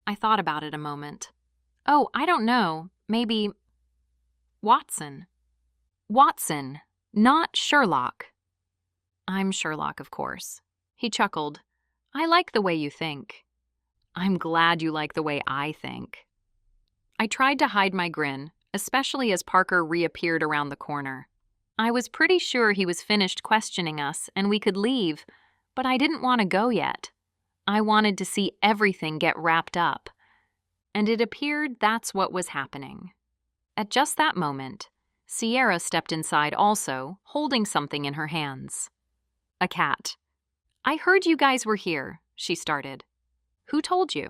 Speaker 1: I thought about it a moment. Oh, I don't know. Maybe Watson. Watson, not Sherlock. I'm Sherlock, of course. He chuckled. I like the way you think. I'm glad you like the way I think. I tried to hide my grin, especially as Parker reappeared around the corner. I was pretty sure he was finished questioning us and we could leave, but I didn't want to go yet. I wanted to see everything get wrapped up. And it appeared that's what was happening. At just that moment, Sierra stepped inside also, holding something in her hands. A cat. I heard you guys were here, she started. Who told you?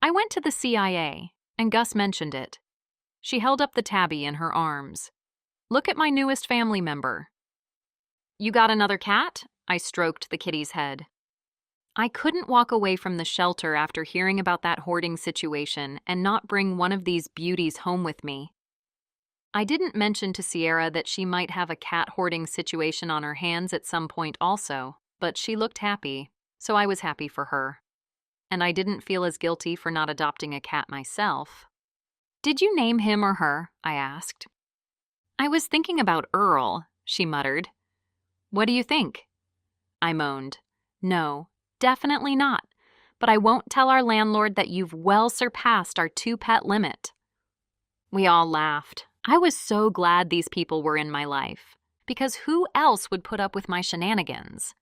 Speaker 1: I went to the CIA, and Gus mentioned it. She held up the tabby in her arms. Look at my newest family member. You got another cat? I stroked the kitty's head. I couldn't walk away from the shelter after hearing about that hoarding situation and not bring one of these beauties home with me. I didn't mention to Sierra that she might have a cat hoarding situation on her hands at some point also, but she looked happy, so I was happy for her. And I didn't feel as guilty for not adopting a cat myself. Did you name him or her? I asked. I was thinking about Earl, she muttered. What do you think? I moaned. No, definitely not. But I won't tell our landlord that you've well surpassed our 2-pet limit. We all laughed. I was so glad these people were in my life, because who else would put up with my shenanigans?